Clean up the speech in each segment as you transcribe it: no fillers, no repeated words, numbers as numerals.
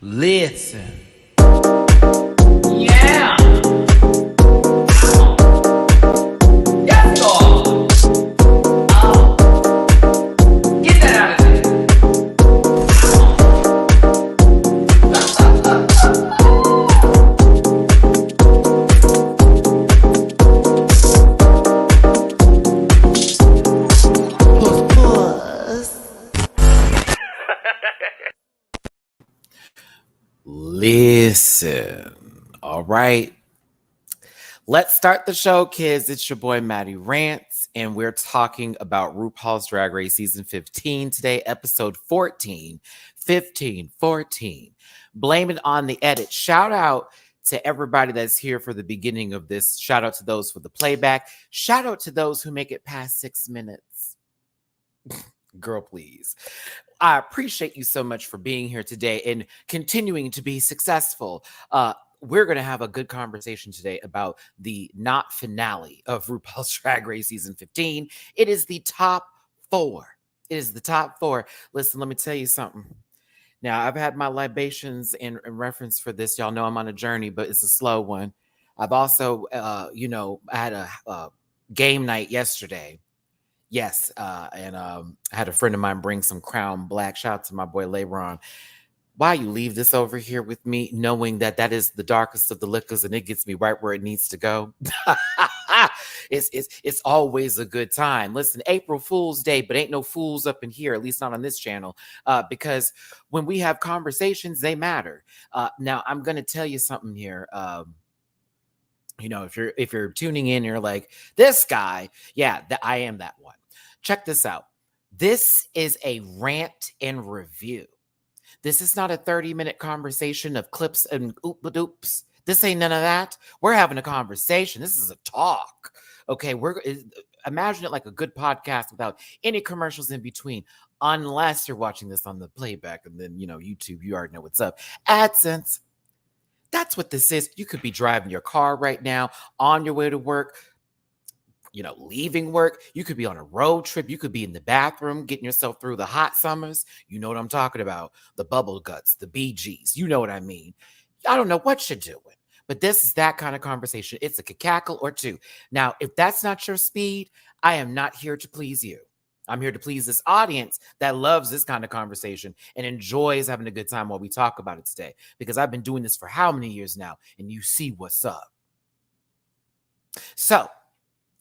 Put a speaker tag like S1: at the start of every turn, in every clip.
S1: Listen. Yeah. Yes, Lord. Get that out of there. Listen. All right. Let's start the show, kids. It's your boy, Matty Rants, and we're talking about RuPaul's Drag Race Season 15 today, episode 14. 14. Blame it on the edit. Shout out to everybody that's here for the beginning of this. Shout out to those for the playback. Shout out to those who make it past 6 minutes. Girl, please. I appreciate you so much for being here today and continuing to be successful. We're going to have a good conversation today about the not finale of RuPaul's Drag Race Season 15. It is the top 4. It is the top 4. Listen, let me tell you something. Now, I've had my libations in reference for this. Y'all know I'm on a journey, but it's a slow one. I've also, I had a game night yesterday. Yes, and I had a friend of mine bring some Crown Black. Shout out to my boy Lebron. Why you leave this over here with me, knowing that that is the darkest of the liquors and it gets me right where it needs to go? It's always a good time. Listen, April Fool's Day, but ain't no fools up in here, at least not on this channel, because when we have conversations, they matter. Now, I'm going to tell you something here. If you're tuning in, you're like, this guy, yeah, I am that one. Check this out. This is a rant and review. This is not a 30-minute conversation of clips and oop-a-doops. This ain't none of that. We're having a conversation. This is a talk. Okay, imagine it like a good podcast without any commercials in between, unless you're watching this on the playback and then, YouTube, you already know what's up. AdSense. That's what this is. You could be driving your car right now, on your way to work, leaving work. You could be on a road trip. You could be in the bathroom getting yourself through the hot summers. You know what I'm talking about. The bubble guts, the BGs. You know what I mean. I don't know what you're doing, but this is that kind of conversation. It's a cackle or two. Now, if that's not your speed, I am not here to please you. I'm here to please this audience that loves this kind of conversation and enjoys having a good time while we talk about it today, because I've been doing this for how many years now, and you see what's up. So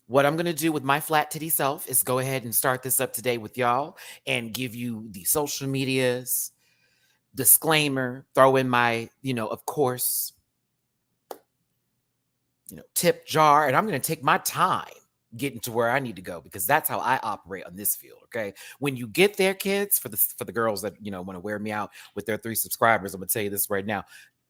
S1: what I'm going to do with my flat titty self is go ahead and start this up today with y'all and give you the social medias, disclaimer, throw in my, of course, tip jar, and I'm going to take my time getting to where I need to go, because that's how I operate on this field. Okay. When you get there, kids, for the girls that, want to wear me out with their 3 subscribers, I'm going to tell you this right now.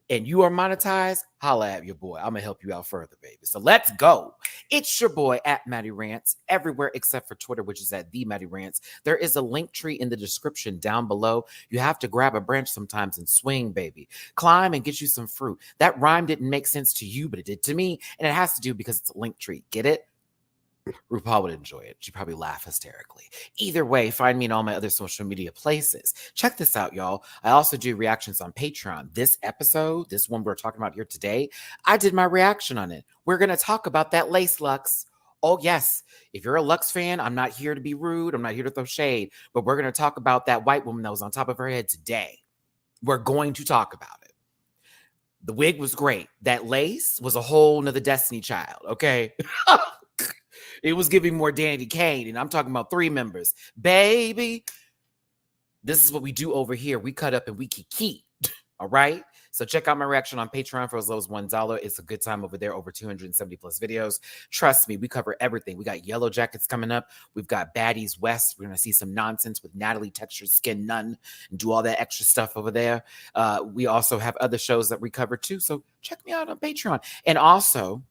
S1: And you are monetized, holla at your boy. I'm going to help you out further, baby. So let's go. It's your boy at Matty Rants, everywhere except for Twitter, which is at the Matty Rants. There is a link tree in the description down below. You have to grab a branch sometimes and swing, baby. Climb and get you some fruit. That rhyme didn't make sense to you, but it did to me. And it has to do because it's a link tree. Get it? RuPaul would enjoy it. She'd probably laugh hysterically. Either way, find me in all my other social media places. Check this out, y'all. I also do reactions on Patreon. This episode, this one we're talking about here today, I did my reaction on it. We're going to talk about that lace Lux. Oh, yes. If you're a Lux fan, I'm not here to be rude. I'm not here to throw shade. But we're going to talk about that white woman that was on top of her head today. We're going to talk about it. The wig was great. That lace was a whole nother Destiny Child, okay? It was giving more Danny Kane, and I'm talking about 3 members. Baby, this is what we do over here. We cut up and we kiki, all right? So check out my reaction on Patreon for as low as $1. It's a good time over there, over 270 plus videos. Trust me, we cover everything. We got Yellow Jackets coming up. We've got Baddies West. We're going to see some nonsense with Natalie Textured Skin Nun and do all that extra stuff over there. We also have other shows that we cover too, so check me out on Patreon. And also,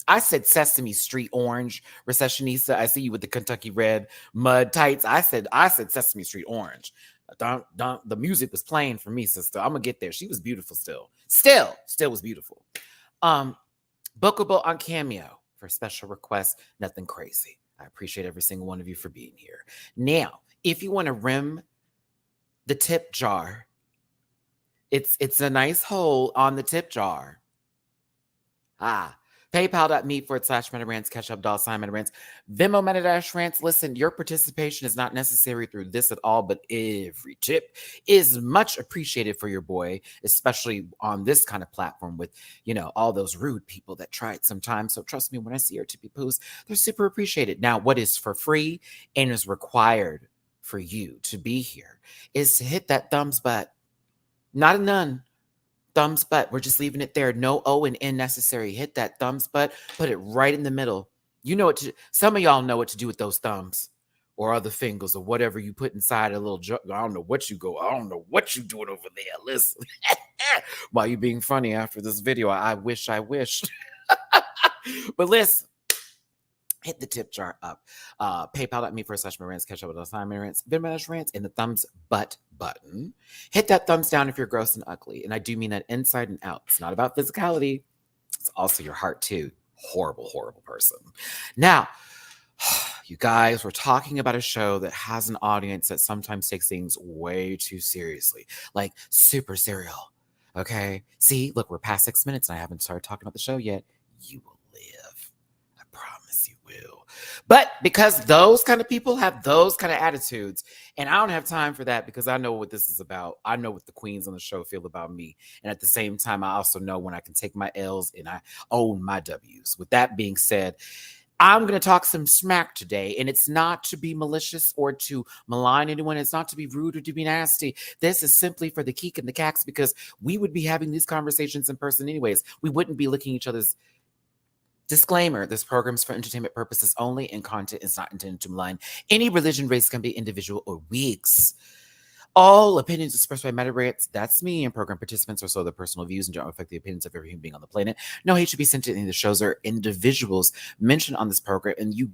S1: I said Sesame Street Orange, Recessionista. I see you with the Kentucky Red mud tights. I said Sesame Street Orange. The music was playing for me, sister. I'm gonna get there. She was beautiful still was beautiful. Bookable on Cameo for special requests. Nothing crazy. I appreciate every single one of you for being here. Now, if you want to rim the tip jar It's a nice hole on the tip jar. PayPal.me/MattyRants, Ketchup $sign MattyRants, Venmo Matty-Rants. Listen, your participation is not necessary through this at all, but every tip is much appreciated for your boy, especially on this kind of platform with, all those rude people that try it sometimes. So trust me, when I see your tippy poos, they're super appreciated. Now, what is for free and is required for you to be here is to hit that thumbs butt. Not a none. Thumbs butt. We're just leaving it there. No O and N necessary. Hit that thumbs butt. Put it right in the middle. You know what to. Some of y'all know what to do with those thumbs or other fingers or whatever you put inside a little. I don't know what you go. I don't know what you doing over there. Listen, why you being funny after this video? I wish I wished. But listen. Hit the tip jar up. PayPal.me/MattyRants, Ketchup $sign MattyRants, Venmo and the thumbs butt button. Hit that thumbs down if you're gross and ugly. And I do mean that inside and out. It's not about physicality. It's also your heart too. Horrible, horrible person. Now, you guys, we're talking about a show that has an audience that sometimes takes things way too seriously. Like super serial. Okay? See, look, we're past 6 minutes and I haven't started talking about the show yet. You will live. I promise you will. But because those kind of people have those kind of attitudes, and I don't have time for that because I know what this is about. I know what the queens on the show feel about me. And at the same time, I also know when I can take my L's and I own my W's. With that being said, I'm going to talk some smack today, and it's not to be malicious or to malign anyone. It's not to be rude or to be nasty. This is simply for the keek and the cacks because we would be having these conversations in person anyways. We wouldn't be licking each other's. Disclaimer, this program is for entertainment purposes only and content is not intended to malign any religion, race, can be individual, or wigs. All opinions expressed by MattyRants, that's me, and program participants are so their personal views and don't affect the opinions of every human being on the planet. No hate should be sent to any of the shows or individuals mentioned on this program, and you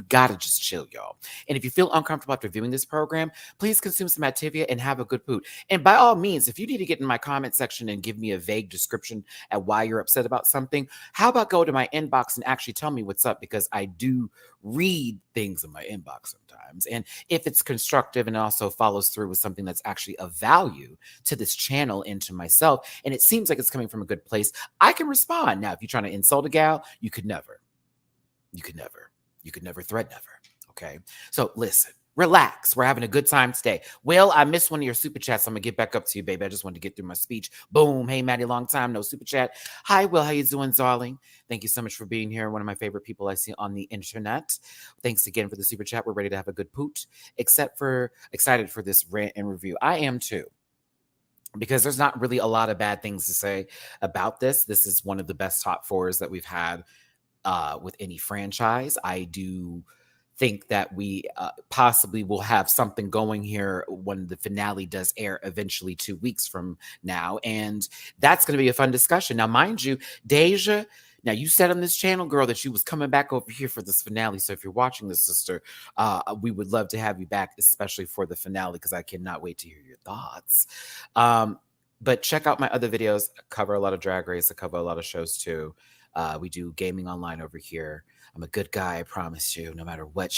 S1: gotta just chill, y'all. And if you feel uncomfortable after viewing this program, please consume some Activia and have a good poot. And by all means, if you need to get in my comment section and give me a vague description at why you're upset about something, how about go to my inbox and actually tell me what's up, because I do read things in my inbox sometimes. And if it's constructive and also follows through with something that's actually of value to this channel and to myself, and it seems like it's coming from a good place, I can respond. Now, if you're trying to insult a gal, you could never threaten never. Okay. So listen, relax. We're having a good time today. Will, I missed one of your super chats. I'm gonna get back up to you, baby. I just wanted to get through my speech. Boom. Hey, Matty, long time no super chat. Hi, Will. How you doing, darling? Thank you so much for being here. One of my favorite people I see on the internet. Thanks again for the super chat. We're ready to have a good poot, excited for this rant and review. I am too, because there's not really a lot of bad things to say about this. This is one of the best top fours that we've had with any franchise. I do think that we possibly will have something going here when the finale does air eventually 2 weeks from now. And that's going to be a fun discussion. Now, mind you, Deja, now you said on this channel, girl, that you was coming back over here for this finale. So if you're watching this, sister, we would love to have you back, especially for the finale, because I cannot wait to hear your thoughts. But check out my other videos. I cover a lot of Drag Race. I cover a lot of shows too. We do gaming online over here. I'm a good guy, I promise you, no matter what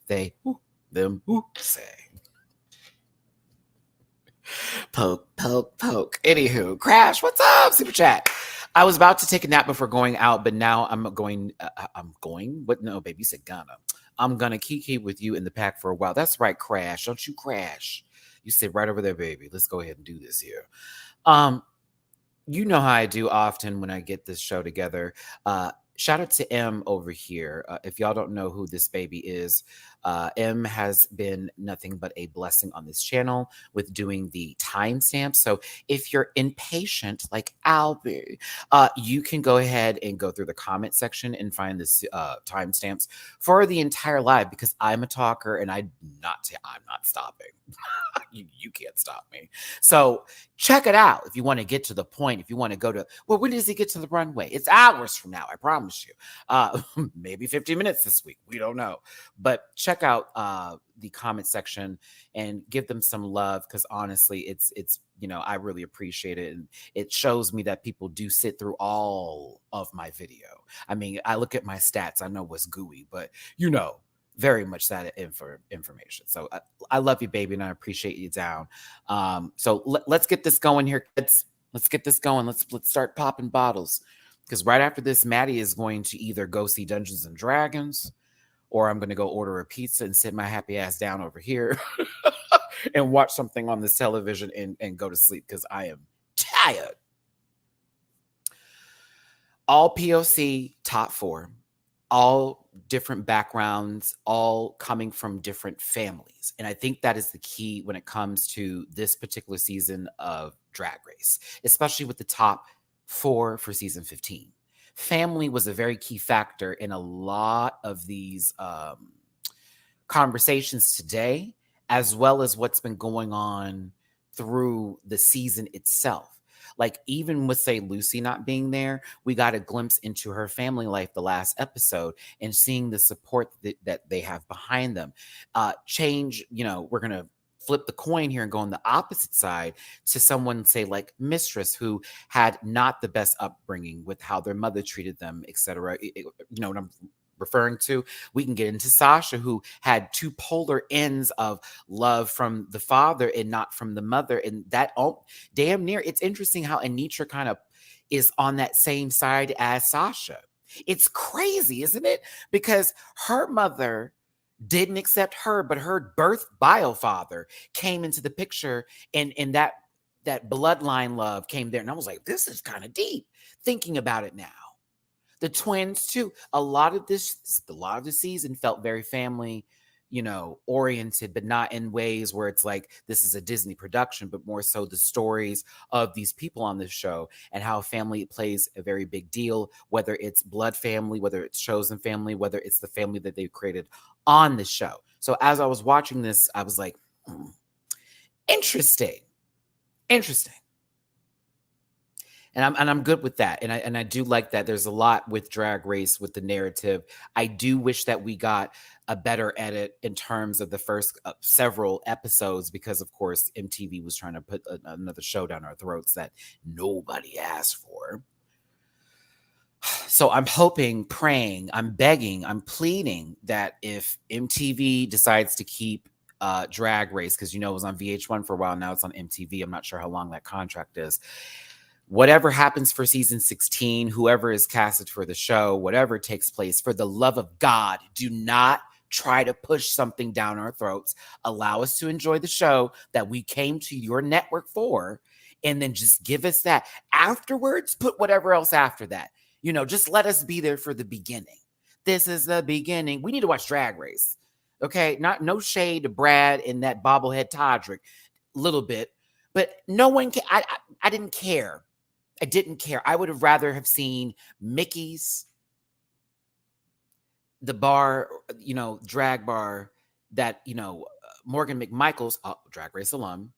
S1: they, them say. Poke. Anywho, Crash, what's up? Super chat. I was about to take a nap before going out, but now I'm going. What? No, baby, you said gonna. I'm gonna kiki with you in the pack for a while. That's right, Crash. Don't you crash. You sit right over there, baby. Let's go ahead and do this here. You know how I do often when I get this show together. Shout out to M over here. If y'all don't know who this baby is, M has been nothing but a blessing on this channel with doing the timestamps. So if you're impatient, like I'll be, you can go ahead and go through the comment section and find this timestamps for the entire live, because I'm a talker and I'm not stopping. You can't stop me. So check it out if you want to get to the point. If you want to go to, well, when does he get to the runway? It's hours from now, I promise you. Maybe 50 minutes this week. We don't know. But check out the comment section and give them some love, because honestly, it's I really appreciate it. And it shows me that people do sit through all of my video. I mean, I look at my stats. I know what's gooey, but very much that information. So I love you, baby, and I appreciate you down. So let's get this going here, kids. Let's get this going. Let's start popping bottles, because right after this, Matty is going to either go see Dungeons and Dragons, or I'm going to go order a pizza and sit my happy ass down over here and watch something on this television and go to sleep, because I am tired. All POC top 4, all different backgrounds, all coming from different families. And I think that is the key when it comes to this particular season of Drag Race, especially with the top 4 for season 15. Family was a very key factor in a lot of these conversations today, as well as what's been going on through the season itself. Like, even with, say, Lucy not being there, we got a glimpse into her family life the last episode, and seeing the support that they have behind them. Change, we're going to flip the coin here and go on the opposite side to someone, say, like Mistress, who had not the best upbringing with how their mother treated them, etc. You know what I'm referring to? We can get into Sasha, who had 2 polar ends of love from the father and not from the mother, and that damn near. It's interesting how Anitra kind of is on that same side as Sasha. It's crazy, isn't it? Because her mother didn't accept her, but her birth bio father came into the picture, and that bloodline love came there. And I was like, this is kind of deep, thinking about it now. The twins too. A lot of the season felt very family, oriented, but not in ways where it's like this is a Disney production, but more so the stories of these people on this show and how family plays a very big deal, whether it's blood family, whether it's chosen family, whether it's the family that they've created on the show. So as I was watching this, I was like, interesting. And I'm good with that. And I do like that. There's a lot with Drag Race, with the narrative. I do wish that we got a better edit in terms of the first several episodes, because of course MTV was trying to put another show down our throats that nobody asked for. So I'm hoping, praying, I'm begging, I'm pleading that if MTV decides to keep Drag Race, because it was on VH1 for a while, now it's on MTV. I'm not sure how long that contract is. Whatever happens for season 16, whoever is casted for the show, whatever takes place, for the love of God, do not try to push something down our throats. Allow us to enjoy the show that we came to your network for, and then just give us that. Afterwards, put whatever else after that. Just let us be there for the beginning. This is the beginning. We need to watch Drag Race. Okay? No shade to Brad and that bobblehead Todrick. Little bit. But no one can. I didn't care. I didn't care. I would have rather have seen Mickey's, the bar, drag bar that, Morgan McMichaels, Drag Race alum,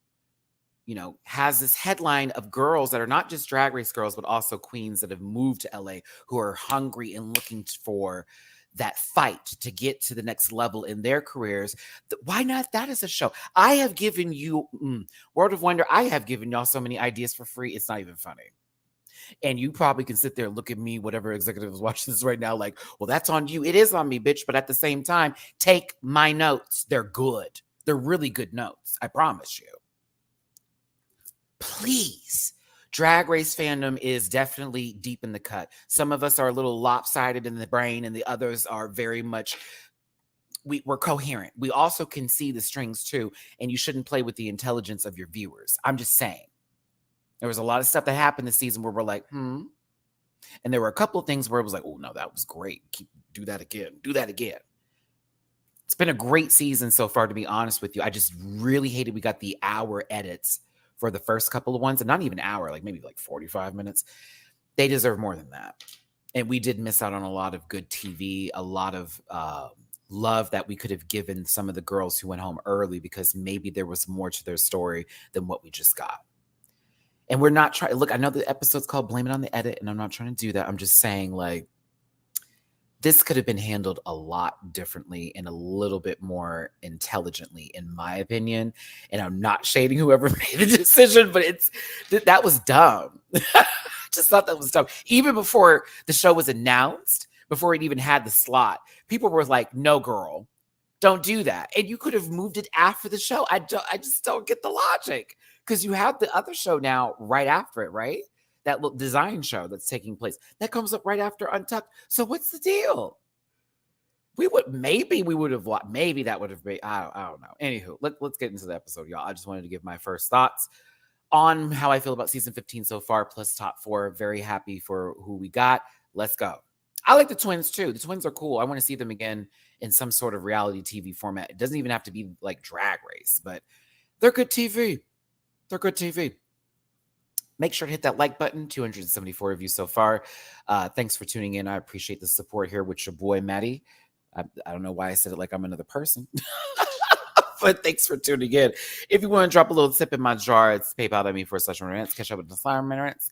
S1: has this headline of girls that are not just Drag Race girls, but also queens that have moved to LA who are hungry and looking for that fight to get to the next level in their careers. Why not that as a show? I have given you, World of Wonder, I have given y'all so many ideas for free. It's not even funny. And you probably can sit there and look at me, whatever executive is watching this right now, like, well, that's on you. It is on me, bitch. But at the same time, take my notes. They're good. They're really good notes. I promise you. Please. Drag Race fandom is definitely deep in the cut. Some of us are a little lopsided in the brain, and the others are very much, we're coherent. We also can see the strings too, and you shouldn't play with the intelligence of your viewers. I'm just saying. There was a lot of stuff that happened this season where we're like, And there were a couple of things where it was like, oh, no, that was great. Do that again. It's been a great season so far, to be honest with you. I just really hated we got the hour edits for the first couple of ones, and not even an hour, like maybe like 45 minutes. They deserve more than that. And we did miss out on a lot of good TV, a lot of love that we could have given some of the girls who went home early, because maybe there was more to their story than what we just got. And we're not trying, look, I know the episode's called Blame It on the Edit, and I'm not trying to do that. I'm just saying, like, this could have been handled a lot differently and a little bit more intelligently, in my opinion. And I'm not shading whoever made the decision, but that was dumb. Just thought that was dumb. Even before the show was announced, before it even had the slot, people were like, no, girl, Don't do that. And you could have moved it after the show. I just don't get the logic, because you have the other show now right after it, right? That little design show that's taking place that comes up right after Untucked. So what's the deal? Maybe we would have watched. Maybe that would have been. I don't know. Anywho, let's get into the episode, y'all. I just wanted to give my first thoughts on how I feel about season 15 so far, plus top 4. Very happy for who we got. Let's go. I like the twins too. The twins are cool. I want to see them again in some sort of reality TV format. It doesn't even have to be like Drag Race, but they're good TV. They're good TV. Make sure to hit that like button. 274 of you so far. Thanks for tuning in. I appreciate the support here with your boy, Matty. I don't know why I said it like I'm another person. But thanks for tuning in. If you want to drop a little tip in my jar, it's PayPal.me/rants. Catch up with the Rants.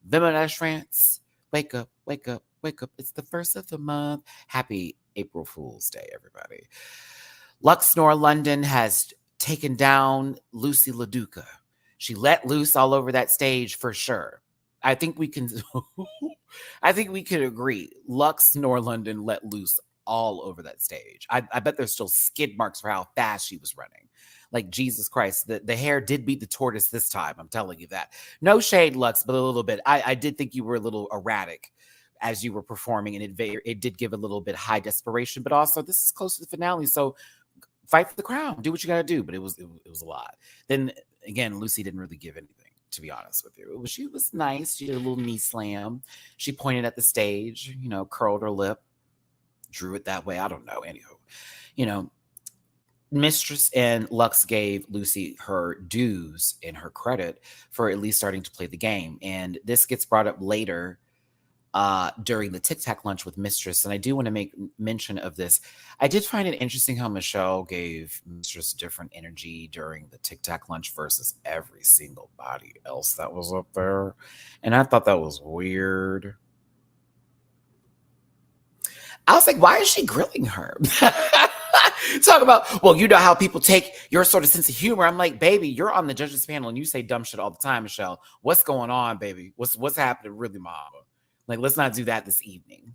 S1: Venmo-rants. Wake up, wake up, wake up. It's the first of the month. Happy April Fool's Day, everybody. Luxnor London has taken down Lucy LaDuca. She let loose all over that stage for sure. I think we can agree. Luxnor London let loose all over that stage. I bet there's still skid marks for how fast she was running. Like, Jesus Christ, the hair did beat the tortoise this time. I'm telling you that. No shade, Lux, but a little bit. I did think you were a little erratic as you were performing, and it did give a little bit high desperation. But also, this is close to the finale, so fight for the crown. Do what you got to do. But it was a lot. Then again, Lucy didn't really give anything, to be honest with you. She was nice. She did a little knee slam. She pointed at the stage, curled her lip, drew it that way. I don't know. Anywho, Mistress and Lux gave Lucy her dues and her credit for at least starting to play the game. And this gets brought up later during the Tic Tac lunch with Mistress. And I do want to make mention of this. I did find it interesting how Michelle gave Mistress different energy during the Tic Tac lunch versus every single body else that was up there. And I thought that was weird. I was like, why is she grilling her? Talk about, well, you know how people take your sort of sense of humor. I'm like, baby, you're on the judges panel and you say dumb shit all the time, Michelle. What's going on, baby? What's happening, really, mama? Like, let's not do that this evening.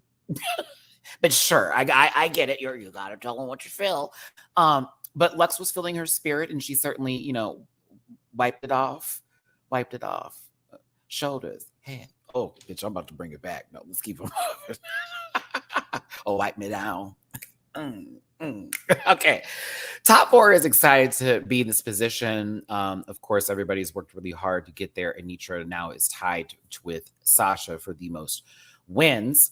S1: But sure, I get it. You gotta tell them what you feel. But Lux was feeling her spirit, and she certainly, wiped it off. Shoulders, head. Oh, bitch, I'm about to bring it back. No, let's keep them. Oh, wipe me down. Okay. Top 4 is excited to be in this position. Of course, everybody's worked really hard to get there. Anitra now is tied with Sasha for the most wins,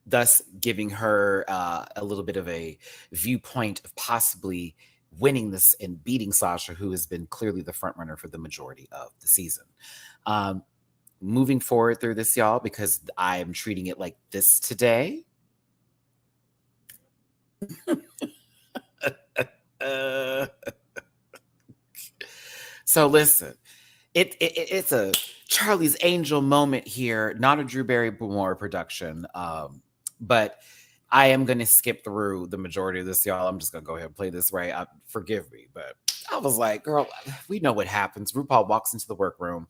S1: thus giving her a little bit of a viewpoint of possibly winning this and beating Sasha, who has been clearly the front runner for the majority of the season. Moving forward through this, y'all, because I'm treating it like this today. So listen, it's a Charlie's Angel moment here, not a Drew Barrymore production, but I am going to skip through the majority of this, y'all. I'm just going to go ahead and play this right. Forgive me, but I was like, girl, we know what happens. RuPaul walks into the workroom.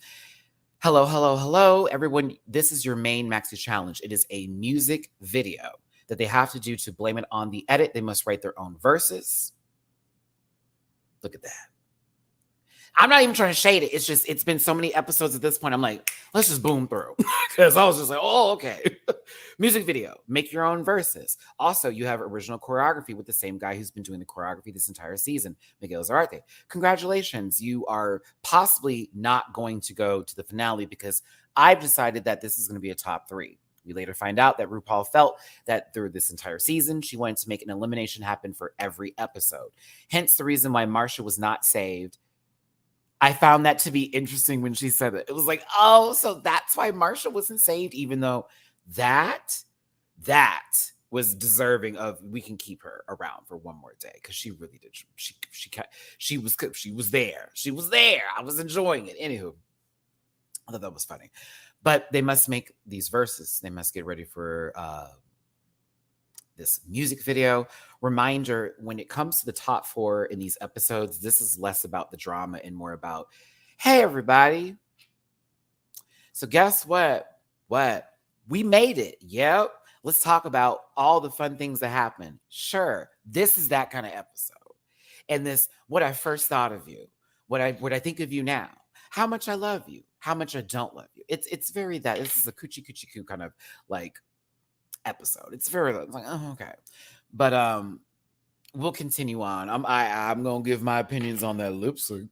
S1: Hello, everyone. This is your main Maxi challenge. It is a music video that they have to do to blame it on the edit. They must write their own verses. Look at that. I'm not even trying to shade it. It's just, it's been so many episodes at this point. I'm like, let's just boom through. Because I was just like, oh, okay. Music video, make your own verses. Also, you have original choreography with the same guy who's been doing the choreography this entire season, Miguel Zarate. Congratulations. You are possibly not going to go to the finale because I've decided that this is going to be a top 3. We later find out that RuPaul felt that through this entire season, she wanted to make an elimination happen for every episode. Hence the reason why Marcia was not saved. I found that to be interesting when she said it. It was like, oh, so that's why Marcia wasn't saved, even though that was deserving of, we can keep her around for one more day because she really did. She was there. She was there. I was enjoying it. Anywho, I thought that was funny. But they must make these verses. They must get ready for this music video. Reminder, when it comes to the top 4 in these episodes, this is less about the drama and more about, hey, everybody. So guess what? We made it. Yep. Let's talk about all the fun things that happen. Sure, this is that kind of episode. And this, what I first thought of you, what I think of you now, how much I love you, how much I don't love you. It's very that. This is a coochie coochie coo kind of like episode. It's very like, oh, okay. But we'll continue on. I'm gonna give my opinions on that lip sync.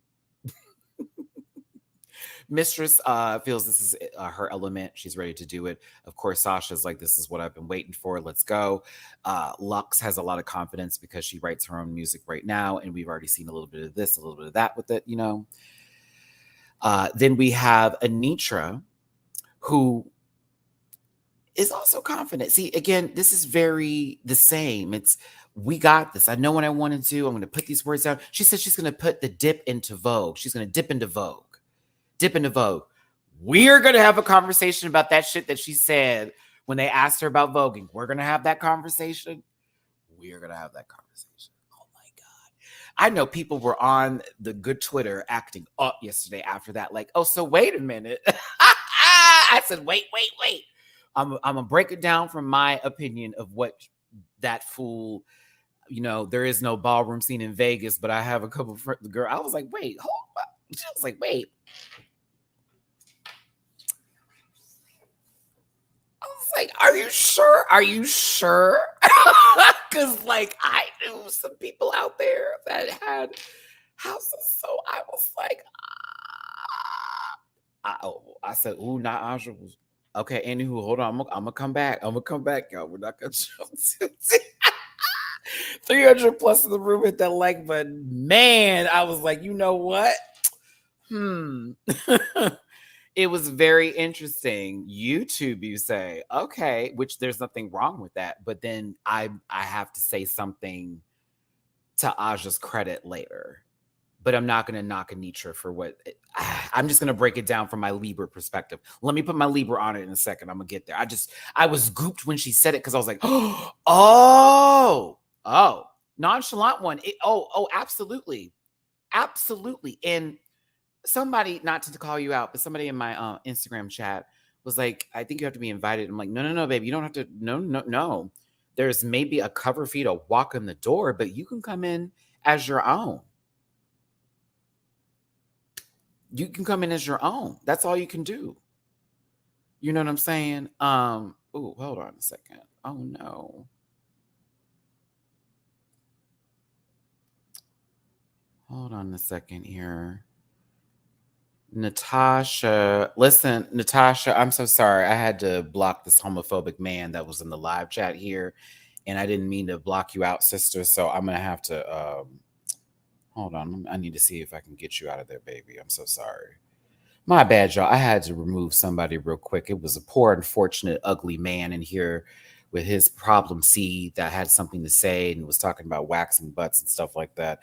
S1: Mistress feels this is her element. She's ready to do it. Of course, Sasha's like, this is what I've been waiting for. Let's go. Lux has a lot of confidence because she writes her own music right now. And we've already seen a little bit of this, a little bit of that with it, you know. Then we have Anitra, who is also confident. See, again, this is very the same. It's, we got this. I know what I want to do. I'm going to put these words down. She said she's going to put the dip into Vogue. She's going to dip into Vogue. Dip into Vogue. We're going to have a conversation about that shit that she said when they asked her about voguing. We're going to have that conversation. We're going to have that conversation. Oh my God. I know people were on the good Twitter acting up yesterday after that. Like, oh, so wait a minute. I said, wait. I'm going to break it down from my opinion of what that fool, you know, there is no ballroom scene in Vegas, but I have a couple of friends, the girl. I was like, wait, hold up. She was like, wait. I was like, are you sure? Are you sure? Because, like, I knew some people out there that had houses. So I was like, I said, ooh, not Aja was. Okay, anywho, hold on. I'm going to come back. I'm going to come back, y'all. We're not going to jump to 300 plus in the room hit that like button. Man, I was like, you know what? It was very interesting. YouTube, you say, okay, which there's nothing wrong with that. But then I have to say something to Aja's credit later. But I'm not going to knock Anitra for what I'm just going to break it down from my Libra perspective. Let me put my Libra on it in a second. I'm going to get there. I was gooped when she said it because I was like, oh, nonchalant one. Absolutely. Absolutely. And somebody, not to call you out, but somebody in my Instagram chat was like, I think you have to be invited. I'm like, no, baby. You don't have to. No. There's maybe a cover fee to walk in the door, but you can come in as your own. You can come in as your own. That's all you can do. You know what I'm saying? Hold on a second. Oh no. Hold on a second here. Natasha, listen, Natasha, I'm so sorry. I had to block this homophobic man that was in the live chat here, and I didn't mean to block you out, sister. So I'm gonna have to hold on. I need to see if I can get you out of there, baby. I'm so sorry. My bad, y'all. I had to remove somebody real quick. It was a poor, unfortunate, ugly man in here with his problem seed that had something to say and was talking about waxing butts and stuff like that.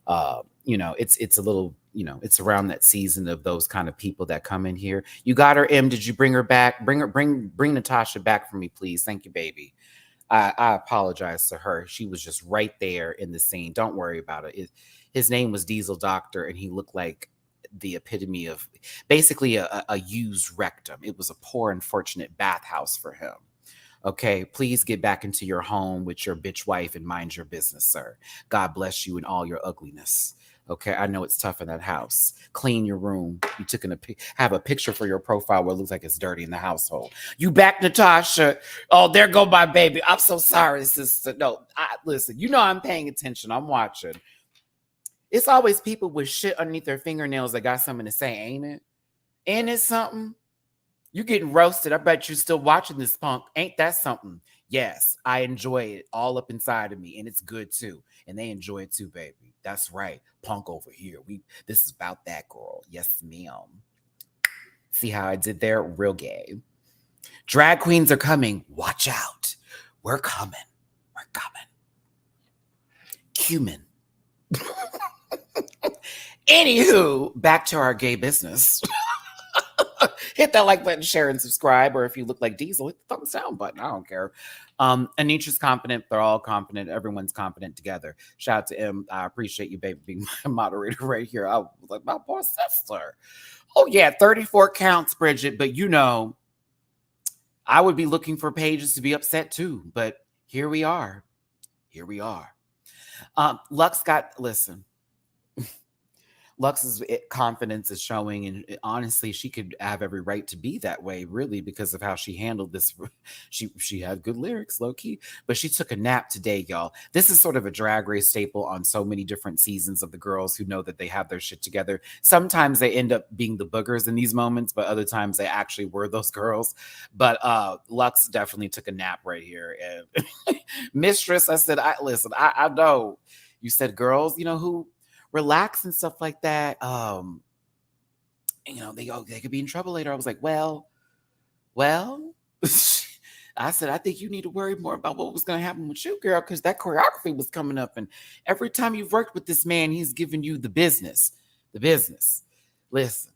S1: It's a little, it's around that season of those kind of people that come in here. You got her, M. Did you bring her back? Bring Natasha back for me, please. Thank you, baby. I apologize to her. She was just right there in the scene. Don't worry about it. His name was Diesel Doctor, and he looked like the epitome of basically a used rectum. It was a poor, unfortunate bathhouse for him. Okay, please get back into your home with your bitch wife and mind your business, sir. God bless you in all your ugliness. Okay, I know it's tough in that house. Clean your room. You took have a picture for your profile where it looks like it's dirty in the household. You back, Natasha? Oh, there go my baby. I'm so sorry, sister. No, listen. You know I'm paying attention. I'm watching. It's always people with shit underneath their fingernails that got something to say, ain't it? Ain't it something? You getting roasted. I bet you're still watching this, punk. Ain't that something? Yes, I enjoy it all up inside of me, and it's good too. And they enjoy it too, baby. That's right. Punk over here. This is about that girl. Yes, ma'am. See how I did there? Real gay. Drag queens are coming. Watch out. We're coming. We're coming. Cumin. Anywho, back to our gay business. Hit that like button, share, and subscribe. Or if you look like Diesel, hit the thumbs down button. I don't care. Anitra's confident. They're all confident. Everyone's confident together. Shout out to M. I appreciate you, baby, being my moderator right here. I was like, my poor sister. Oh, yeah, 34 counts, Bridget. But I would be looking for pages to be upset too, but here we are. Here we are. Lux got, listen, Lux's confidence is showing, and honestly, she could have every right to be that way, really, because of how she handled this. She had good lyrics, low key, but she took a nap today, y'all. This is sort of a Drag Race staple on so many different seasons of the girls who know that they have their shit together. Sometimes they end up being the boogers in these moments, but other times they actually were those girls. But Lux definitely took a nap right here. And Mistress, I said, I know you said girls, who relax and stuff like that. They could be in trouble later. I was like, well. I said, I think you need to worry more about what was going to happen with you, girl, because that choreography was coming up. And every time you've worked with this man, he's giving you the business. The business. Listen,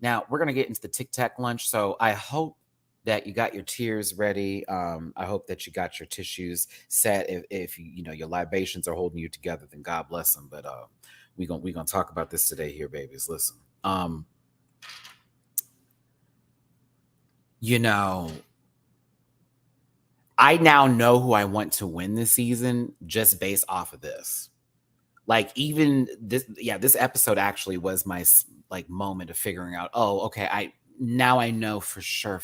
S1: now we're going to get into the Tic Tac lunch. So I hope that you got your tears ready. I hope that you got your tissues set. If your libations are holding you together, then God bless them. But we're gonna talk about this today here, babies. Listen. I now know who I want to win this season just based off of this. Like, even this episode actually was my moment of figuring out, oh, okay, I know for sure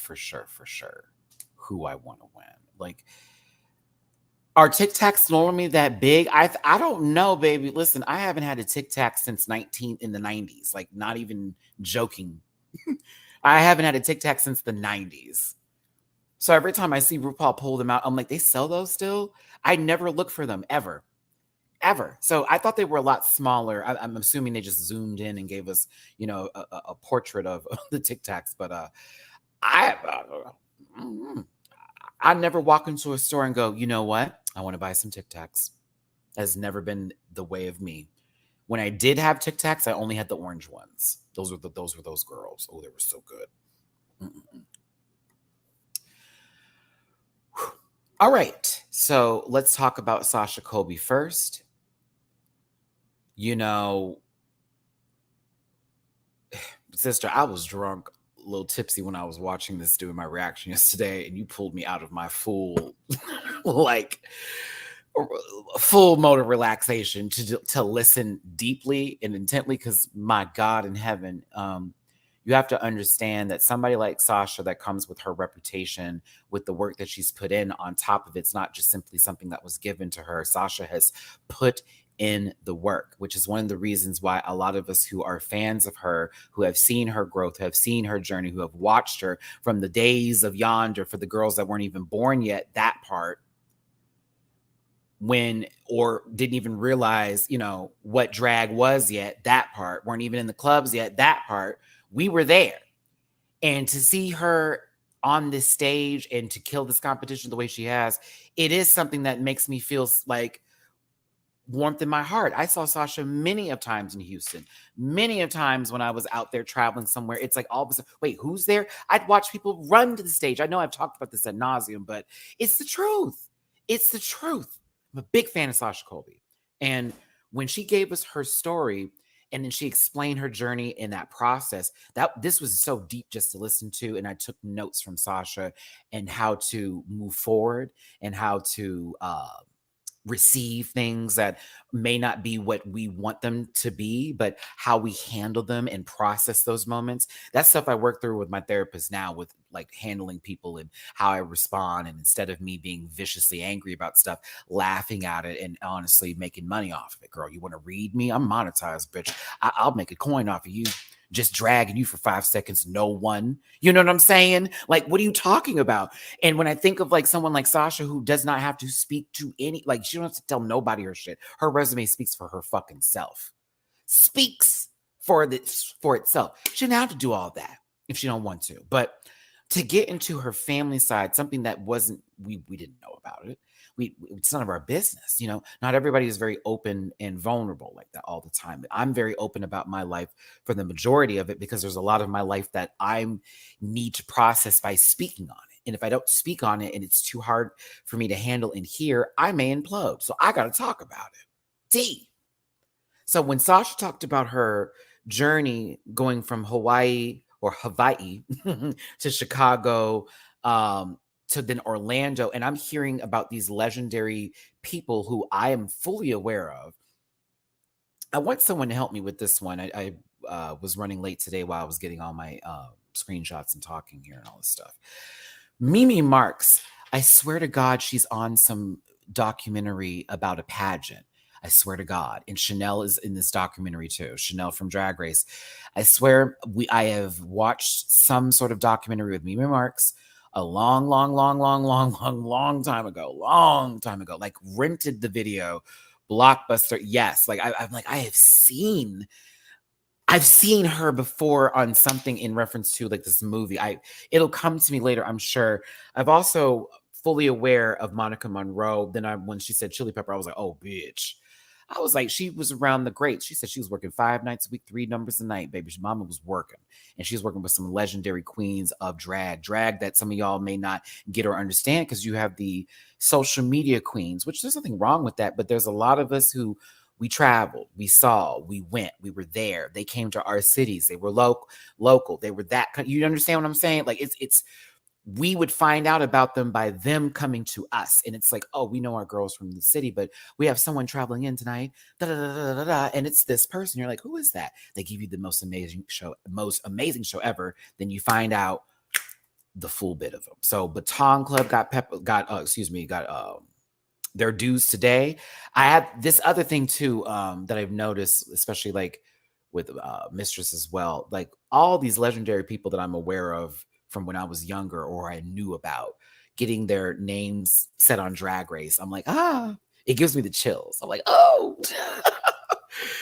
S1: who I want to win. Like, are Tic Tacs normally that big? I don't know, baby. Listen, I haven't had a Tic Tac since in the 90s. Like, not even joking. I haven't had a Tic Tac since the 90s. So every time I see RuPaul pull them out, I'm like, they sell those still? I never look for them ever. So I thought they were a lot smaller. I'm assuming they just zoomed in and gave us, a portrait of the Tic Tacs. But I never walk into a store and go, you know what? I want to buy some Tic Tacs. Has never been the way of me. When I did have Tic Tacs, I only had the orange ones. Those were those girls. Oh, they were so good. Mm-mm. All right. So let's talk about Sasha Colby first. Sister, I was drunk, a little tipsy when I was watching this, doing my reaction yesterday, and you pulled me out of my full mode of relaxation to listen deeply and intently, because my God in heaven, you have to understand that somebody like Sasha, that comes with her reputation, with the work that she's put in on top of it's not just simply something that was given to her. Sasha has put in the work, which is one of the reasons why a lot of us who are fans of her, who have seen her growth, who have seen her journey, who have watched her from the days of yonder, for the girls that weren't even born yet, that part, or didn't even realize, what drag was yet, that part, weren't even in the clubs yet, that part, we were there. And to see her on this stage and to kill this competition the way she has, it is something that makes me feel like warmth in my heart. I saw Sasha many of times in Houston, many of times when I was out there traveling somewhere. It's like, all of a sudden, wait, who's there? I'd watch people run to the stage. I know I've talked about this ad nauseum, but it's the truth. It's the truth. I'm a big fan of Sasha Colby. And when she gave us her story, and then she explained her journey in that process, this was so deep just to listen to. And I took notes from Sasha and how to move forward and how to receive things that may not be what we want them to be, but how we handle them and process those moments. That's stuff I work through with my therapist now, with like handling people and how I respond. And instead of me being viciously angry about stuff, laughing at it and honestly making money off of it. Girl, you want to read me? I'm monetized, bitch. I'll make a coin off of you. Just dragging you for 5 seconds, no one. You know what I'm saying? Like, what are you talking about? And when I think of like someone like Sasha, who does not have to speak to any, like, she don't have to tell nobody her shit. Her resume speaks for her fucking self. Speaks for itself. She doesn't have to do all that if she don't want to. But to get into her family side, something that wasn't, we didn't know about it. It's none of our business. Not everybody is very open and vulnerable like that all the time. I'm very open about my life for the majority of it, because there's a lot of my life that I need to process by speaking on it. And if I don't speak on it and it's too hard for me to handle and hear, I may implode. So I got to talk about it. So when Sasha talked about her journey going from Hawaii to Chicago, to then Orlando, and I'm hearing about these legendary people who I am fully aware of. I want someone to help me with this one. I was running late today while I was getting all my screenshots and talking here and all this stuff. Mimi Marks, I swear to God, she's on some documentary about a pageant. I swear to God. And Chanel is in this documentary too. Chanel from Drag Race. I swear I have watched some sort of documentary with Mimi Marks a long time ago. Long time ago. Like rented the video, Blockbuster. Yes. Like I'm like, I've seen her before on something in reference to like this movie. It'll come to me later, I'm sure. I've also fully aware of Monica Monroe. Then when she said Chili Pepper, I was like, oh, bitch. I was like, she was around the greats. She said she was working 5 nights a week, 3 numbers a night, baby. Mama was working. And she's working with some legendary queens of drag that some of y'all may not get or understand because you have the social media queens, which there's nothing wrong with that. But there's a lot of us who we traveled, we saw, we went, we were there. They came to our cities. They were local. They were that. You understand what I'm saying? Like it's we would find out about them by them coming to us. And it's like, oh, we know our girls from the city, but we have someone traveling in tonight. And it's this person. You're like, who is that? They give you the most amazing show ever. Then you find out the full bit of them. So Baton Club got their dues today. I have this other thing too that I've noticed, especially like with Mistress as well. Like all these legendary people that I'm aware of from when I was younger or I knew about getting their names set on Drag Race. I'm like, it gives me the chills. I'm like, oh,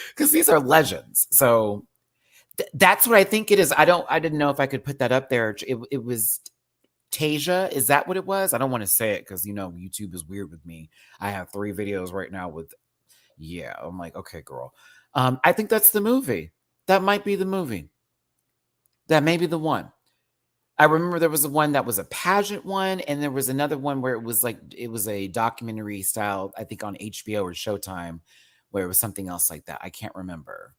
S1: because these are legends. So that's what I think it is. I didn't know if I could put that up there. It was Tasia. Is that what it was? I don't want to say it because, YouTube is weird with me. I have 3 videos right now with, I'm like, okay, girl. I think that's the movie. That might be the movie. That may be the one. I remember there was the one that was a pageant one, and there was another one where it was a documentary style, I think on HBO or Showtime, where it was something else like that. I can't remember.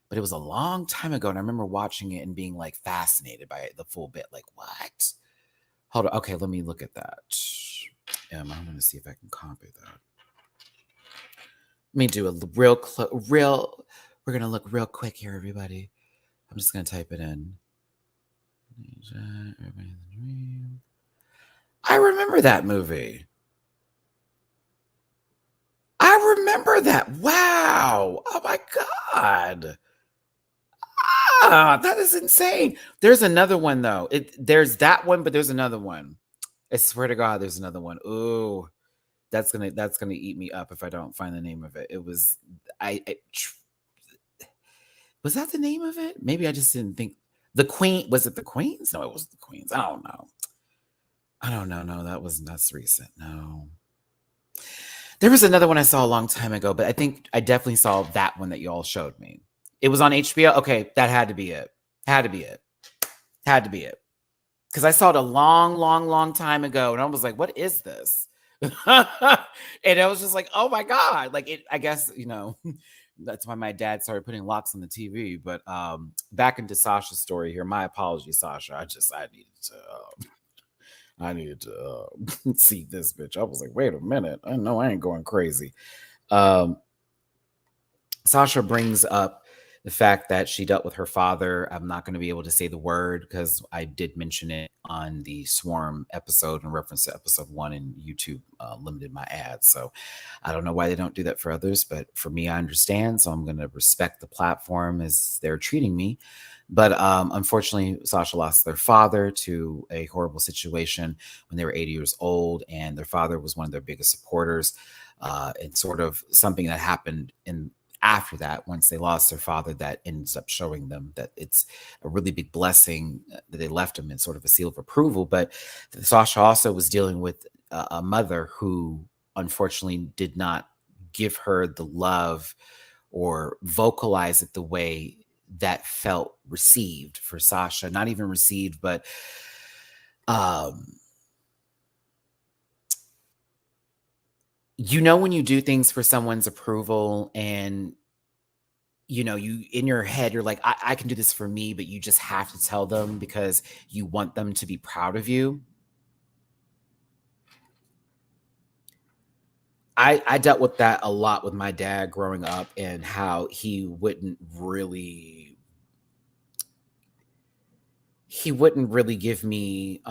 S1: But it was a long time ago, and I remember watching it and being like fascinated by it, the full bit. Like, what? Hold on. Okay, let me look at that. I'm going to see if I can copy that. Let me do a we're going to look real quick here, everybody. I'm just going to type it in. I remember that movie. I remember that. Wow. Oh my God. That is insane. There's another one though. There's that one, but there's another one. I swear to God, there's another one. Ooh, that's gonna eat me up if I don't find the name of it. It was was that the name of it? Maybe I just didn't think. The Queen, was it the Queens? No, it wasn't the Queens. I don't know. No, that's recent. No. There was another one I saw a long time ago, but I think I definitely saw that one that you all showed me. It was on HBO. Okay, that had to be it. Had to be it. Because I saw it a long time ago, and I was like, what is this? And I was just like, oh my God. Like I guess, that's why my dad started putting locks on the TV. But back into Sasha's story here. My apologies, Sasha. I needed to see this bitch. I was like, wait a minute. I know I ain't going crazy. Sasha brings up the fact that she dealt with her father. I'm not going to be able to say the word because I did mention it on the Swarm episode in reference to episode 1, and YouTube limited my ads. So I don't know why they don't do that for others, but for me, I understand. So I'm going to respect the platform as they're treating me. But unfortunately, Sasha lost their father to a horrible situation when they were 80 years old, and their father was one of their biggest supporters. And sort of something that happened after that, once they lost their father, that ends up showing them that it's a really big blessing that they left him in sort of a seal of approval. But Sasha also was dealing with a mother who unfortunately did not give her the love or vocalize it the way that felt received for Sasha. Not even received, but when you do things for someone's approval and you in your head, you're like, I can do this for me, but you just have to tell them because you want them to be proud of you. I dealt with that a lot with my dad growing up, and how he wouldn't really give me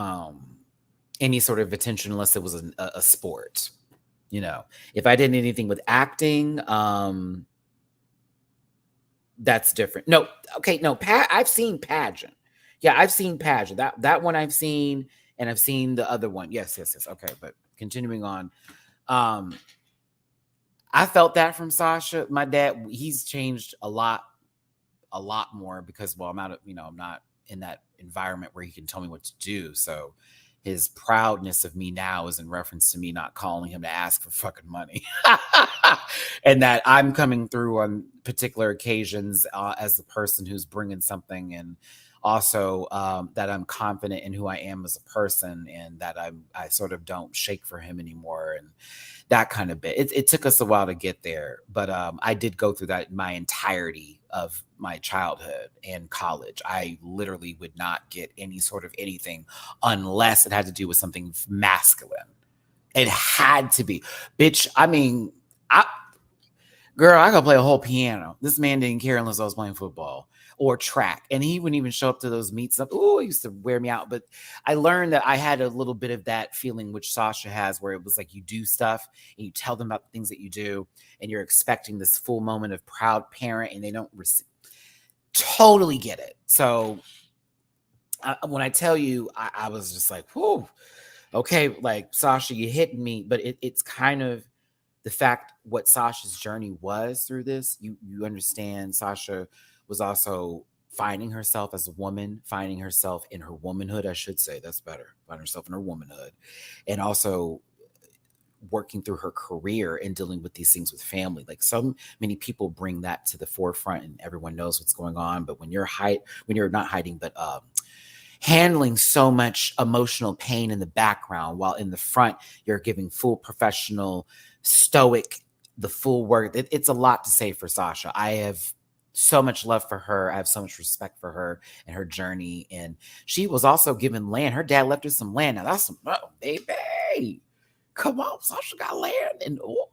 S1: any sort of attention unless it was a sport. You know, if I did anything with acting, that's different. No, okay, no, I've seen pageant. Yeah, I've seen pageant. That one I've seen, and I've seen the other one. Yes. Okay, but continuing on. I felt that from Sasha. My dad, he's changed a lot more because, well, I'm not, I'm not in that environment where he can tell me what to do. So his proudness of me now is in reference to me not calling him to ask for fucking money. And that I'm coming through on particular occasions as the person who's bringing something, and also that I'm confident in who I am as a person, and that I sort of don't shake for him anymore, and that kind of bit. It took us a while to get there, but I did go through that my entirety of my childhood and college. I literally would not get any sort of anything unless it had to do with something masculine. It had to be. Bitch, I mean, girl, I could play a whole piano. This man didn't care unless I was playing football or track. And he wouldn't even show up to those meets. Oh, it used to wear me out. But I learned that I had a little bit of that feeling, which Sasha has, where it was like you do stuff and you tell them about the things that you do, and you're expecting this full moment of proud parent, and they don't totally get it. So when I tell you, I was just like, whoa, okay, like, Sasha, you hit me. But it's kind of the fact what Sasha's journey was through this. You understand, Sasha was also finding herself as a woman, finding herself in her womanhood, I should say. That's better. Finding herself in her womanhood. And also working through her career and dealing with these things with family. Like, so many people bring that to the forefront and everyone knows what's going on. But when you're not hiding, but handling so much emotional pain in the background, while in the front, you're giving full professional, stoic, the full work. It's a lot to say for Sasha. I have so much love for her. I have so much respect for her and her journey. And she was also given land. Her dad left her some land. Now that's some, oh, baby. Come on, Sasha got land. And oh,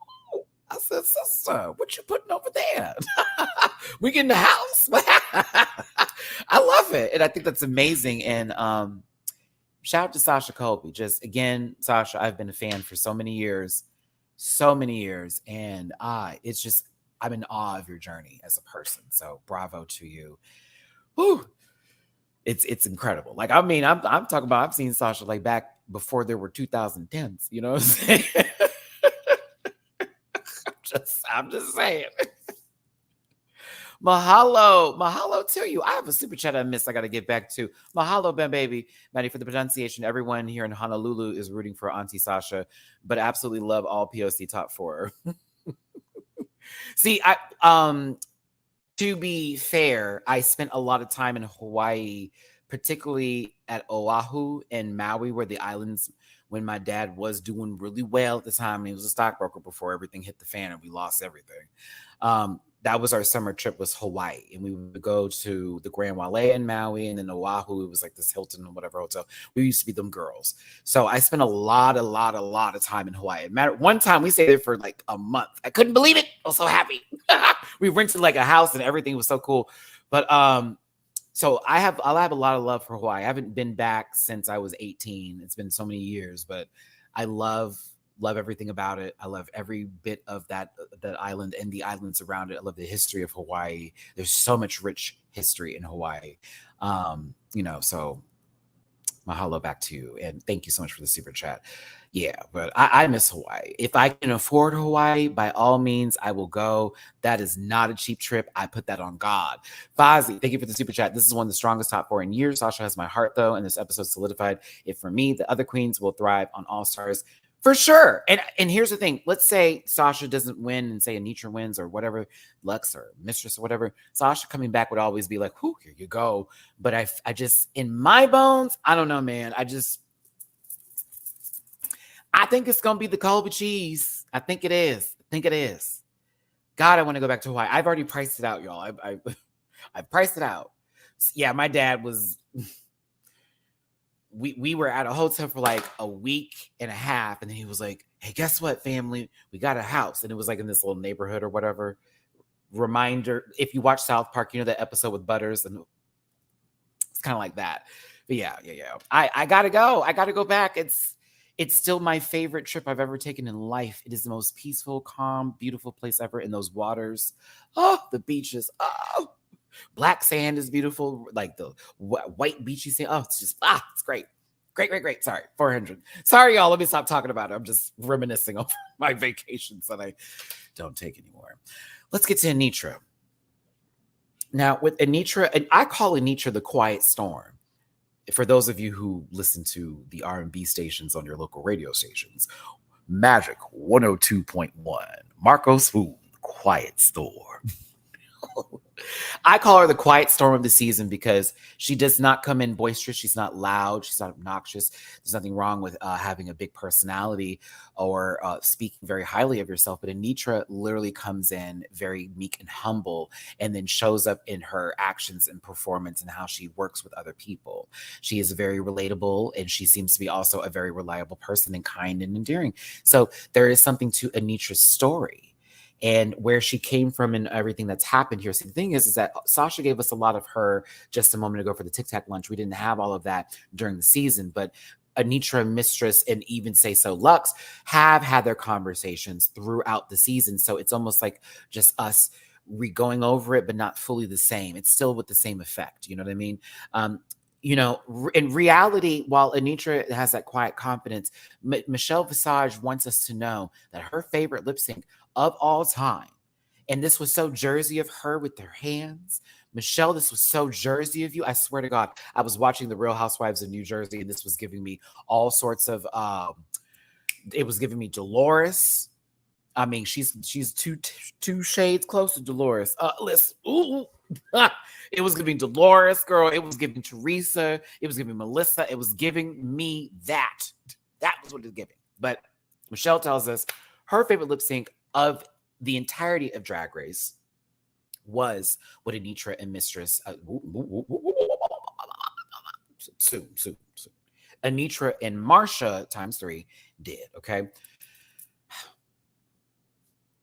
S1: I said, sister, what you putting over there? We get in the house. I love it. And I think that's amazing. And shout out to Sasha Colby. Just again, Sasha, I've been a fan for so many years. And it's just, I'm in awe of your journey as a person. So bravo to you. Whew. It's incredible. Like, I mean, I'm talking about, I've seen Sasha like back before there were 2010s, you know what I'm saying? I'm just saying. Mahalo to you. I have a super chat I missed. I got to get back to. Mahalo, Ben Baby. Matty, for the pronunciation. Everyone here in Honolulu is rooting for Auntie Sasha, but absolutely love all POC top 4. See, to be fair, I spent a lot of time in Hawaii, particularly at Oahu and Maui, where the islands, when my dad was doing really well at the time. He was a stockbroker before everything hit the fan and we lost everything. That was our summer trip, was Hawaii. And we would go to the Grand Wale in Maui, and then Oahu, it was like this Hilton or whatever hotel. We used to be them girls. So I spent a lot of time in Hawaii. One time we stayed there for like a month. I couldn't believe it. I was so happy. We rented like a house and everything was so cool. But so I'll have a lot of love for Hawaii. I haven't been back since I was 18. It's been so many years, but I love everything about it. I love every bit of that island and the islands around it. I love the history of Hawaii. There's so much rich history in Hawaii. So mahalo back to you. And thank you so much for the super chat. Yeah, but I miss Hawaii. If I can afford Hawaii, by all means, I will go. That is not a cheap trip. I put that on God. Fozzie, thank you for the super chat. This is one of the strongest top 4 in years. Sasha has my heart, though, and this episode solidified it for me. The other queens will thrive on All Stars. For sure. And here's the thing. Let's say Sasha doesn't win and say Anitra wins or whatever, Lux or Mistress or whatever. Sasha coming back would always be like, whoo, here you go. But I just, in my bones, I don't know, man. I think it's going to be the Colby cheese. I think it is. God, I want to go back to Hawaii. I've already priced it out, y'all. I priced it out. Yeah, my dad was... we were at a hotel for like a week and a half, and then he was like, "Hey, guess what, family? We got a house," and it was like in this little neighborhood or whatever. Reminder: if you watch South Park, you know that episode with Butters, and it's kind of like that. But yeah. I gotta go. I gotta go back. It's still my favorite trip I've ever taken in life. It is the most peaceful, calm, beautiful place ever. In those waters, oh, the beaches, oh, black sand is beautiful, like the white beachy sand. Oh, it's just it's great. Great. Sorry, 400. Sorry, y'all. Let me stop talking about it. I'm just reminiscing over my vacations that I don't take anymore. Let's get to Anitra. Now, with Anitra, and I call Anitra the quiet storm. For those of you who listen to the R&B stations on your local radio stations, Magic 102.1, Marco Spoon, Quiet Storm. I call her the quiet storm of the season because she does not come in boisterous. She's not loud. She's not obnoxious. There's nothing wrong with having a big personality or speaking very highly of yourself. But Anitra literally comes in very meek and humble and then shows up in her actions and performance and how she works with other people. She is very relatable, and she seems to be also a very reliable person and kind and endearing. So there is something to Anitra's story and where she came from and everything that's happened here. See, the thing is that Sasha gave us a lot of her just a moment ago for the Tic Tac Lunch. We didn't have all of that during the season, but Anitra, Mistress, and even Say So Luxe have had their conversations throughout the season. So it's almost like just us going over it, but not fully the same. It's still with the same effect. You know what I mean? In reality, while Anitra has that quiet confidence, Michelle Visage wants us to know that her favorite lip sync of all time, and this was so Jersey of her with her hands. Michelle, this was so Jersey of you. I swear to God, I was watching The Real Housewives of New Jersey, and this was giving me all sorts of, it was giving me Dolores. I mean, she's two shades close to Dolores. Listen, ooh. It was giving Dolores, girl. It was giving Teresa. It was giving Melissa. It was giving me that. That was what it was giving. But Michelle tells us her favorite lip sync of the entirety of Drag Race was what Anitra and Mistress soon. Anitra and Marsha ×3 did. Okay.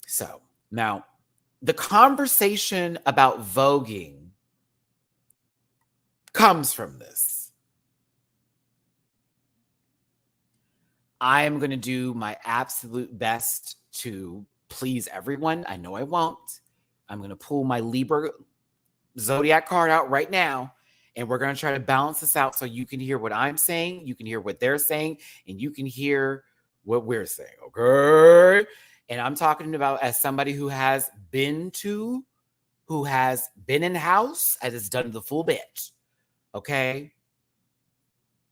S1: So now the conversation about voguing comes from this. I am going to do my absolute best to please everyone. I know I won't. I'm going to pull my Libra zodiac card out right now, and we're going to try to balance this out so you can hear what I'm saying, you can hear what they're saying, and you can hear what we're saying, okay? And I'm talking about as somebody who has been in house, and has done the full bit, okay?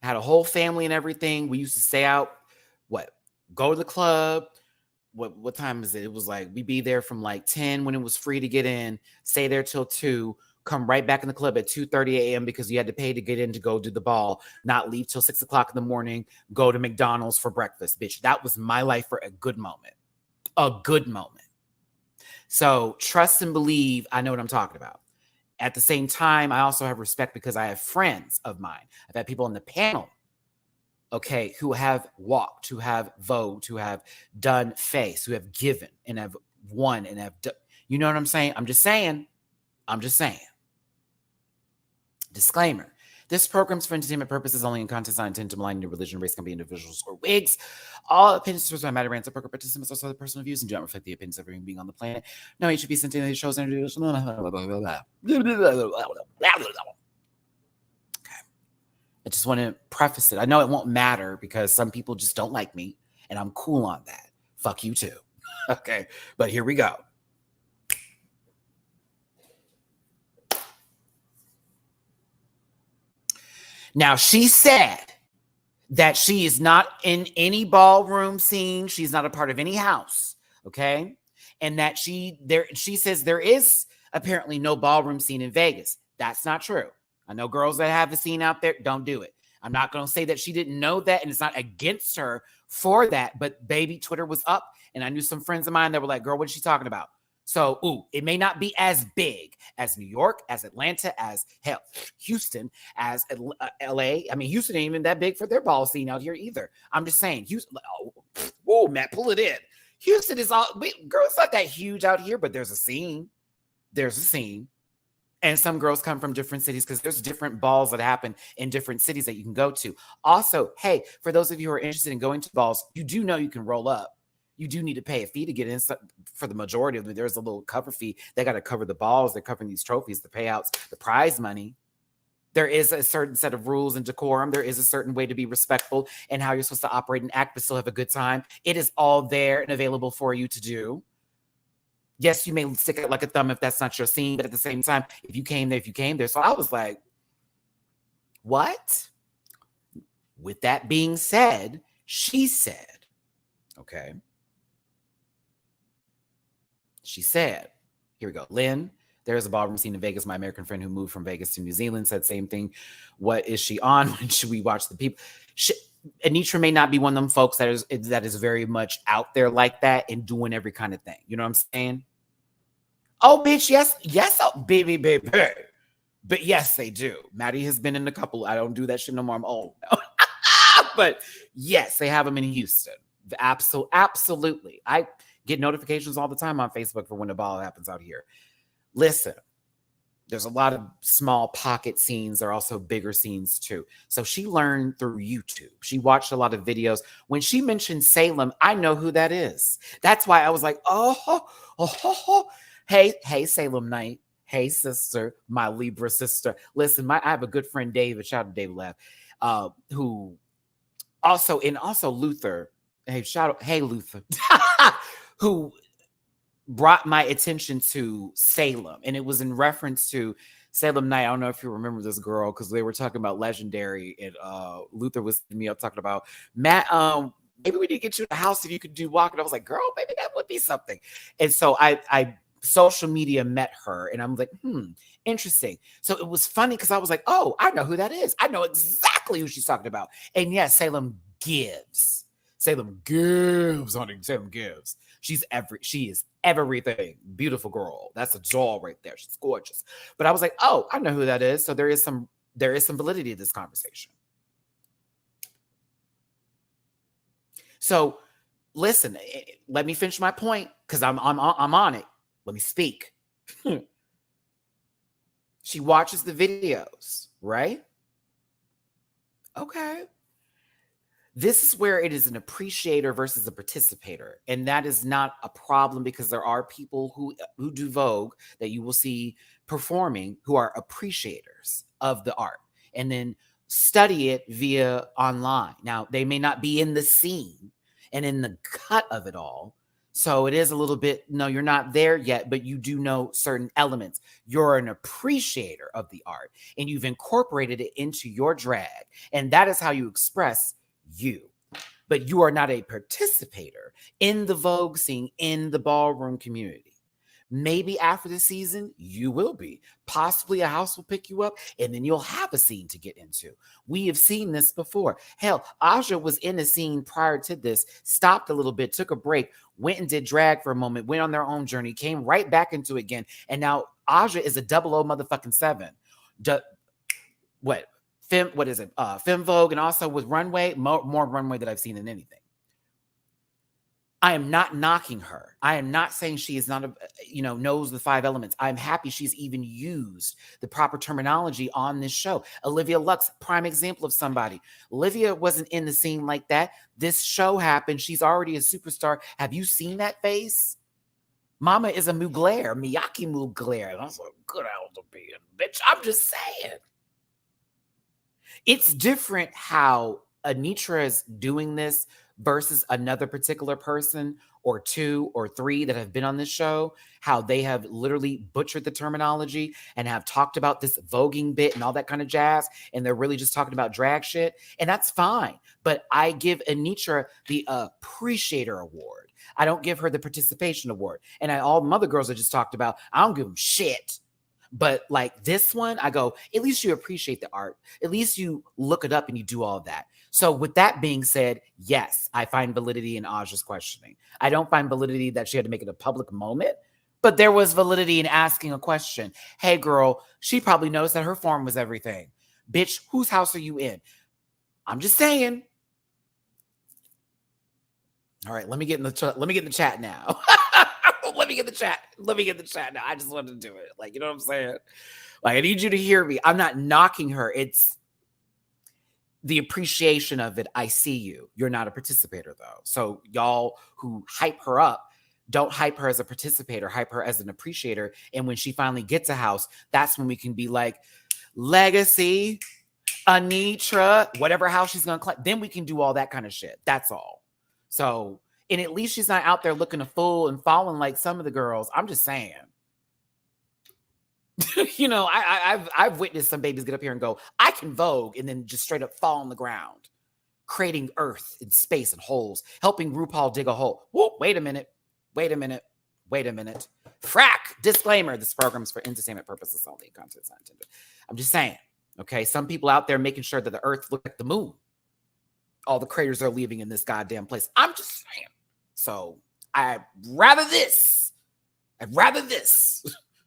S1: Had a whole family and everything. We used to stay out, go to the club. What time is it? It was like we'd be there from like 10 when it was free to get in, stay there till 2, come right back in the club at 2:30 a.m. because you had to pay to get in to go do the ball, not leave till 6 o'clock in the morning, go to McDonald's for breakfast. Bitch, that was my life for a good moment. A good moment. So trust and believe I know what I'm talking about. At the same time, I also have respect because I have friends of mine. I've had people on the panel, okay, who have walked, who have vogued, who have done face, who have given and have won and have done. You know what I'm saying? I'm just saying. Disclaimer. This program's for entertainment purposes only, and content not intended to malign your religion, race, company, individuals, or wigs. All opinions expressed by MattyRants and program participants also have personal views and do not reflect the opinions of every being on the planet. No HB sent in these shows and interviews. I just want to preface it. I know it won't matter because some people just don't like me, and I'm cool on that. Fuck you too. Okay, but here we go. Now, she said that she is not in any ballroom scene. She's not a part of any house, okay? And that she says there is apparently no ballroom scene in Vegas. That's not true. I know girls that have a scene out there, don't do it. I'm not going to say that she didn't know that, and it's not against her for that, but baby, Twitter was up, and I knew some friends of mine that were like, girl, what is she talking about? So, it may not be as big as New York, as Atlanta, as hell, Houston, as LA. I mean, Houston ain't even that big for their ball scene out here either. I'm just saying, Houston. Oh, Matt, pull it in. Houston is all, girl, it's not that huge out here, but there's a scene. There's a scene. And some girls come from different cities because there's different balls that happen in different cities that you can go to. Also, hey, for those of you who are interested in going to balls, you do know you can roll up. You do need to pay a fee to get in. For the majority of them, there's a little cover fee. They got to cover the balls. They're covering these trophies, the payouts, the prize money. There is a certain set of rules and decorum. There is a certain way to be respectful and how you're supposed to operate and act, but still have a good time. It is all there and available for you to do. Yes, you may stick out like a thumb if that's not your scene, but at the same time, if you came there. So I was like, what? With that being said, she said, okay. She said, here we go. Lynn, there is a ballroom scene in Vegas. My American friend who moved from Vegas to New Zealand said same thing. What is she on? When should we watch the people? Anitra may not be one of them folks that is very much out there like that and doing every kind of thing. You know what I'm saying? Oh, bitch, yes, oh, baby. But yes, they do. Matty has been in a couple. I don't do that shit no more. I'm old now. But yes, they have them in Houston. Absolutely. I get notifications all the time on Facebook for when the ball happens out here. Listen, there's a lot of small pocket scenes. There are also bigger scenes too. So she learned through YouTube. She watched a lot of videos. When she mentioned Salem, I know who that is. That's why I was like, oh. Hey, Salem Knight. Hey, sister, my Libra sister. Listen, I have a good friend, David. Shout out to David Lapp, who also Luther. Hey, Luther, who brought my attention to Salem, and it was in reference to Salem Knight. I don't know if you remember this girl because they were talking about Legendary, and Luther was me up talking about Matt. Maybe we need to get you in the house if you could do walk. And I was like, girl, maybe that would be something. And so I social media met her, and I'm like, interesting. So it was funny because I was like, oh, I know who that is. I know exactly who she's talking about. And yes, Salem gives. Salem gives, honey. Salem gives. She is everything. Beautiful girl. That's a doll right there. She's gorgeous. But I was like, oh, I know who that is. So there is some validity to this conversation. So listen, let me finish my point because I'm on it. Let me speak. She watches the videos, right? Okay. This is where it is an appreciator versus a participator. And that is not a problem because there are people who do Vogue that you will see performing who are appreciators of the art and then study it via online. Now, they may not be in the scene and in the cut of it all. So it is a little bit, no, you're not there yet, but you do know certain elements. You're an appreciator of the art and you've incorporated it into your drag. And that is how you express you. But you are not a participator in the Vogue scene, in the ballroom community. Maybe after the season, you will be. Possibly a house will pick you up and then you'll have a scene to get into. We have seen this before. Hell, Aja was in a scene prior to this, stopped a little bit, took a break, went and did drag for a moment, went on their own journey, came right back into it again. And now Aja is a 00 motherfucking 7. What is it? Femme Vogue and also with Runway, more Runway that I've seen than anything. I am not knocking her. I am not saying she is not, knows the 5 elements. I'm happy she's even used the proper terminology on this show. Olivia Lux, prime example of somebody. Olivia wasn't in the scene like that. This show happened. She's already a superstar. Have you seen that face? Mama is a Mugler, Miyake Mugler. And I was like, good out to be a bitch. I'm just saying. It's different how Anitra is doing this versus another particular person or 2 or 3 that have been on this show, how they have literally butchered the terminology and have talked about this voguing bit and all that kind of jazz, and they're really just talking about drag shit, and that's fine. But I give Anitra the Appreciator Award. I don't give her the Participation Award. And all the other girls I just talked about, I don't give them shit. But like this one, I go, at least you appreciate the art. At least you look it up and you do all of that. So with that being said, yes, I find validity in Aja's questioning. I don't find validity that she had to make it a public moment But there was validity in asking a question. Hey, girl, she probably knows that her form was everything. Bitch, whose house are you in? I'm just saying. All right, let me get in the chat now. Let me get the chat. Let me get the chat now. I just wanted to do it. Like, you know what I'm saying? Like, I need you to hear me. I'm not knocking her. It's the appreciation of it. I see you. You're not a participator, though. So y'all who hype her up, don't hype her as a participator, hype her as an appreciator. And when she finally gets a house, that's when we can be like, Legacy, Anitra, whatever house she's going to collect. Then we can do all that kind of shit. That's all. So, and at least she's not out there looking a fool and falling like some of the girls. I'm just saying. You know, I've witnessed some babies get up here and go, I can Vogue, and then just straight up fall on the ground, creating earth and space and holes, helping RuPaul dig a hole. Whoa, wait a minute. Frack, disclaimer, this program is for entertainment purposes only. Content's not intended. I'm just saying, okay? Some people out there making sure that the earth looks like the moon. All the craters are leaving in this goddamn place. I'm just saying. So I'd rather this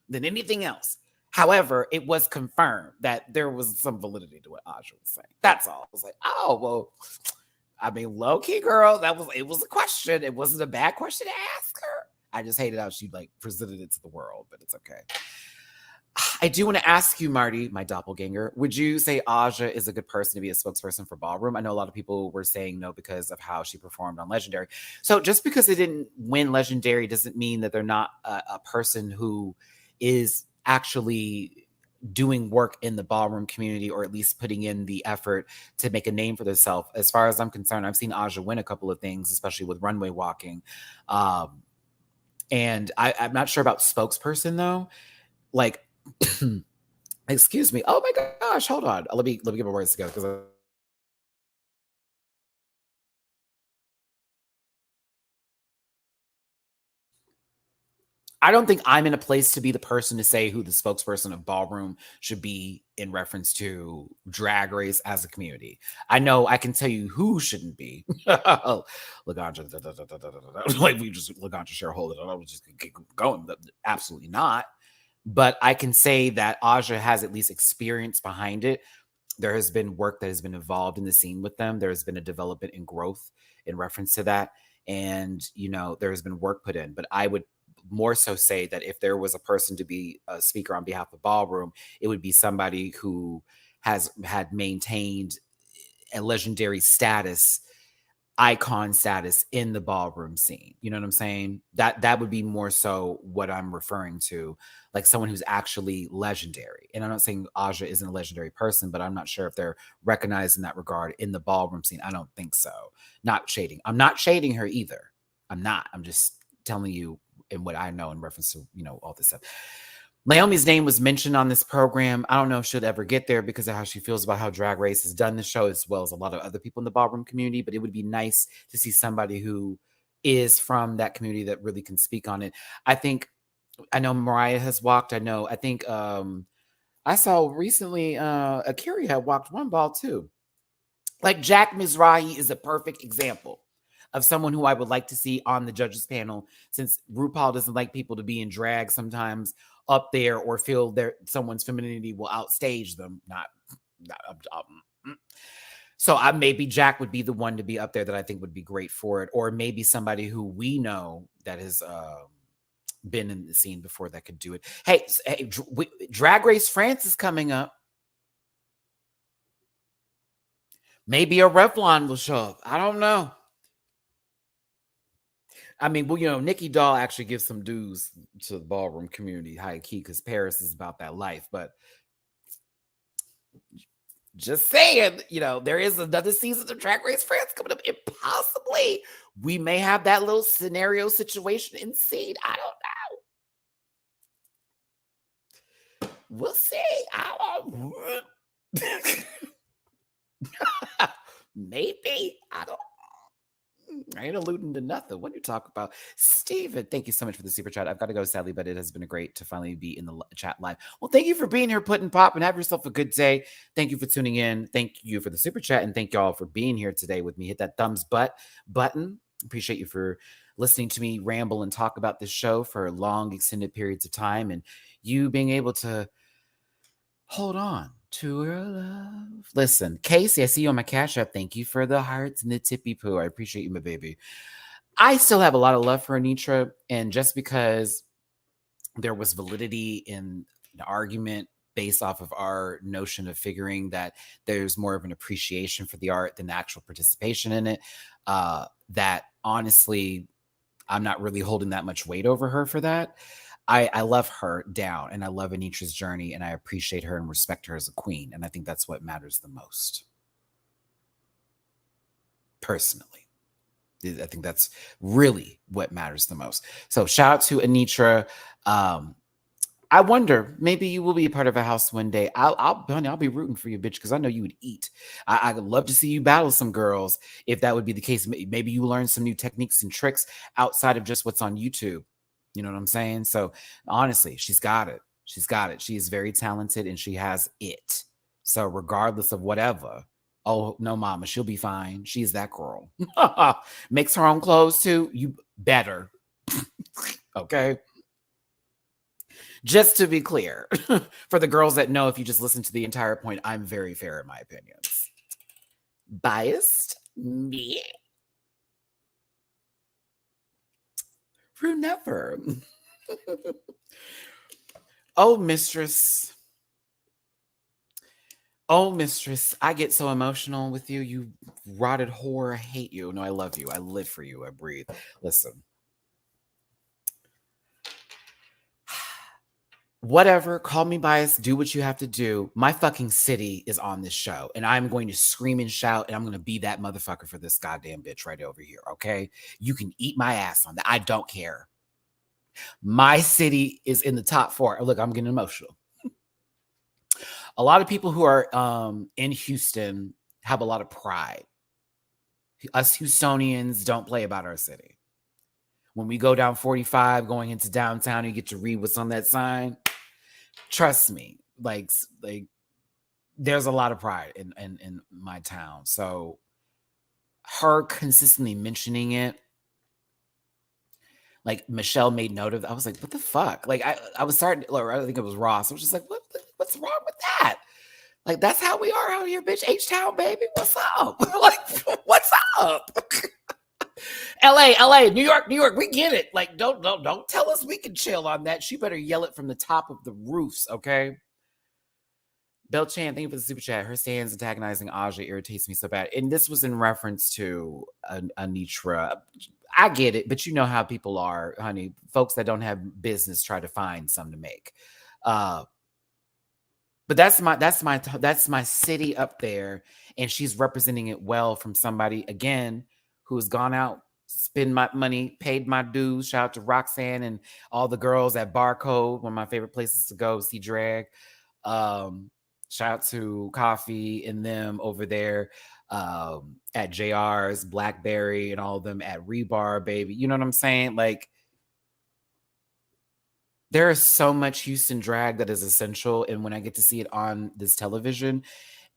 S1: than anything else. However, it was confirmed that there was some validity to what Aja was saying. That's all. I was like, oh, well, I mean, low-key, girl, it was a question. It wasn't a bad question to ask her. I just hated how she like presented it to the world, but it's okay. I do want to ask you, Marty, my doppelganger, would you say Aja is a good person to be a spokesperson for Ballroom? I know a lot of people were saying no because of how she performed on Legendary. So just because they didn't win Legendary doesn't mean that they're not a person who is actually doing work in the ballroom community, or at least putting in the effort to make a name for themselves. As far as I'm concerned, I've seen Aja win a couple of things, especially with runway walking. And I'm not sure about spokesperson though. Like, excuse me. Oh my gosh, hold on. Let me get my words together because I don't think I'm in a place to be the person to say who the spokesperson of Ballroom should be in reference to Drag Race as a community. I know I can tell you who shouldn't be. Laganja, like we just Laganja shareholder. I was just keep going. Absolutely not. But I can say that Aja has at least experience behind it. There has been work that has been involved in the scene with them. There has been a development and growth in reference to that. And, you know, there has been work put in. But I would more so say that if there was a person to be a speaker on behalf of Ballroom, it would be somebody who had maintained a legendary status, icon status in the ballroom scene. You know what I'm saying? That would be more so what I'm referring to, like someone who's actually legendary. And I'm not saying Aja isn't a legendary person, but I'm not sure if they're recognized in that regard in the ballroom scene. I don't think so. Not shading. I'm not shading her either. I'm not. I'm just telling you in what I know in reference to, you know, all this stuff. Naomi's name was mentioned on this program. I don't know if she'll ever get there because of how she feels about how Drag Race has done the show, as well as a lot of other people in the ballroom community. But it would be nice to see somebody who is from that community that really can speak on it. I know Mariah has walked. I think I saw recently Akira had walked one ball too. Like Jack Mizrahi is a perfect example of someone who I would like to see on the judges panel, since RuPaul doesn't like people to be in drag sometimes up there or feel someone's femininity will outstage them. So maybe Jack would be the one to be up there that I think would be great for it, or maybe somebody who we know that has been in the scene before that could do it. Hey, Drag Race France is coming up. Maybe a Revlon will show up. I don't know. I mean, well, you know, Nikki Doll actually gives some dues to the ballroom community, high key, because Paris is about that life. But just saying, you know, there is another season of Drag Race France coming up. And possibly we may have that little scenario situation in scene. I don't know. We'll see. Maybe. I ain't alluding to nothing. What do you talk about? Steven, thank you so much for the super chat. I've got to go, sadly, but it has been great to finally be in the chat live. Well, thank you for being here, Put and Pop, and have yourself a good day. Thank you for tuning in. Thank you for the super chat, and thank y'all for being here today with me. Hit that thumbs button. Appreciate you for listening to me ramble and talk about this show for long, extended periods of time, and you being able to hold on to your love. Listen, Casey, I see you on my Cash App. Thank you for the hearts and the tippy poo. I appreciate you, my baby. I still have a lot of love for Anitra, and just because there was validity in an argument based off of our notion of figuring that there's more of an appreciation for the art than actual participation in it, that honestly, I'm not really holding that much weight over her for that. I love her down, and I love Anitra's journey, and I appreciate her and respect her as a queen. And I think that's what matters the most. Personally, I think that's really what matters the most. So shout out to Anitra. I wonder, maybe you will be a part of a house one day. I'll be rooting for you, bitch, because I know you would eat. I'd love to see you battle some girls if that would be the case. Maybe you learn some new techniques and tricks outside of just what's on YouTube. You know what I'm saying? So honestly, she's got it. She's got it. She is very talented and she has it. So regardless of whatever, oh no, mama, she'll be fine. She's that girl. Makes her own clothes too. You better. Okay. Just to be clear, for the girls that know, if you just listen to the entire point, I'm very fair in my opinions. Biased? Me? Who never? Oh, mistress. Oh, mistress. I get so emotional with you. You rotted whore. I hate you. No, I love you. I live for you. I breathe. Listen. Whatever, call me biased, do what you have to do. My fucking city is on this show, and I'm going to scream and shout, and I'm going to be that motherfucker for this goddamn bitch right over here, okay? You can eat my ass on that. I don't care. My city is in the top 4. Look, I'm getting emotional. A lot of people who are in Houston have a lot of pride. Us Houstonians don't play about our city. When we go down 45, going into downtown, you get to read what's on that sign. Trust me, like there's a lot of pride in my town. So her consistently mentioning it, like Michelle made note of it. I was like, what the fuck? Like I was starting, or I think it was Ross. I was just like, what's wrong with that? Like, that's how we are out here, bitch. H-Town, baby. What's up? Like, what's up? LA, New York, we get it. Like, don't tell us we can chill on that. She better yell it from the top of the roofs, okay? Bell Chan, thank you for the super chat. Her stands antagonizing Aja irritates me so bad. And this was in reference to Anitra. I get it, but you know how people are, honey. Folks that don't have business try to find something to make. But that's my city up there, and she's representing it well from somebody again who's gone out, spend my money, paid my dues. Shout out to Roxanne and all the girls at Barcode, one of my favorite places to go see drag. Shout out to Coffee and them over there at JR's, Blackberry, and all of them at Rebar, baby. You know what I'm saying? Like, there is so much Houston drag that is essential. And when I get to see it on this television,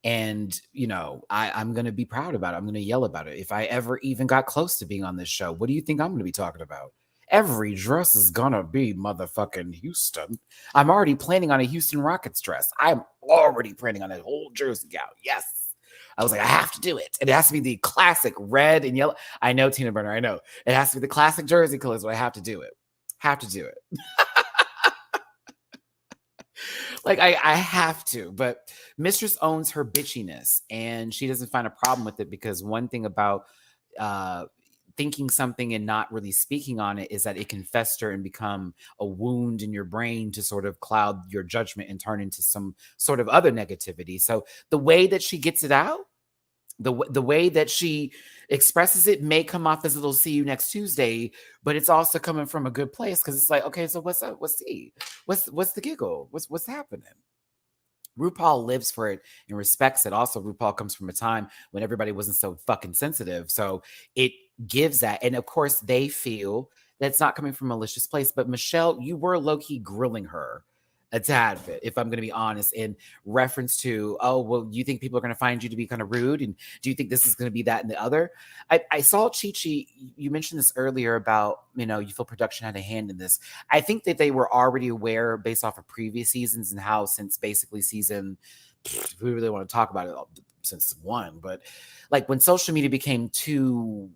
S1: and, you know, I'm going to be proud about it. I'm going to yell about it. If I ever even got close to being on this show, what do you think I'm going to be talking about? Every dress is going to be motherfucking Houston. I'm already planning on a Houston Rockets dress. I'm already planning on a whole jersey gown. Yes. I was like, I have to do it. It has to be the classic red and yellow. I know, Tina Burner. I know. It has to be the classic jersey colors, but I have to do it. Have to do it. Like, I have to, but Mistress owns her bitchiness, and she doesn't find a problem with it, because one thing about thinking something and not really speaking on it is that it can fester and become a wound in your brain to sort of cloud your judgment and turn into some sort of other negativity. So the way that she gets it out, the way that she expresses it may come off as a little "see you next Tuesday," but it's also coming from a good place, because it's like, okay, so what's up? What's the giggle? What's happening? RuPaul lives for it and respects it. Also, RuPaul comes from a time when everybody wasn't so fucking sensitive, so it gives that. And of course, they feel that's not coming from a malicious place. But Michelle, you were low-key grilling her a tad bit, if I'm going to be honest, in reference to, oh, well, you think people are going to find you to be kind of rude? And do you think this is going to be that and the other? I saw Chi-Chi, you mentioned this earlier about, you feel production had a hand in this. I think that they were already aware based off of previous seasons and how since basically season, we really want to talk about it since one, but like when social media became too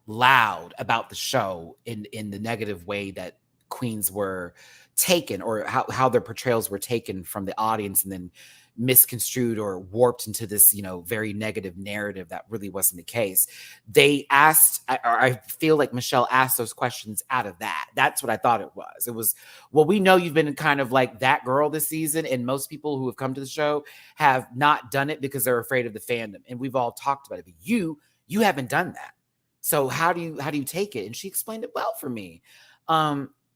S1: loud about the show in the negative way that queens were taken, or how their portrayals were taken from the audience and then misconstrued or warped into this, very negative narrative that really wasn't the case. They asked, or I feel like Michelle asked those questions out of that. That's what I thought it was. It was, well, we know you've been kind of like that girl this season, and most people who have come to the show have not done it because they're afraid of the fandom. And we've all talked about it, but you haven't done that. So how do you take it? And she explained it well for me.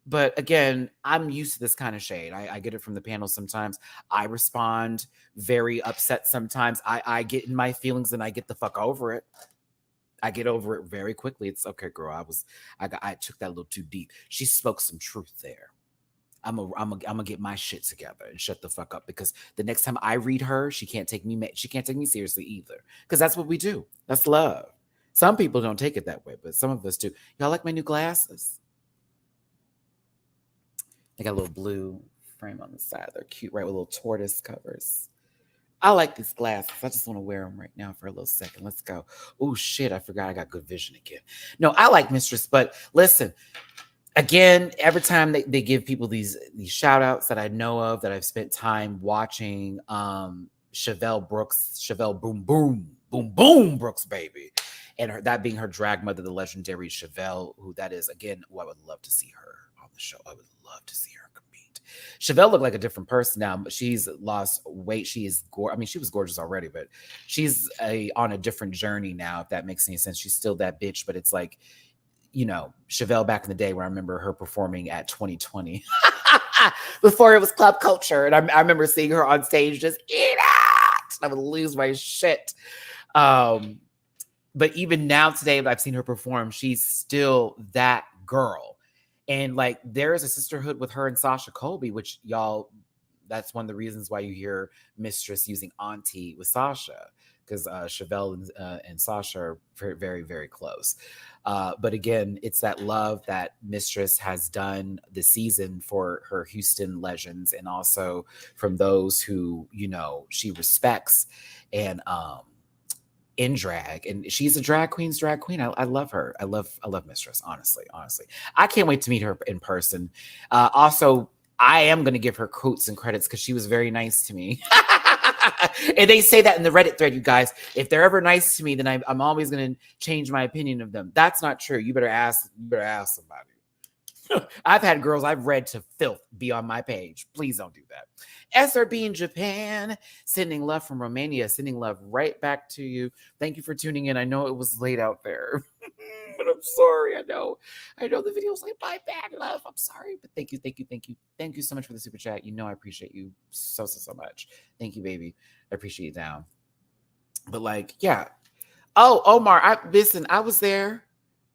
S1: But again, I'm used to this kind of shade. I get it from the panel sometimes. I respond very upset sometimes. I get in my feelings and I get the fuck over it. I get over it very quickly. It's okay, girl. I took that a little too deep. She spoke some truth there. I'm gonna get my shit together and shut the fuck up, because the next time I read her, she can't take me seriously either. Because that's what we do. That's love. Some people don't take it that way, but some of us do. Y'all like my new glasses? They got a little blue frame on the side. They're cute, right? With little tortoise covers. I like these glasses. I just want to wear them right now for a little second. Let's go. Oh, shit. I forgot I got good vision again. No, I like Mistress, but listen, again, every time they give people these shout outs that I know of, that I've spent time watching, Chevelle Boom Brooks, baby. And that being her drag mother, the legendary Chevelle, who that is, again, I would love to see her on the show. I would love to see her compete. Chevelle looked like a different person now, but she's lost weight. She is she was gorgeous already, but she's on a different journey now, if that makes any sense. She's still that bitch, but it's like, Chevelle back in the day, where I remember her performing at 2020 before it was club culture. And I remember seeing her on stage just eat it. I would lose my shit. But even now today, I've seen her perform, she's still that girl. And like, there is a sisterhood with her and Sasha Colby, which y'all, that's one of the reasons why you hear Mistress using auntie with Sasha, because Chevelle and Sasha are very, very, very close. But again, it's that love that Mistress has done this season for her Houston legends, and also from those who, she respects and in drag. And she's a drag queen. I love her. I love Mistress, honestly. I can't wait to meet her in person. Also, I am going to give her quotes and credits because she was very nice to me. And they say that in the Reddit thread, you guys. If they're ever nice to me, then I'm always going to change my opinion of them. That's not true. You better ask somebody. I've had girls I've read to filth be on my page. Please don't do that. SRB in Japan, sending love from Romania, sending love right back to you. Thank you for tuning in. I know it was late out there, but I'm sorry. I know the video was like, my bad, love. I'm sorry, but thank you so much for the super chat. I appreciate you so much. Thank you, baby. I appreciate you down. But like, yeah. Oh, Omar, I was there.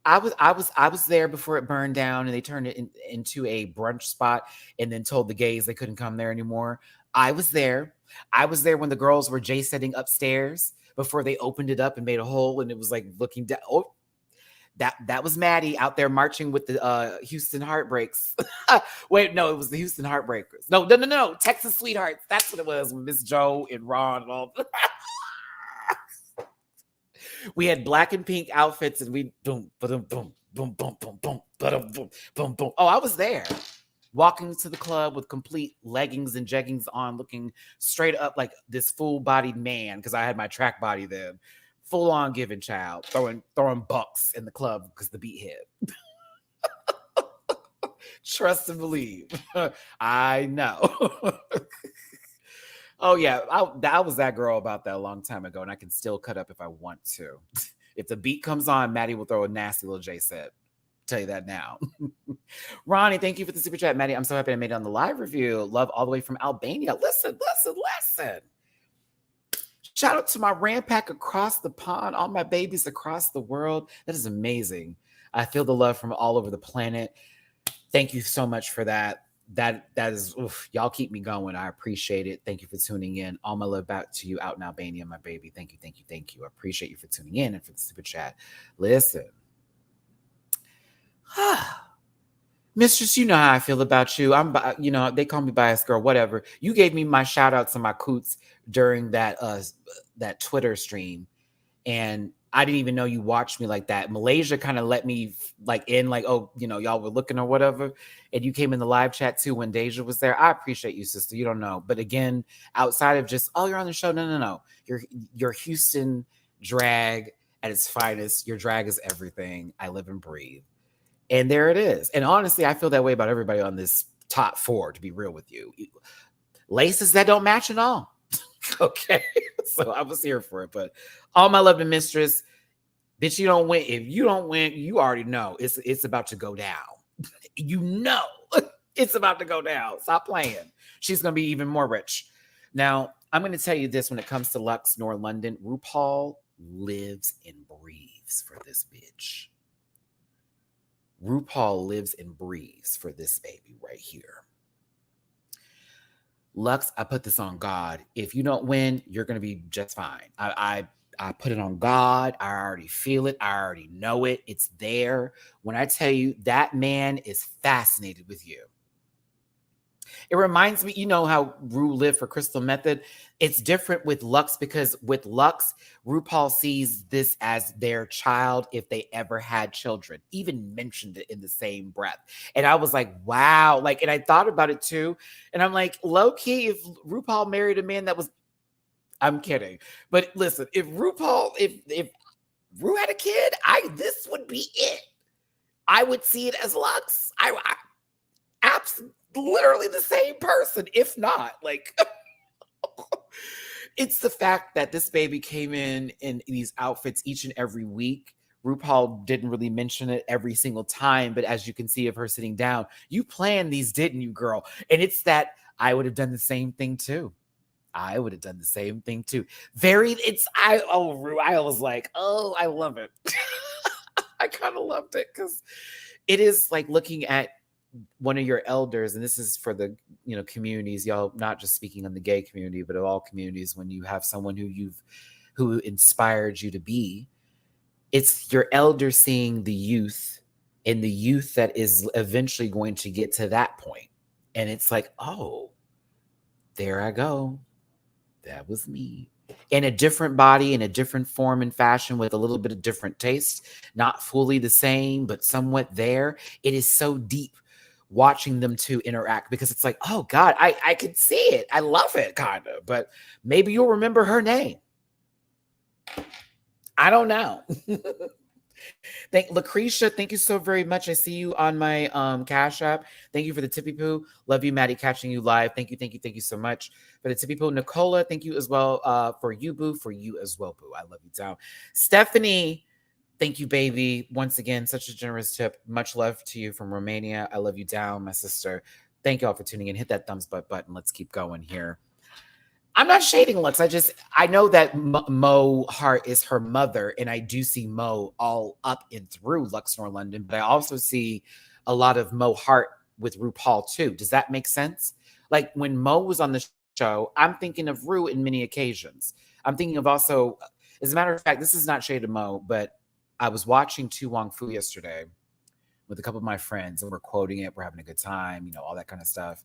S1: I was there before it burned down, and they turned it into a brunch spot, and then told the gays they couldn't come there anymore. I was there. I was there when the girls were J-setting upstairs before they opened it up and made a hole, and it was like looking down. Oh, that was Matty out there marching with the Houston Heartbreaks. Wait, no, it was the Houston Heartbreakers. No, Texas Sweethearts. That's what it was, with Miss Joe and Ron and all. We had black and pink outfits, and we boom, boom, boom, boom, boom, boom, boom, boom, boom, boom, boom. Oh, I was there, walking to the club with complete leggings and jeggings on, looking straight up like this full-bodied man, because I had my track body then, full on giving child, throwing bucks in the club because the beat hit. Trust and believe. I know. Oh, yeah. I was that girl about that a long time ago, and I can still cut up if I want to. If the beat comes on, Matty will throw a nasty little J set. Tell you that now. Ronnie, thank you for the super chat. Matty, I'm so happy I made it on the live review. Love all the way from Albania. Listen. Shout out to my Rant pack across the pond, all my babies across the world. That is amazing. I feel the love from all over the planet. Thank you so much for that. that is, oof, y'all keep me going. I appreciate it. Thank you for tuning in. All my love back to you out in Albania, my baby. Thank you, thank you, thank you. I appreciate you for tuning in and for the super chat. Listen, Mistress, you know how I feel about you. They call me biased girl, whatever. You gave me my shout outs and my coots during that Twitter stream, and I didn't even know you watched me like that. Malaysia kind of let me in, oh, y'all were looking or whatever. And you came in the live chat too when Deja was there. I appreciate you, sister. You don't know. But again, outside of just, oh, you're on the show. No. You're Houston drag at its finest. Your drag is everything I live and breathe. And there it is. And honestly, I feel that way about everybody on this top 4, to be real with you. Laces that don't match at all. Okay, so I was here for it, but all my love to Mistress, bitch, you don't win. If you don't win, you already know it's about to go down. You know it's about to go down. Stop playing. She's gonna be even more rich. Now, I'm gonna tell you this: when it comes to Lux nor London, RuPaul lives and breathes for this bitch. RuPaul lives and breathes for this baby right here. Lux, I put this on God. If you don't win, you're going to be just fine. I put it on God. I already feel it. I already know it. It's there. When I tell you that man is fascinated with you. It reminds me, you know how Ru lived for Crystal Method? It's different with Lux because with Lux, RuPaul sees this as their child if they ever had children, even mentioned it in the same breath. And I was like, wow. And I thought about it too. And I'm like, low key, if RuPaul married a man that was, I'm kidding. But listen, if Ru had a kid, this would be it. I would see it as Lux. I absolutely. Literally the same person, if not it's the fact that this baby came in these outfits each and every week. RuPaul didn't really mention it every single time, but as you can see of her sitting down, you planned these, didn't you, girl? And it's that I would have done the same thing too. I would have done the same thing too. I was like, oh, I love it. I kind of loved it because it is like looking at one of your elders, and this is for the communities, y'all, not just speaking on the gay community, but of all communities. When you have someone who inspired you to be, it's your elder seeing the youth, and the youth that is eventually going to get to that point. And it's like, oh, there I go. That was me. In a different body, in a different form and fashion, with a little bit of different taste, not fully the same, but somewhat there. It is so deep watching them two interact because it's like, oh God, I could see it. I love it, kind of. But maybe you'll remember her name. I don't know. Lucretia, thank you so very much. I see you on my Cash App. Thank you for the tippy poo. Love you, Matty, catching you live. Thank you so much for the tippy poo. Nicola, thank you as well for you, boo. For you as well, boo. I love you down. Stephanie, thank you, baby. Once again, such a generous tip. Much love to you from Romania. I love you down, my sister. Thank you all for tuning in. Hit that thumbs up button. Let's keep going here. I'm not shading Lux. I know that Mo Hart is her mother, and I do see Mo all up and through Lux nor London, but I also see a lot of Mo Hart with RuPaul too. Does that make sense? Like when Mo was on the show, I'm thinking of Ru in many occasions. I'm thinking of also, as a matter of fact, this is not shade of Mo, but I was watching Tu Wong Fu yesterday with a couple of my friends, and we're quoting it. We're having a good time, all that kind of stuff.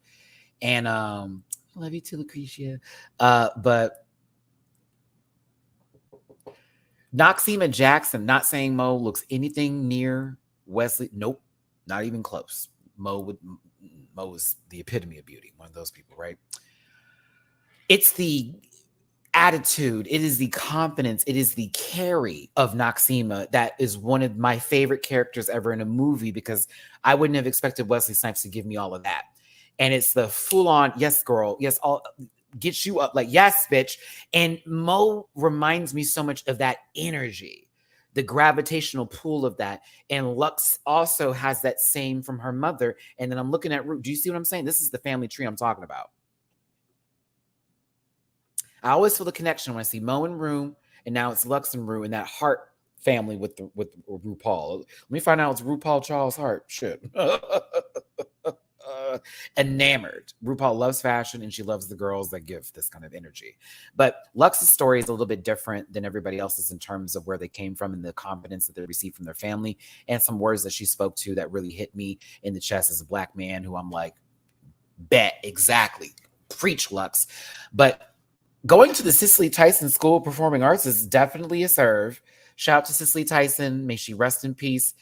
S1: And I love you too, Lucretia. But Noxema Jackson, not saying Mo looks anything near Wesley. Nope, not even close. Mo is the epitome of beauty. One of those people, right? It's the attitude, it is the confidence, it is the carry of Noxema that is one of my favorite characters ever in a movie, because I wouldn't have expected Wesley Snipes to give me all of that. And it's the full-on, yes, girl, yes, all gets you up, like, yes, bitch. And Mo reminds me so much of that energy, the gravitational pull of that. And Lux also has that same from her mother. And then I'm looking at Ru. Do you see what I'm saying? This is the family tree I'm talking about. I always feel the connection when I see Mo and Ru, and now it's Lux and Ru, and that Hart family with RuPaul. Let me find out it's RuPaul Charles Hart. Shit. Enamored. RuPaul loves fashion and she loves the girls that give this kind of energy. But Lux's story is a little bit different than everybody else's in terms of where they came from and the confidence that they received from their family, and some words that she spoke to that really hit me in the chest as a Black man who I'm like, bet, exactly. Preach, Lux. But going to the Cicely Tyson School of Performing Arts is definitely a serve. Shout out to Cicely Tyson. May she rest in peace.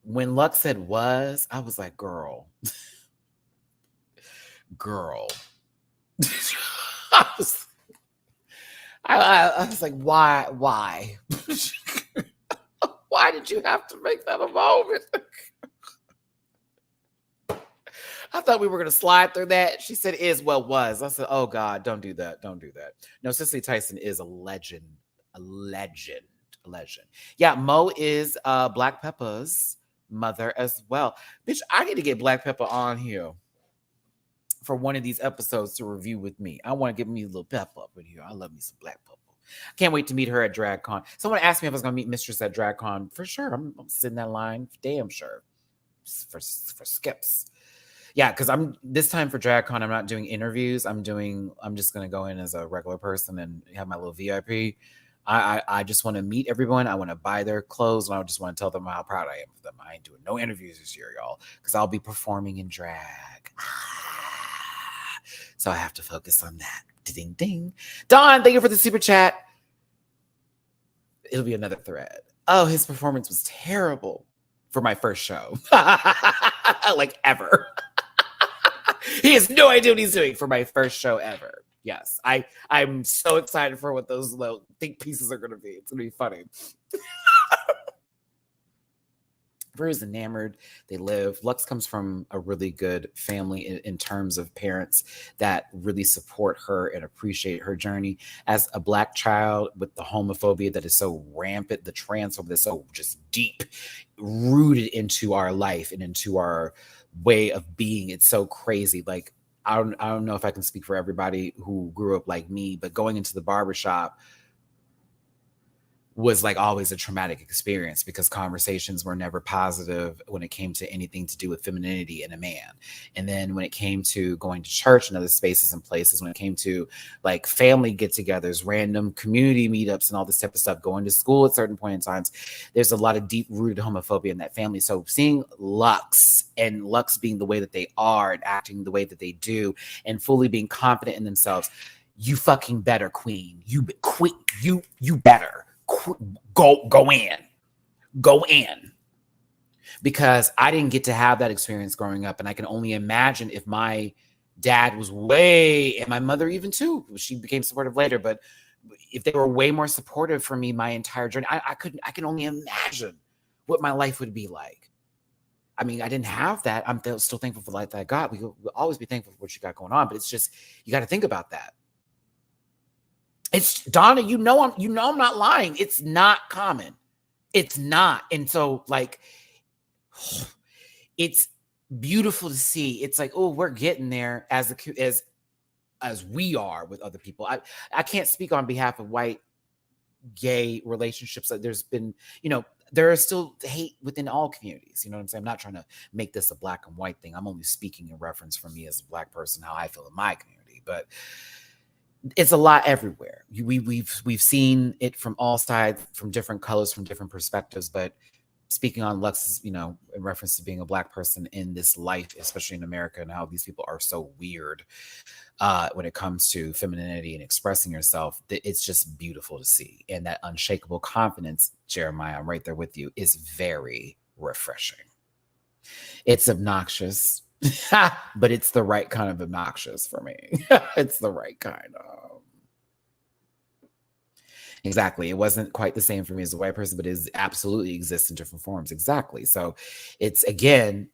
S1: When Lux said was, I was like, girl. I was like, why? Why did you have to make that a moment? I thought we were going to slide through that. She said is what was. I said, oh God, don't do that. No, Cicely Tyson is a legend. Yeah, Mo is Black Peppa's mother as well. Bitch, I need to get Black Peppa on here for one of these episodes to review with me. I want to get me a little pepper up in here. I love me some Black Peppa. Can't wait to meet her at DragCon. Someone asked me if I was going to meet Mistress at DragCon. For sure. I'm sitting that line. Damn sure. For skips. Yeah, because this time for DragCon, I'm not doing interviews. I'm just going to go in as a regular person and have my little VIP. I just want to meet everyone. I want to buy their clothes, and I just want to tell them how proud I am of them. I ain't doing no interviews this year, y'all, because I'll be performing in drag. So I have to focus on that. Ding, ding. Dawn, thank you for the super chat. It'll be another thread. Oh, his performance was terrible for my first show. Like, ever. He has no idea what he's doing for my first show ever. Yes, I'm so excited for what those little think pieces are going to be. It's going to be funny. Bru's enamored. They live. Lux comes from a really good family in terms of parents that really support her and appreciate her journey. As a Black child with the homophobia that is so rampant, the transphobia that's so just deep rooted into our life and into our way of being, it's so crazy. Like, I don't know if I can speak for everybody who grew up like me, but going into the barbershop was like always a traumatic experience because conversations were never positive when it came to anything to do with femininity in a man. And then when it came to going to church and other spaces and places, when it came to like family get-togethers, random community meetups and all this type of stuff, going to school at certain point in times, there's a lot of deep-rooted homophobia in that family. So seeing Lux and Lux being the way that they are and acting the way that they do and fully being confident in themselves, you fucking better, queen. You better. Go in, because I didn't get to have that experience growing up, and I can only imagine if my dad was and my mother even too, she became supportive later, but if they were way more supportive for me my entire journey, I can only imagine what my life would be like. I mean, I didn't have that. I'm still thankful for the life that I got. We'll always be thankful for what you got going on, but it's just, you got to think about that. It's Donna, I'm not lying. It's not common. It's not. And so like, it's beautiful to see. It's like, oh, we're getting there as we are with other people. I can't speak on behalf of white gay relationships. There's been, there is still hate within all communities. You know what I'm saying? I'm not trying to make this a black and white thing. I'm only speaking in reference for me as a Black person, how I feel in my community. But it's a lot everywhere. We've seen it from all sides, from different colors, from different perspectives. But speaking on Lux's, in reference to being a Black person in this life, especially in America, and how these people are so weird when it comes to femininity and expressing yourself, it's just beautiful to see. And that unshakable confidence, Jeremiah, I'm right there with you, is very refreshing. It's obnoxious. But it's the right kind of obnoxious for me. It's the right kind of. Exactly. It wasn't quite the same for me as a white person, but it absolutely exists in different forms. Exactly. So it's, again,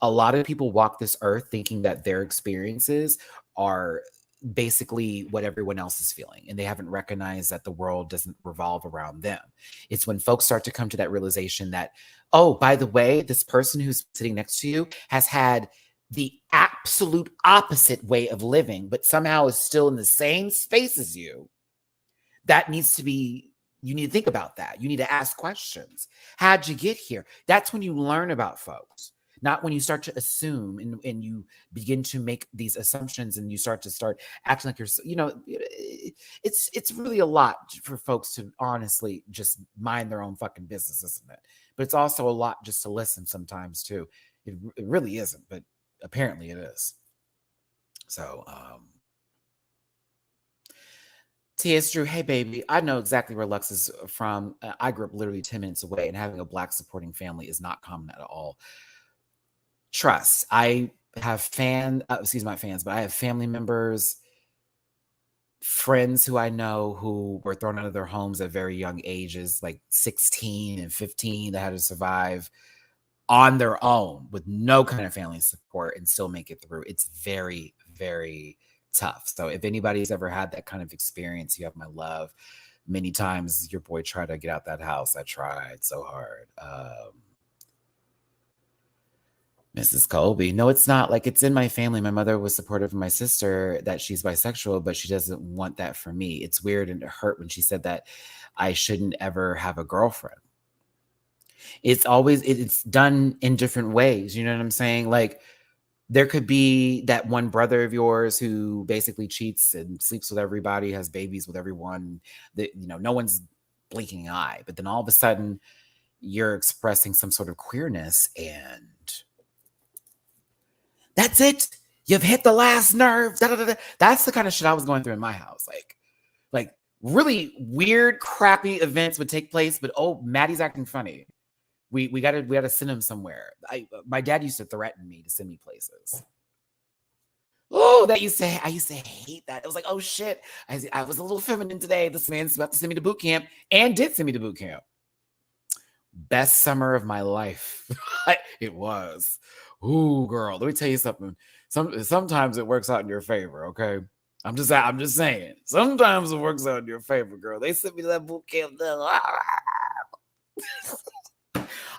S1: a lot of people walk this earth thinking that their experiences are basically what everyone else is feeling, and they haven't recognized that the world doesn't revolve around them. It's when folks start to come to that realization that, oh, by the way, this person who's sitting next to you has had the absolute opposite way of living, but somehow is still in the same space as you. That needs to be, you need to think about that. You need to ask questions. How'd you get here? That's when you learn about folks. not when you start to assume and you begin to make these assumptions and you start acting like you're, it's really a lot for folks to honestly just mind their own fucking business, isn't it? But it's also a lot just to listen sometimes too. It really isn't, but apparently it is. So, T.S. Drew, hey baby, I know exactly where Lux is from. I grew up literally 10 minutes away, and having a Black supporting family is not common at all. Trust. I have but I have family members, friends who I know who were thrown out of their homes at very young ages, like 16 and 15, that had to survive on their own with no kind of family support and still make it through. It's very, very tough. So if anybody's ever had that kind of experience, you have my love. Many times your boy tried to get out that house. I tried so hard. Mrs. Colby, no, it's not. Like, it's in my family. My mother was supportive of my sister that she's bisexual, but she doesn't want that for me. It's weird and it hurt when she said that I shouldn't ever have a girlfriend. It's done in different ways. You know what I'm saying? Like, there could be that one brother of yours who basically cheats and sleeps with everybody, has babies with everyone, that, no one's blinking an eye. But then all of a sudden you're expressing some sort of queerness and that's it. You've hit the last nerve. Da, da, da, da. That's the kind of shit I was going through in my house. Like really weird, crappy events would take place, but Matty's acting funny. We gotta send him somewhere. My dad used to threaten me to send me places. Oh, I used to hate that. It was like, oh shit, I was a little feminine today. This man's about to send me to boot camp and did send me to boot camp. Best summer of my life. It was. Ooh, girl, let me tell you something. Sometimes it works out in your favor, okay? I'm just saying. Sometimes it works out in your favor, girl. They sent me to that boot camp.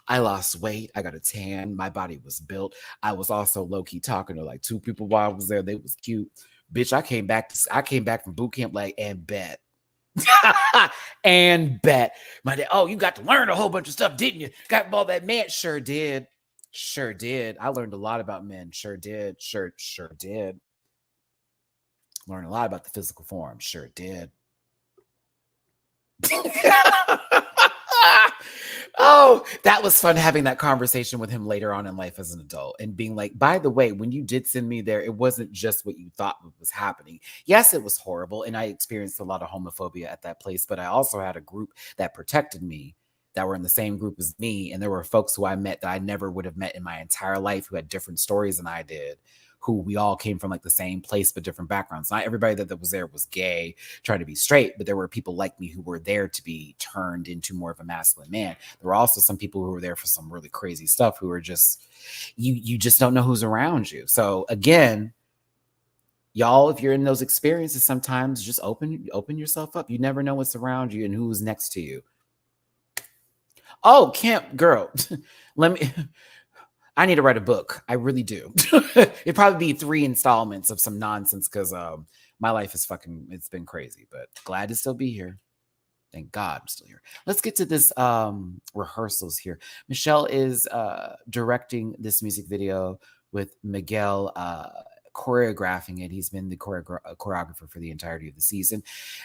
S1: I lost weight. I got a tan. My body was built. I was also low-key talking to like two people while I was there. They was cute. Bitch, I came back from boot camp and bet. And bet. My dad, you got to learn a whole bunch of stuff, didn't you? Got all that man. Sure did. I learned a lot about men. Sure did. Learned a lot about the physical form. Sure did. Oh, that was fun having that conversation with him later on in life as an adult and being like, by the way, when you did send me there, it wasn't just what you thought was happening. Yes, it was horrible. And I experienced a lot of homophobia at that place, but I also had a group that protected me, that were in the same group as me. And there were folks who I met that I never would have met in my entire life, who had different stories than I did, who we all came from like the same place, but different backgrounds. Not everybody that was there was gay, trying to be straight, but there were people like me who were there to be turned into more of a masculine man. There were also some people who were there for some really crazy stuff, who were just, you just don't know who's around you. So again, y'all, if you're in those experiences, sometimes just open yourself up. You never know what's around you and who's next to you. Oh, Camp, girl, I need to write a book. I really do. It'd probably be 3 installments of some nonsense because my life is it's been crazy, but glad to still be here. Thank God I'm still here. Let's get to this rehearsals here. Michelle is directing this music video with Miguel choreographing it. He's been the choreographer for the entirety of the season.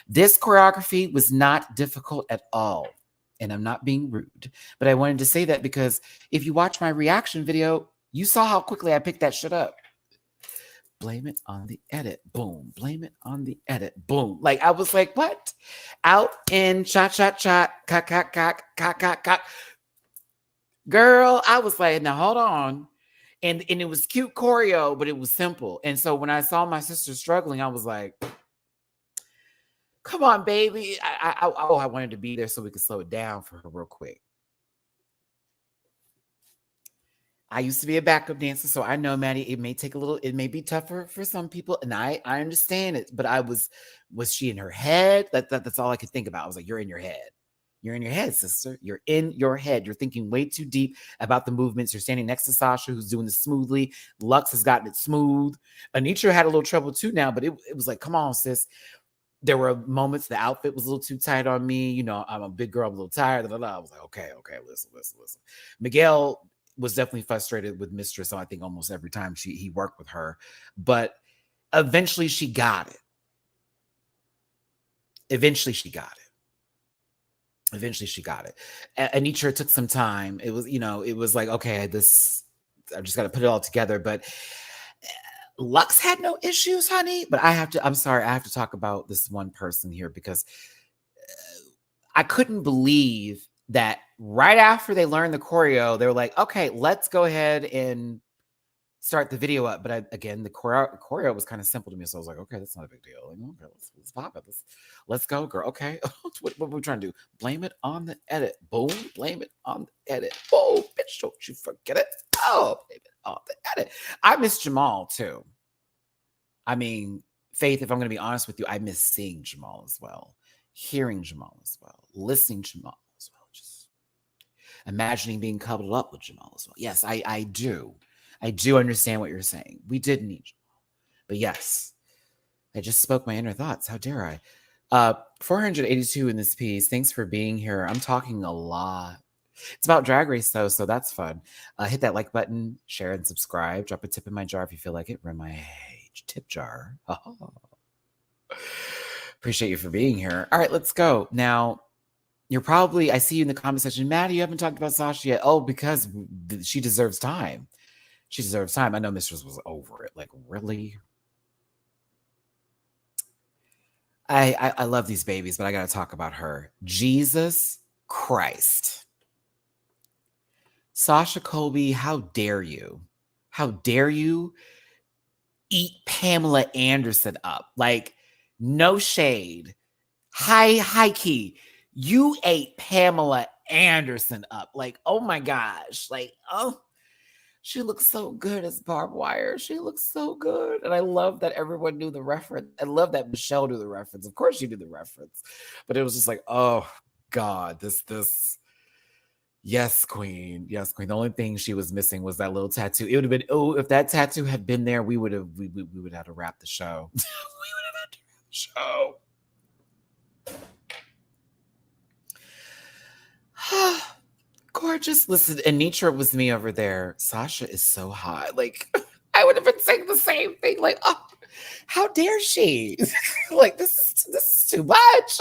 S1: This choreography was not difficult at all. And I'm not being rude, but I wanted to say that because if you watch my reaction video, you saw how quickly I picked that shit up. Blame it on the edit. Boom. Blame it on the edit. Boom. Like, I was like, what? Out in cock. Girl, I was like, now hold on. And it was cute choreo, but it was simple. And so when I saw my sister struggling, I was like, come on, baby. I wanted to be there so we could slow it down for her real quick. I used to be a backup dancer, so I know, Matty, it may be tougher for some people, and I understand it, but was she in her head? That's all I could think about. I was like, you're in your head. You're in your head, sister. You're in your head. You're thinking way too deep about the movements. You're standing next to Sasha, who's doing this smoothly. Lux has gotten it smooth. Anitra had a little trouble too now, but it was like, come on, sis. There were moments the outfit was a little too tight on me. I'm a big girl, I'm a little tired. I was like, okay, listen. Miguel was definitely frustrated with Mistress. I think almost every time he worked with her, but eventually she got it. Eventually she got it. Anitra took some time. It was, it was like, okay, I just got to put it all together. But Lux had no issues, honey. But I'm sorry, I have to talk about this one person here because I couldn't believe that right after they learned the choreo, they were like, okay, let's go ahead and start the video up. But again, the choreo was kind of simple to me. So I was like, okay, that's not a big deal. Like, okay, let's pop it. Let's go, girl. Okay. what are we trying to do? Blame it on the edit. Boom. Blame it on the edit. Oh, bitch, don't you forget it. Oh, blame it on the edit. I miss Jamal too. I mean, Faith, if I'm going to be honest with you, I miss seeing Jamal as well, hearing Jamal as well, listening to Jamal as well, just imagining being coupled up with Jamal as well. Yes, I do. I do understand what you're saying. We did need Jamal. But yes, I just spoke my inner thoughts. How dare I? 482 in this piece. Thanks for being here. I'm talking a lot. It's about Drag Race, though, so that's fun. Hit that like button, share, and subscribe. Drop a tip in my jar if you feel like it. Run my tip jar. Oh. Appreciate you for being here. All right, let's go. Now, I see you in the comment section. Matty, you haven't talked about Sasha yet. Oh, because she deserves time. She deserves time. I know Mistress was over it. Like, really? I love these babies, but I got to talk about her. Jesus Christ. Sasha Colby, how dare you? How dare you eat Pamela Anderson up? Like, no shade. High key. You ate Pamela Anderson up. Like, oh my gosh. Like, oh. She looks so good as Barbed Wire. She looks so good. And I love that everyone knew the reference. I love that Michelle knew the reference. Of course she knew the reference. But it was just like, oh, God, this. Yes, queen. Yes, queen. The only thing she was missing was that little tattoo. It would have been, if that tattoo had been there, we would have had to wrap the show. We would have had to wrap the show. Gorgeous. Listen, Anitra was me over there. Sasha is so hot. Like, I would have been saying the same thing. Like, oh, how dare she? Like, this is too much.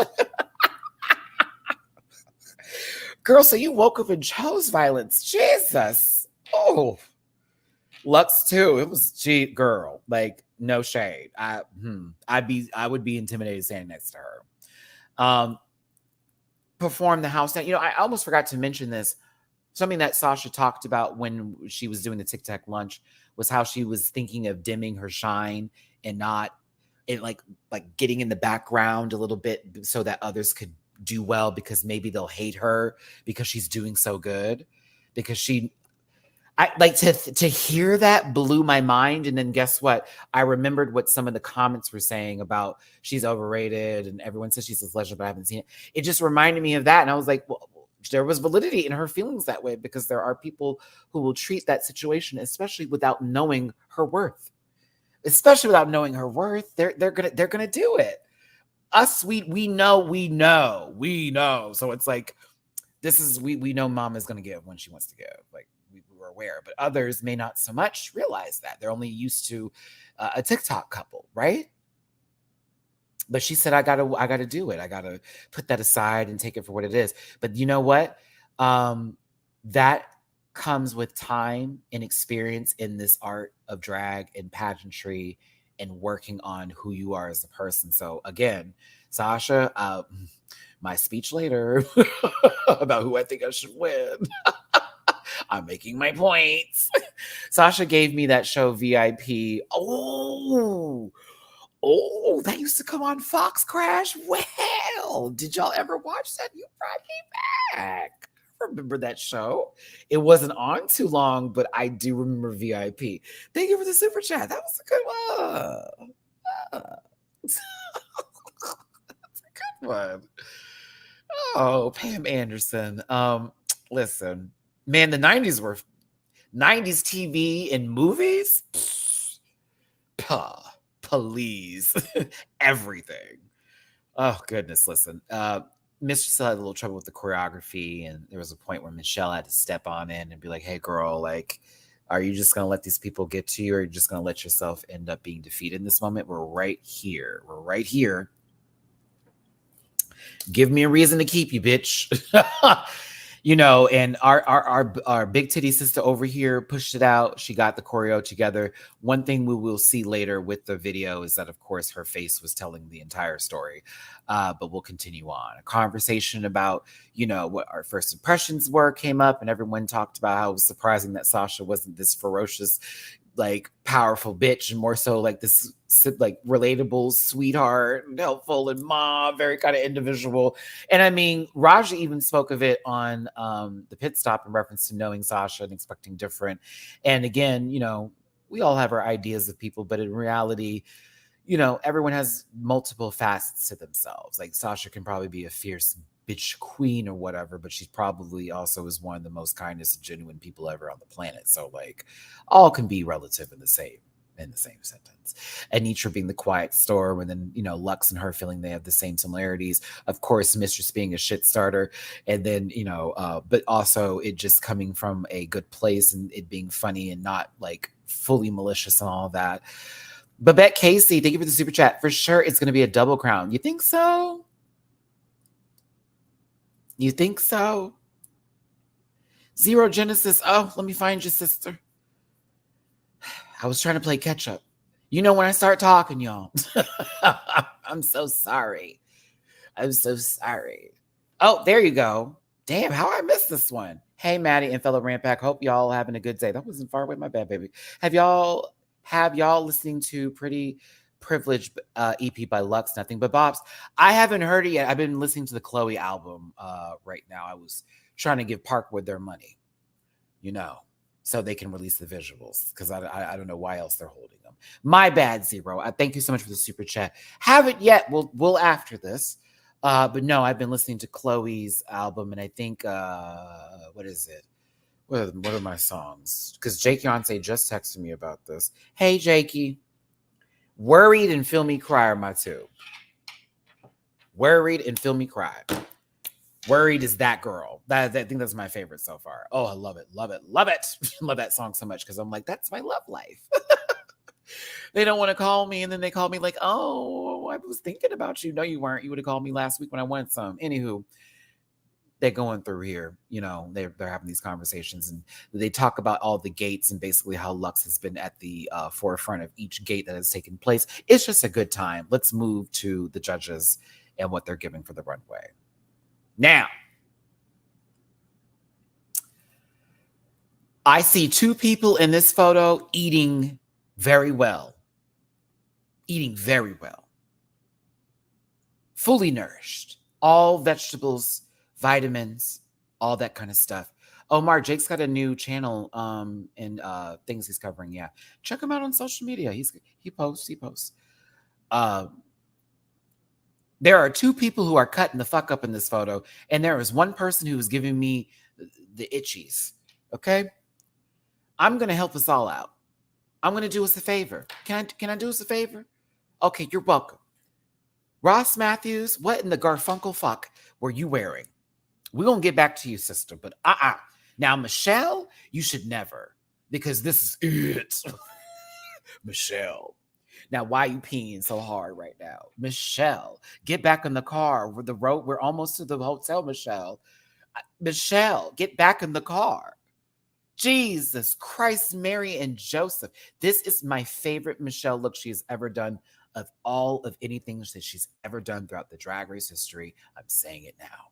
S1: Girl, so you woke up and chose violence. Jesus. Oh. Lux too. It was girl. Like, no shade. I would be intimidated standing next to her. Perform the house dance. I almost forgot to mention this. Something that Sasha talked about when she was doing the Tic Tac lunch was how she was thinking of dimming her shine and not like getting in the background a little bit so that others could do well, because maybe they'll hate her because she's doing so good. Because I like to hear that blew my mind. And then guess what? I remembered what some of the comments were saying about she's overrated and everyone says she's a pleasure, but I haven't seen it. It just reminded me of that. And I was like, well, there was validity in her feelings that way, because there are people who will treat that situation, especially without knowing her worth. Especially without knowing her worth, they're gonna do it. Us, we know. So it's like, this is we know mom is gonna give when she wants to give. Like, we were aware, but others may not so much realize that. They're only used to a TikTok couple, right? But she said, I gotta do it. I gotta put that aside and take it for what it is. But you know what? That comes with time and experience in this art of drag and pageantry and working on who you are as a person. So again, Sasha, my speech later about who I think I should win. I'm making my points. Sasha gave me that show VIP. Oh, that used to come on Fox Crash. Well, did y'all ever watch that? You brought me back. I remember that show. It wasn't on too long, but I do remember VIP. Thank you for the super chat. That was a good one. That's a good one. Oh, Pam Anderson. Listen, man, the 90s were 90s TV and movies. Please. Everything. Oh, goodness. Listen, Mistress still had a little trouble with the choreography, and there was a point where Michelle had to step on in and be like, hey, girl, like, are you just going to let these people get to you, or are you just going to let yourself end up being defeated in this moment? We're right here. We're right here. Give me a reason to keep you, bitch. You know, and our big titty sister over here pushed it out. She got the choreo together. One thing we will see later with the video is that, of course, her face was telling the entire story. But we'll continue on. A conversation about, you know, what our first impressions were came up, and everyone talked about how it was surprising that Sasha wasn't this ferocious, like, powerful bitch, and more so like this, like, relatable sweetheart and helpful and mom, very kind of individual. And I mean, Raja even spoke of it on the pit stop in reference to knowing Sasha and expecting different. And again, you know, we all have our ideas of people, but in reality, you know, everyone has multiple facets to themselves. Like, Sasha can probably be a fierce bitch queen or whatever, but she probably also is one of the most kindest and genuine people ever on the planet. So, like, all can be relative in the same sentence. Anitra being the quiet storm, and then, you know, Lux and her feeling they have the same similarities. Of course, Mistress being a shit starter, and then, you know, but also it just coming from a good place and it being funny and not like fully malicious and all that. Babette Casey, thank you for the super chat. For sure, it's going to be a double crown. You think so? You think so? Zero Genesis. Oh, let me find your sister. I was trying to play catch up. You know, when I start talking, y'all. I'm so sorry. I'm so sorry. Oh, there you go. Damn, how I missed this one. Hey, Matty and fellow Rant Pack. Hope y'all having a good day. That wasn't far away. My bad, baby. Have y'all listening to Pretty Privileged EP by Lux, Nothing But Bops? I haven't heard it yet. I've been listening to the Chloe album right now. I was trying to give Parkwood their money, you know, so they can release the visuals, because I don't know why else they're holding them. My bad, Zero. Thank you so much for the super chat. Haven't yet. We'll after this. But no, I've been listening to Chloe's album, and I think what is it? What are my songs? Because Jake Yonsei just texted me about this. Hey, Jakey. Worried and Feel Me Cry are my two. Worried and Feel Me Cry. Worried is that girl. I think that's my favorite so far. Oh, I love it. Love it. Love it. Love that song so much, because I'm like, that's my love life. They don't want to call me, and then they call me like, oh, I was thinking about you. No, you weren't. You would have called me last week when I wanted some. Anywho, they're going through here, you know, they're having these conversations, and they talk about all the gates and basically how Lux has been at the forefront of each gate that has taken place. It's just a good time. Let's move to the judges and what they're giving for the runway. Now, I see two people in this photo eating very well. Eating very well. Fully nourished. All vegetables, vitamins, all that kind of stuff. Omar, Jake's got a new channel and things he's covering. Yeah. Check him out on social media. He posts. There are two people who are cutting the fuck up in this photo, and there is one person who is giving me the itchies. Okay? I'm going to help us all out. I'm going to do us a favor. Can I do us a favor? Okay, you're welcome. Ross Matthews, what in the Garfunkel fuck were you wearing? We're going to get back to you, sister, but Now, Michelle, you should never, because this is it. Michelle. Now, why are you peeing so hard right now? Michelle, get back in the car. We're almost to the hotel, Michelle. Michelle, get back in the car. Jesus Christ, Mary and Joseph. This is my favorite Michelle look she has ever done of all of anything that she's ever done throughout the Drag Race history. I'm saying it now.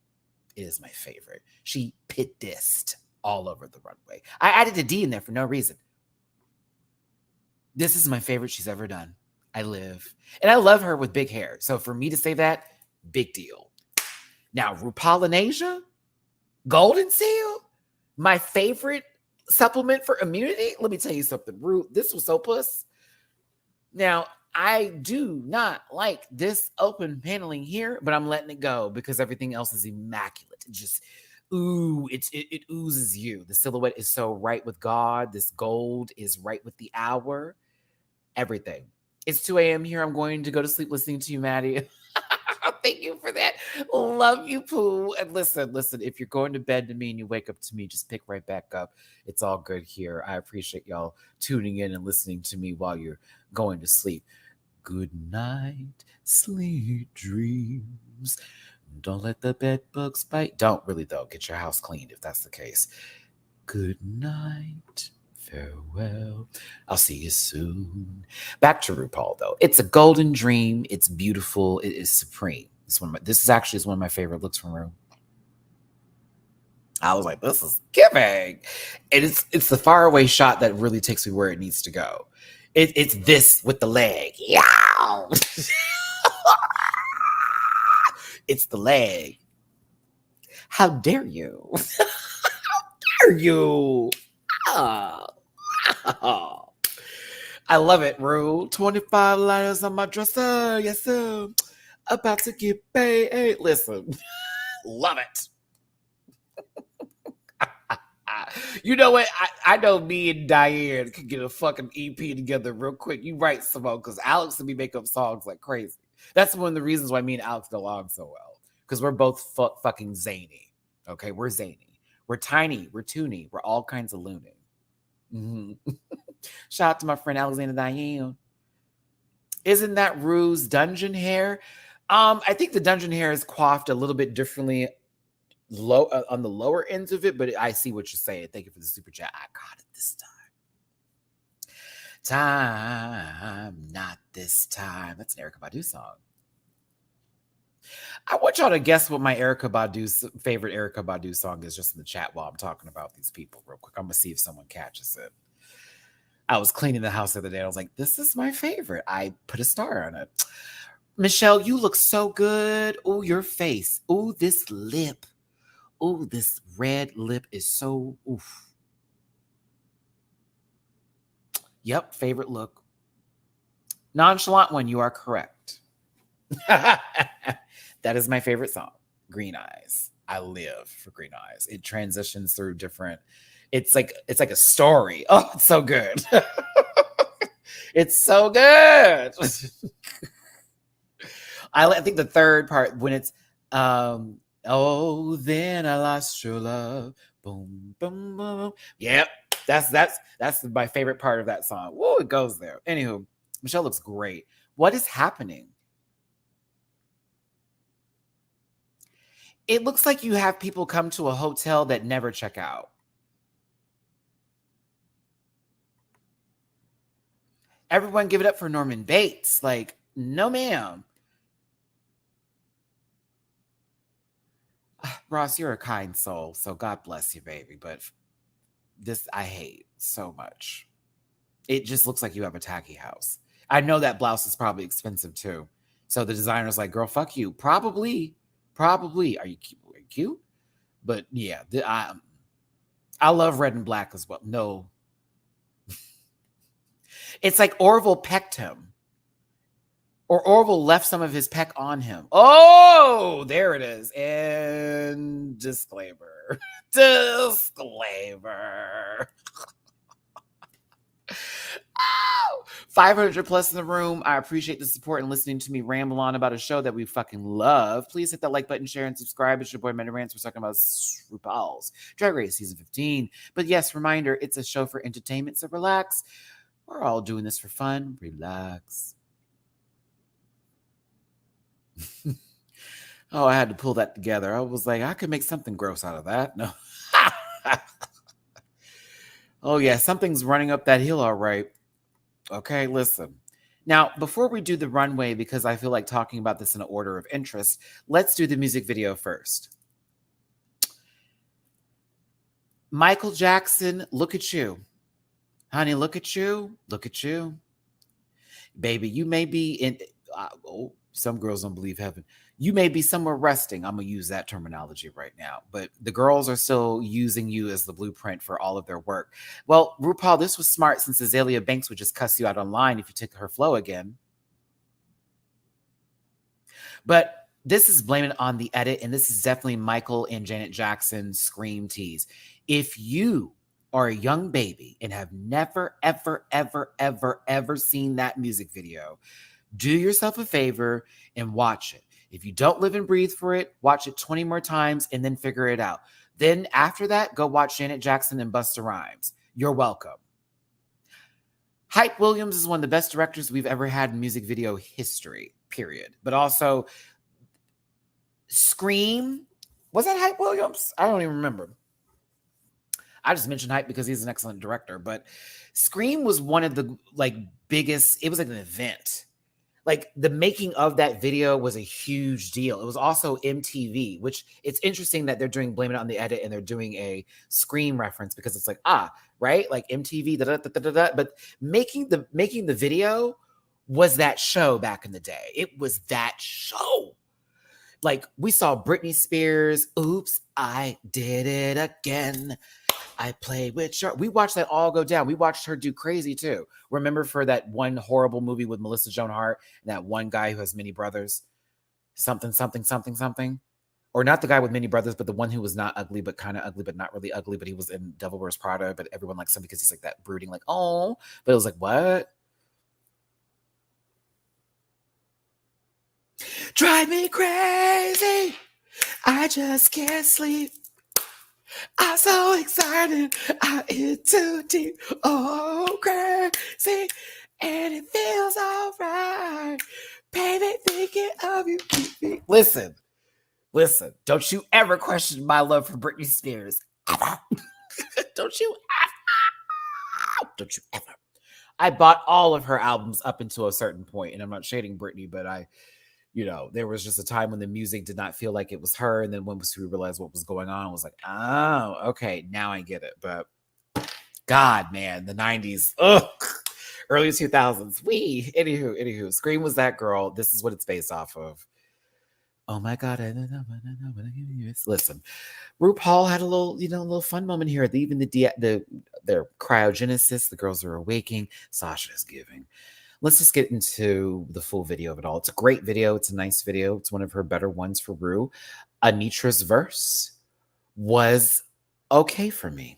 S1: It is my favorite. She pit-dissed all over the runway. I added a D in there for no reason. This is my favorite she's ever done. I live. And I love her with big hair. So for me to say that, big deal. Now, RuPaul and Asia, Golden Seal, my favorite supplement for immunity. Let me tell you something, Ru. This was so puss. Now, I do not like this open paneling here, but I'm letting it go because everything else is immaculate. It just, it oozes you. The silhouette is so right with God. This gold is right with the hour. Everything. It's 2 a.m. here. I'm going to go to sleep listening to you, Matty. Thank you for that. Love you, Pooh. And listen, if you're going to bed to me and you wake up to me, just pick right back up. It's all good here. I appreciate y'all tuning in and listening to me while you're going to sleep. Good night, sweet dreams. Don't let the bed bugs bite. Don't really, though. Get your house cleaned if that's the case. Good night. Farewell. I'll see you soon. Back to RuPaul, though. It's a golden dream. It's beautiful. It is supreme. This is actually one of my favorite looks from Ru. I was like, this is giving. And it's the faraway shot that really takes me where it needs to go. It's this with the leg. Yeah. It's the leg. How dare you? How dare you? Oh. I love it, Ru. 25 liners on my dresser. Yes, sir. About to get paid. Listen. Love it. You know what? I know me and Diane could get a fucking EP together real quick. You right, Simone, because Alex and me make up songs like crazy. That's one of the reasons why me and Alex get along so well. Because we're both fucking zany. Okay, we're zany. We're tiny. We're toony. We're all kinds of loony. Mm-hmm. Shout out to my friend Alexander Diane. Isn't that Ru's dungeon hair? I think the dungeon hair is coiffed a little bit differently on the lower ends of it, but I see what you're saying. Thank you for the super chat. I got it this time. Not this time. That's an Erykah Badu song. I want y'all to guess what my favorite Erykah Badu song is just in the chat while I'm talking about these people real quick. I'm going to see if someone catches it. I was cleaning the house the other day. And I was like, this is my favorite. I put a star on it. Michelle, you look so good. Oh, your face. Oh, this lip. Oh, this red lip is so oof. Yep, favorite look. Nonchalant one, you are correct. That is my favorite song, Green Eyes. I live for Green Eyes. It transitions through different. It's like a story. Oh, it's so good. It's so good. I think the third part when it's oh, then I lost your love. Boom, boom, boom. Yep. That's my favorite part of that song. Woo, it goes there. Anywho, Michelle looks great. What is happening? It looks like you have people come to a hotel that never check out. Everyone give it up for Norman Bates. Like, no, ma'am. Ross, you're a kind soul, so God bless you, baby. But this I hate so much. It just looks like you have a tacky house. I know that blouse is probably expensive too. So the designer's like, girl, fuck you. Probably. Are you cute? But yeah, I love red and black as well. No. It's like Orville pecked him. Or Orville left some of his peck on him. Oh, there it is. And disclaimer. Disclaimer. 500 plus in the room. I appreciate the support and listening to me ramble on about a show that we fucking love. Please hit that like button, share, and subscribe. It's your boy, Matty Rants. We're talking about RuPaul's Drag Race Season 15. But yes, reminder, it's a show for entertainment, so relax. We're all doing this for fun. Relax. Oh, I had to pull that together. I was like, I could make something gross out of that. No. Oh, yeah, something's running up that hill, all right. Okay, listen. Now, before we do the runway, because I feel like talking about this in an order of interest, let's do the music video first. Michael Jackson, look at you. Honey, look at you. Look at you. Baby, you may be in... some girls don't believe heaven. You may be somewhere resting. I'm going to use that terminology right now. But the girls are still using you as the blueprint for all of their work. Well, RuPaul, this was smart since Azalea Banks would just cuss you out online if you took her flow again. But this is blaming it on the edit, and this is definitely Michael and Janet Jackson's scream tease. If you are a young baby and have never, ever, ever, ever, ever seen that music video, do yourself a favor and watch it. If you don't live and breathe for it, watch it 20 more times and then figure it out. Then after that, go watch Janet Jackson and Busta Rhymes. You're welcome. Hype Williams is one of the best directors we've ever had in music video history, period. But also, Scream, was that Hype Williams? I don't even remember. I just mentioned Hype because he's an excellent director, but Scream was one of the biggest, it was like an event. Like the making of that video was a huge deal. It was also MTV, which it's interesting that they're doing Blame It on the Edit and they're doing a Scream reference because it's like, right? Like MTV, but making the video was that show back in the day. It was that show. Like we saw Britney Spears, Oops, I Did It Again. I played with Shark. We watched that all go down. We watched her do Crazy too. Remember for that one horrible movie with Melissa Joan Hart and that one guy who has many brothers? Something. Or not the guy with many brothers, but the one who was not ugly, but kind of ugly, but not really ugly. But he was in Devil Wears Prada, but everyone likes him because he's like that brooding, like, oh. But it was like, what? Drive me crazy. I just can't sleep. I'm so excited. I'm in too deep. Oh, crazy. And it feels all right. Baby, thinking of you. Listen. Don't you ever question my love for Britney Spears. Ever. Don't you ever. I bought all of her albums up until a certain point, and I'm not shading Britney, but there was just a time when the music did not feel like it was her. And then once we realized what was going on, I was like, oh, okay, now I get it. But God, man, the 90s, early 2000s, anywho, Scream was that girl. This is what it's based off of. Oh my God. Listen, RuPaul had a little fun moment here. Even their cryogenesis, the girls are awaking. Sasha's giving. Let's just get into the full video of it all. It's a great video. It's a nice video. It's one of her better ones for Ru. Anitra's verse was okay for me.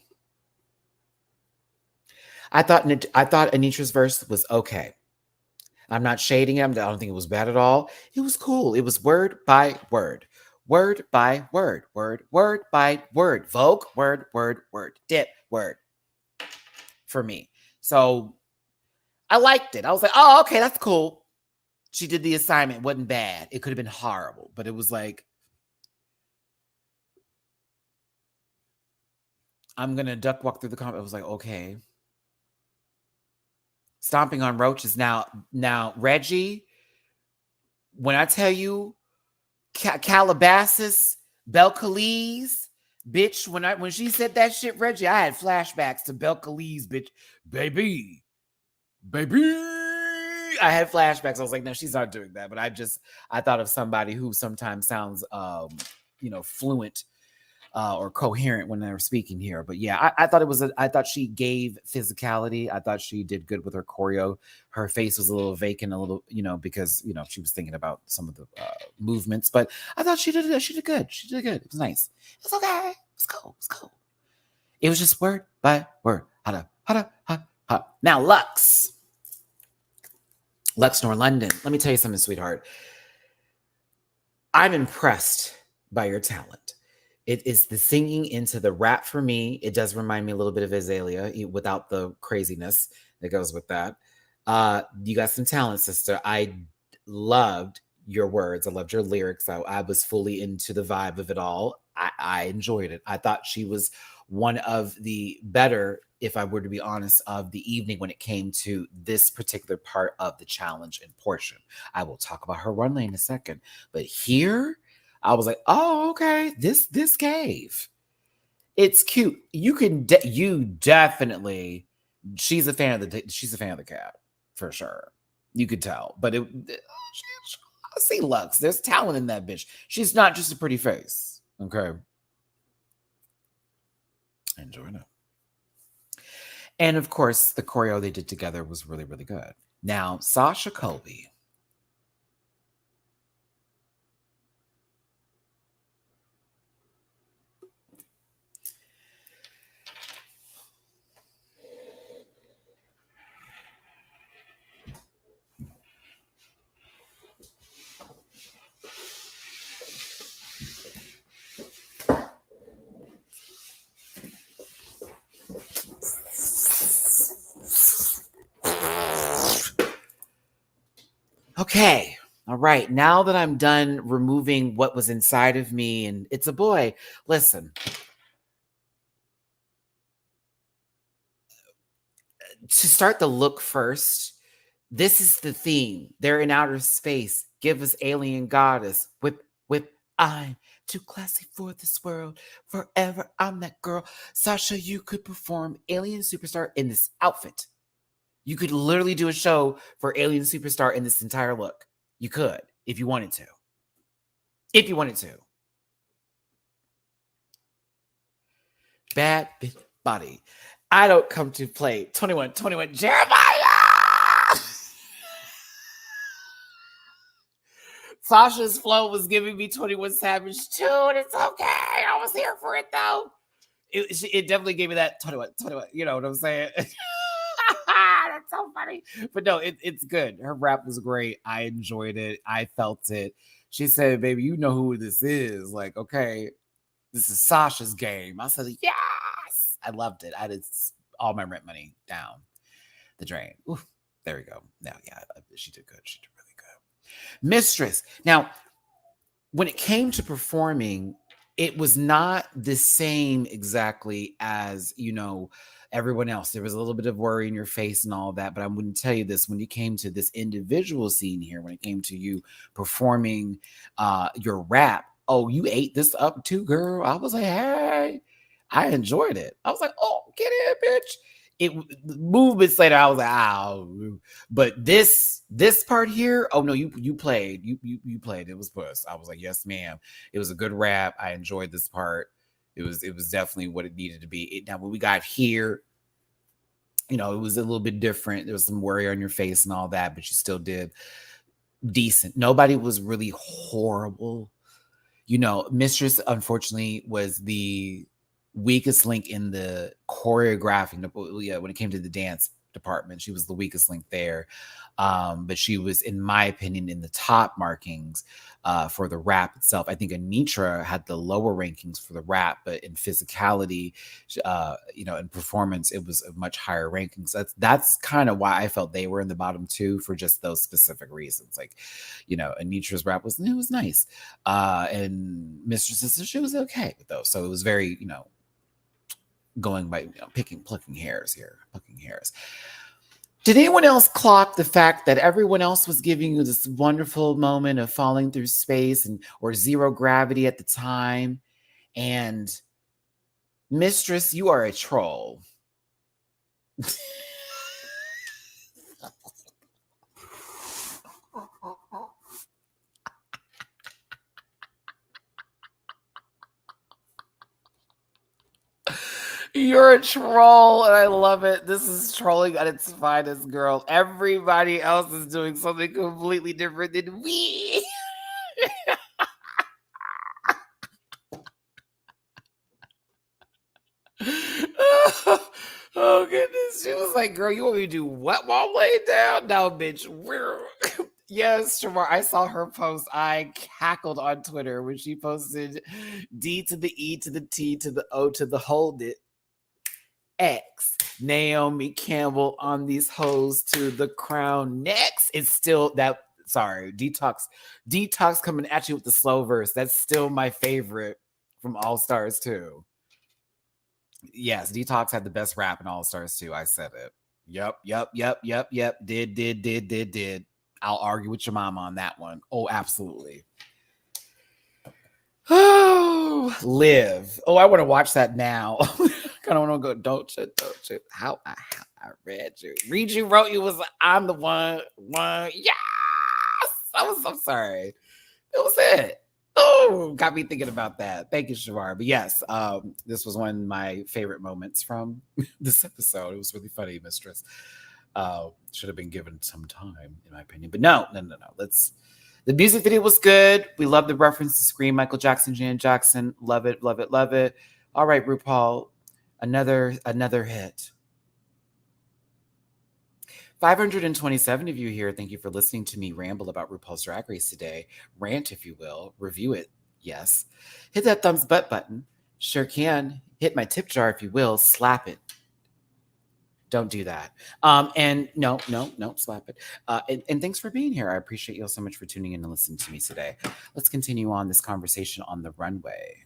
S1: I thought Anitra's verse was okay. I'm not shading him. I don't think it was bad at all. It was cool. It was word by word. Word by word. Word by word. Vogue, word, dip, word. For me. So I liked it. I was like, oh, okay, that's cool. She did the assignment. It wasn't bad. It could have been horrible, but it was like, I'm going to duck walk through the comment. I was like, okay. Stomping on roaches. Now, Reggie, when I tell you Calabasas, Belcalis, bitch, when she said that shit, Reggie, I had flashbacks to Belcalis, bitch. Baby. I had flashbacks. I was like, no, she's not doing that. But I thought of somebody who sometimes sounds, fluent or coherent when they're speaking here. But yeah, I thought she gave physicality. I thought she did good with her choreo. Her face was a little vacant, a little, because, she was thinking about some of the movements. But I thought she did good. She did good. It was nice. It was okay. It was cool. It was just word by word. Ha. Now, Lux Nor London. Let me tell you something, sweetheart. I'm impressed by your talent. It is the singing into the rap for me. It does remind me a little bit of Azalea without the craziness that goes with that. You got some talent, sister. I loved your words. I loved your lyrics. I was fully into the vibe of it all. I enjoyed it. I thought she was one of the better, if I were to be honest, of the evening when it came to this particular part of the challenge and portion. I will talk about her runway in a second. But here, I was like, oh, okay, this gave. It's cute. You definitely, she's a fan of the cat, for sure. You could tell. But I see Lux. There's talent in that bitch. She's not just a pretty face. Okay. Enjoying it. And of course, the choreo they did together was really, really good. Now, Sasha Colby. Okay. All right. Now that I'm done removing what was inside of me, and it's a boy, listen. To start the look first, this is the theme. They're in outer space. Give us alien goddess. Whip, whip. I'm too classy for this world. Forever, I'm that girl. Sasha, you could perform Alien Superstar in this outfit. You could literally do a show for Alien Superstar in this entire look. You could, if you wanted to. If you wanted to. Bad bitch body. I don't come to play 21 Jeremiah. Sasha's flow was giving me 21 Savage too, and it's okay. I was here for it though. It definitely gave me that 21. You know what I'm saying? That's so funny. But no, it's good. Her rap was great. I enjoyed it. I felt it. She said, baby, you know who this is. Like, okay, this is Sasha's game. I said, yes. I loved it. I did all my rent money down the drain. Ooh, there we go. Now, yeah, she did good. She did really good. Mistress. Now, when it came to performing, it was not the same exactly as, everyone else. There was a little bit of worry in your face and all of that, but I wouldn't tell you this. When you came to this individual scene here, when it came to you performing your rap, oh, you ate this up too, girl. I was like, hey, I enjoyed it. I was like, oh, get in, bitch. Movements later, I was like, oh, but this part here, oh no, you played, you played. It was puss. I was like, yes, ma'am. It was a good rap. I enjoyed this part. It was definitely what it needed to be. Now, when we got here, it was a little bit different. There was some worry on your face and all that, but you still did decent. Nobody was really horrible. Mistress, unfortunately, was the weakest link in the choreographing. Yeah, when it came to the dance department, she was the weakest link there. But she was, in my opinion, in the top markings for the rap itself. I think Anitra had the lower rankings for the rap, but in physicality, in performance, it was a much higher rankings. That's kind of why I felt they were in the bottom two, for just those specific reasons. Like, Anitra's rap was nice, and Mistress's, she was okay with those. So it was very, going by plucking hairs here, plucking hairs. Did anyone else clock the fact that everyone else was giving you this wonderful moment of falling through space or zero gravity at the time? And Mistress, you are a troll. You're a troll, and I love it. This is trolling at its finest, girl. Everybody else is doing something completely different than we. Oh, goodness. She was like, girl, you want me to do what while I'm laying down? No, bitch. Yes, Shamar, I saw her post. I cackled on Twitter when she posted D to the E to the T to the O to the hold it. X. Naomi Campbell on these hoes to the crown. Next, it's still that. Sorry, Detox coming at you with the slow verse. That's still my favorite from All Stars 2. Yes, Detox had the best rap in All Stars 2. I said it. Yep. Did. I'll argue with your mama on that one. Oh, absolutely. Oh, Live. Oh, I want to watch that now. I don't want to go. Don't you? How I read you. Read you, wrote you was. I'm the one. Yes. I'm sorry. It was it. Oh, got me thinking about that. Thank you, Shavar. But yes, this was one of my favorite moments from this episode. It was really funny, Mistress. Should have been given some time, in my opinion. But no. The music video was good. We love the reference to Scream, Michael Jackson, Janet Jackson. Love it. All right, RuPaul, another hit. 527 of you here. Thank you for listening to me ramble about RuPaul's Drag Race today. Rant, if you will. Review it. Yes. Hit that thumbs up button. Sure can. Hit my tip jar, if you will. Slap it. Don't do that. And no, slap it. And thanks for being here. I appreciate you all so much for tuning in and listening to me today. Let's continue on this conversation on the runway.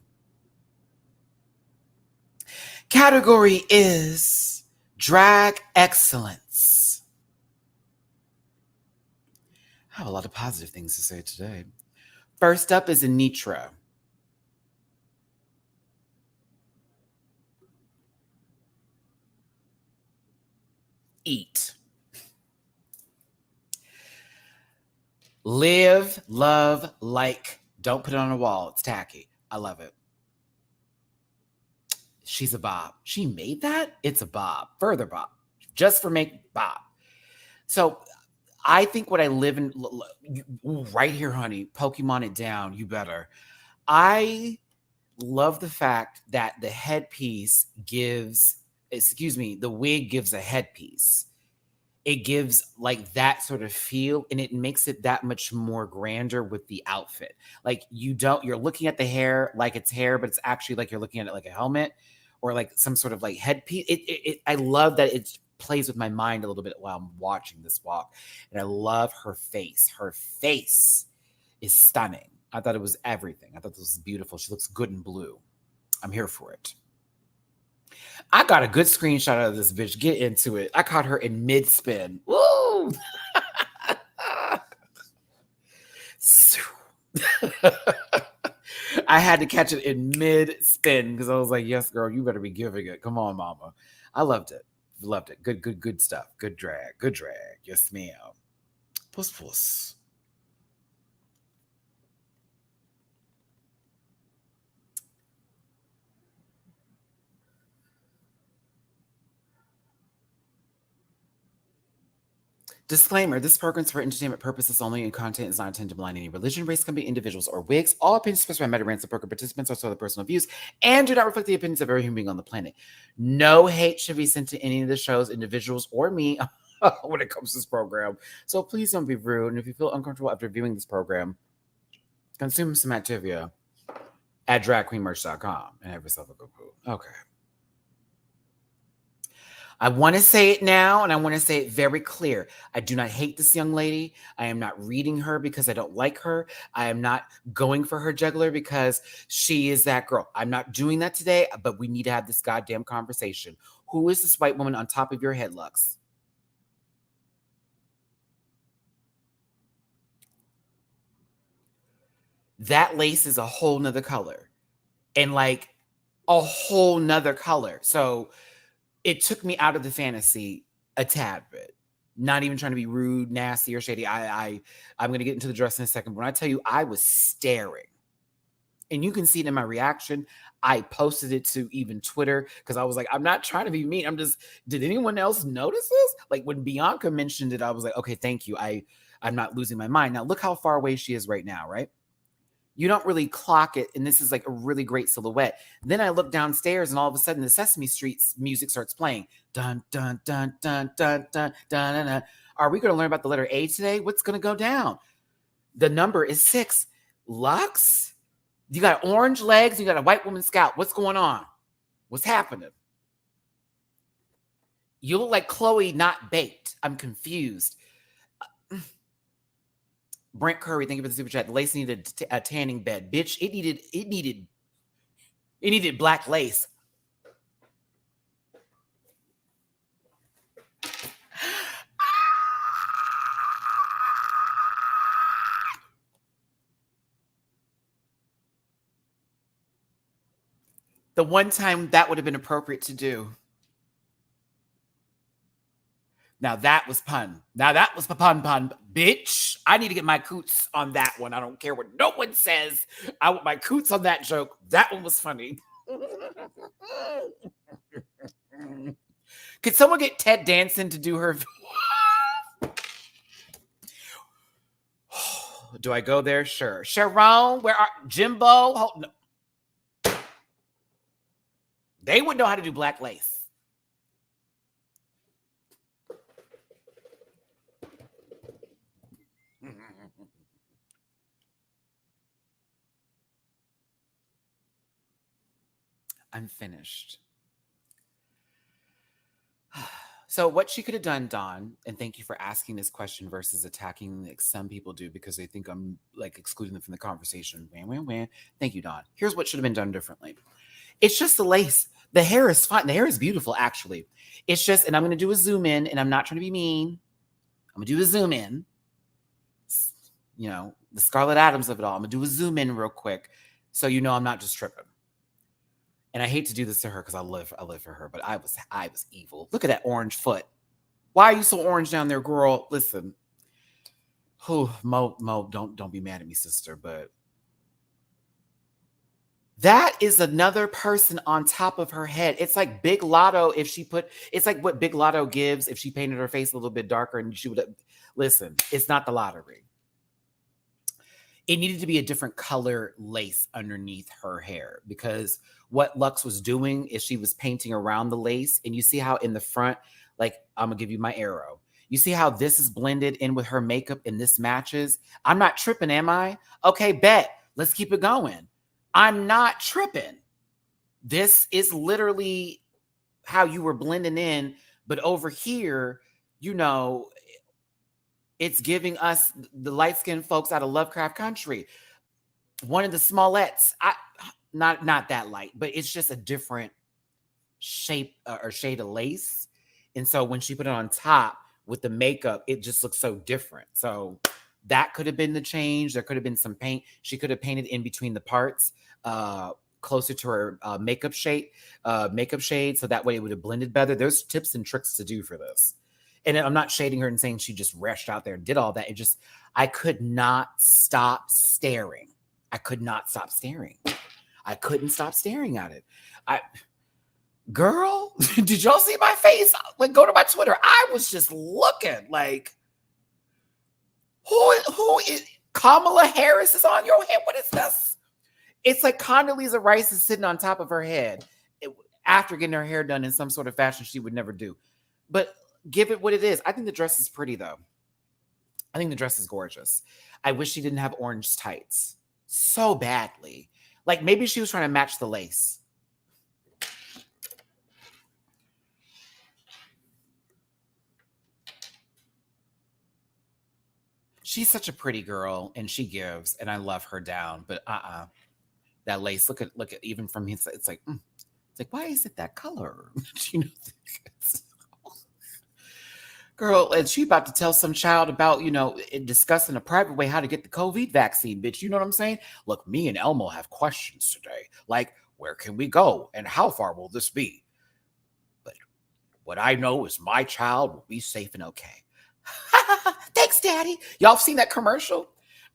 S1: Category is drag excellence. I have a lot of positive things to say today. First up is Anitra. Eat. Live, love, like. Don't put it on a wall. It's tacky. I love it. She's a bob. She made that? It's a bob. Further bob. Just for making bob. So I think what I live in, right here, honey, Pokemon it down, you better. I love the fact that the headpiece gives, the wig gives a headpiece. It gives like that sort of feel, and it makes it that much more grander with the outfit. Like you're looking at the hair like it's hair, but it's actually like you're looking at it like a helmet or like some sort of like headpiece. I love that it plays with my mind a little bit while I'm watching this walk. And I love her face. Her face is stunning. I thought it was everything. I thought this was beautiful. She looks good in blue. I'm here for it. I got a good screenshot of this bitch. Get into it. I caught her in mid-spin. Woo! I had to catch it in mid-spin because I was like, yes, girl, you better be giving it. Come on, mama. I loved it. Loved it. Good stuff. Good drag. Good drag. Yes, ma'am. Puss. Disclaimer, this program is for entertainment purposes only and content is not intended to malign any religion, race, company, individuals, or wigs. All opinions expressed by MattyRants and program participants are solely personal views and do not reflect the opinions of every human being on the planet. No hate should be sent to any of the shows, individuals, or me when it comes to this program. So please don't be rude. And if you feel uncomfortable after viewing this program, consume some Activia at dragqueenmerch.com and have yourself a good poo. Okay. I want to say it now, and I want to say it very clear. I do not hate this young lady. I am not reading her because I don't like her. I am not going for her juggler because she is that girl. I'm not doing that today, but we need to have this goddamn conversation. Who is this white woman on top of your head, Lux? That lace is a whole nother color. And like a whole nother color. So it took me out of the fantasy a tad bit. Not even trying to be rude, nasty, or shady. I'm going to get into the dress in a second. But when I tell you, I was staring. And you can see it in my reaction. I posted it to even Twitter because I was like, I'm not trying to be mean. Did anyone else notice this? Like when Bianca mentioned it, I was like, okay, thank you. I'm not losing my mind. Now look how far away she is right now, right? You don't really clock it, and this is like a really great silhouette. Then I look downstairs, and all of a sudden, the Sesame Street music starts playing. Dun, dun, dun, dun, dun, dun, dun, dun, dun. Are we going to learn about the letter A today? What's going to go down? The number is 6. Lux, you got orange legs, you got a white woman scalp. What's going on? What's happening? You look like Chloe, not baked. I'm confused. Brent Curry, thank you for the super chat. The lace needed a tanning bed. Bitch, it needed black lace. The one time that would have been appropriate to do. Now that was pun. Now that was pun, bitch. I need to get my coots on that one. I don't care what no one says. I want my coots on that joke. That one was funny. Could someone get Ted Danson to do her? Do I go there? Sure. Sharon, where are Jimbo? Oh, no. They would know how to do black lace. I'm finished. So what she could have done, Dawn, and thank you for asking this question versus attacking like some people do because they think I'm like excluding them from the conversation. Wham. Thank you, Dawn. Here's what should have been done differently. It's just the lace. The hair is fine. The hair is beautiful, actually. It's just, and I'm going to do a zoom in, and I'm not trying to be mean. I'm going to do a zoom in. You know, the Scarlett Adams of it all. I'm going to do a zoom in real quick so you know I'm not just tripping. And I hate to do this to her because I live for her, but I was evil. Look at that orange foot. Why are you so orange down there, girl? Listen. Mo, don't be mad at me, sister, but that is another person on top of her head. It's like Big Lotto it's like what Big Lotto gives if she painted her face a little bit darker and she would listen, it's not the lottery. It needed to be a different color lace underneath her hair because what Luxe was doing is she was painting around the lace. And you see how in the front, like I'm going to give you my arrow. You see how this is blended in with her makeup and this matches? I'm not tripping, am I? Okay, bet. Let's keep it going. I'm not tripping. This is literally how you were blending in. But over here, you know, it's giving us the light-skinned folks out of Lovecraft Country. One of the Smollets, not that light, but it's just a different shape or shade of lace. And so when she put it on top with the makeup, it just looks so different. So that could have been the change. There could have been some paint. She could have painted in between the parts, closer to her makeup shade. So that way it would have blended better. There's tips and tricks to do for this. And I'm not shading her and saying she just rushed out there and did all that. I could not stop staring. I couldn't stop staring at it. Girl, did y'all see my face? Like, go to my Twitter. I was just looking like, who is Kamala Harris is on your head? What is this? It's like Condoleezza Rice is sitting on top of her head after getting her hair done in some sort of fashion she would never do. But give it what it is. I think the dress is pretty, though. I think the dress is gorgeous. I wish she didn't have orange tights so badly. Like, maybe she was trying to match the lace. She's such a pretty girl, and she gives, and I love her down. But that lace. Look at even from his. It's like why is it that color? You know. Girl, and she about to tell some child about, discuss in a private way how to get the COVID vaccine, bitch. You know what I'm saying? Look, me and Elmo have questions today. Like, where can we go? And how far will this be? But what I know is my child will be safe and okay. Thanks, Daddy. Y'all seen that commercial?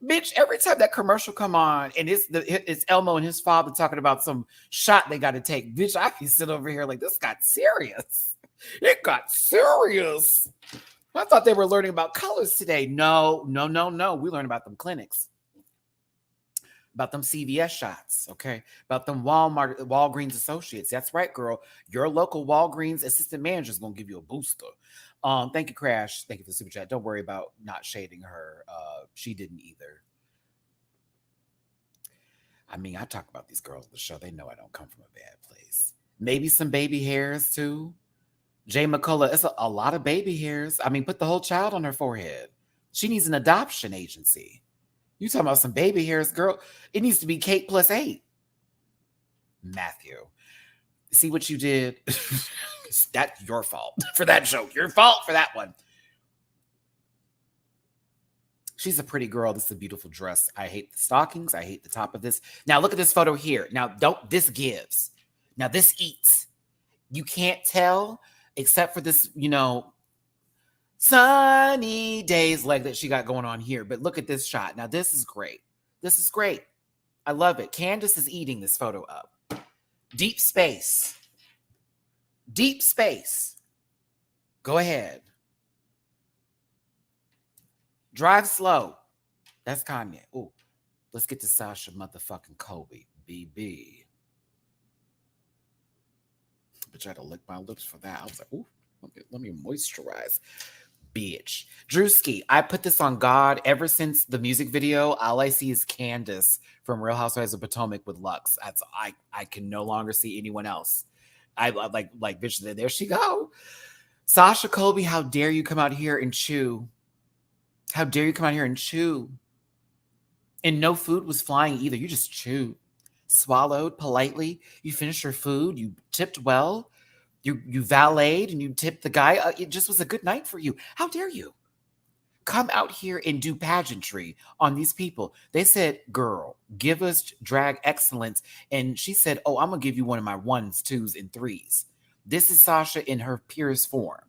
S1: Bitch, every time that commercial come on and it's Elmo and his father talking about some shot they got to take. Bitch, I can sit over here like, this got serious. It got serious. I thought they were learning about colors today. No. We learned about them clinics. About them CVS shots, okay? About them Walgreens associates. That's right, girl. Your local Walgreens assistant manager is going to give you a booster. Thank you, Crash. Thank you for the super chat. Don't worry about not shading her. She didn't either. I mean, I talk about these girls on the show. They know I don't come from a bad place. Maybe some baby hairs, too. Jay McCullough, it's a lot of baby hairs. I mean, put the whole child on her forehead. She needs an adoption agency. You talking about some baby hairs, girl. It needs to be Kate plus 8. Matthew. See what you did? That's your fault for that joke. Your fault for that one. She's a pretty girl. This is a beautiful dress. I hate the stockings. I hate the top of this. Now, look at this photo here. Now, this gives. Now, this eats. You can't tell except for this, sunny days leg that she got going on here. But look at this shot. Now, this is great. This is great. I love it. Candace is eating this photo up. Deep space. Deep space. Go ahead. Drive slow. That's Kanye. Ooh, let's get to Sasha motherfucking Kobe. BB. Bitch, I had to lick my lips for that. I was like, ooh, let me moisturize. Bitch. Drewski, I put this on God ever since the music video. All I see is Candace from Real Housewives of Potomac with Lux. I can no longer see anyone else. I like bitch, there she go. Sasha Colby, how dare you come out here and chew? How dare you come out here and chew? And no food was flying either. You just chewed, swallowed politely. You finished your food. You tipped well. You valeted and you tipped the guy. It just was a good night for you. How dare you come out here and do pageantry on these people? They said, girl, give us drag excellence. And she said, oh, I'm going to give you one of my ones, twos, and threes. This is Sasha in her purest form.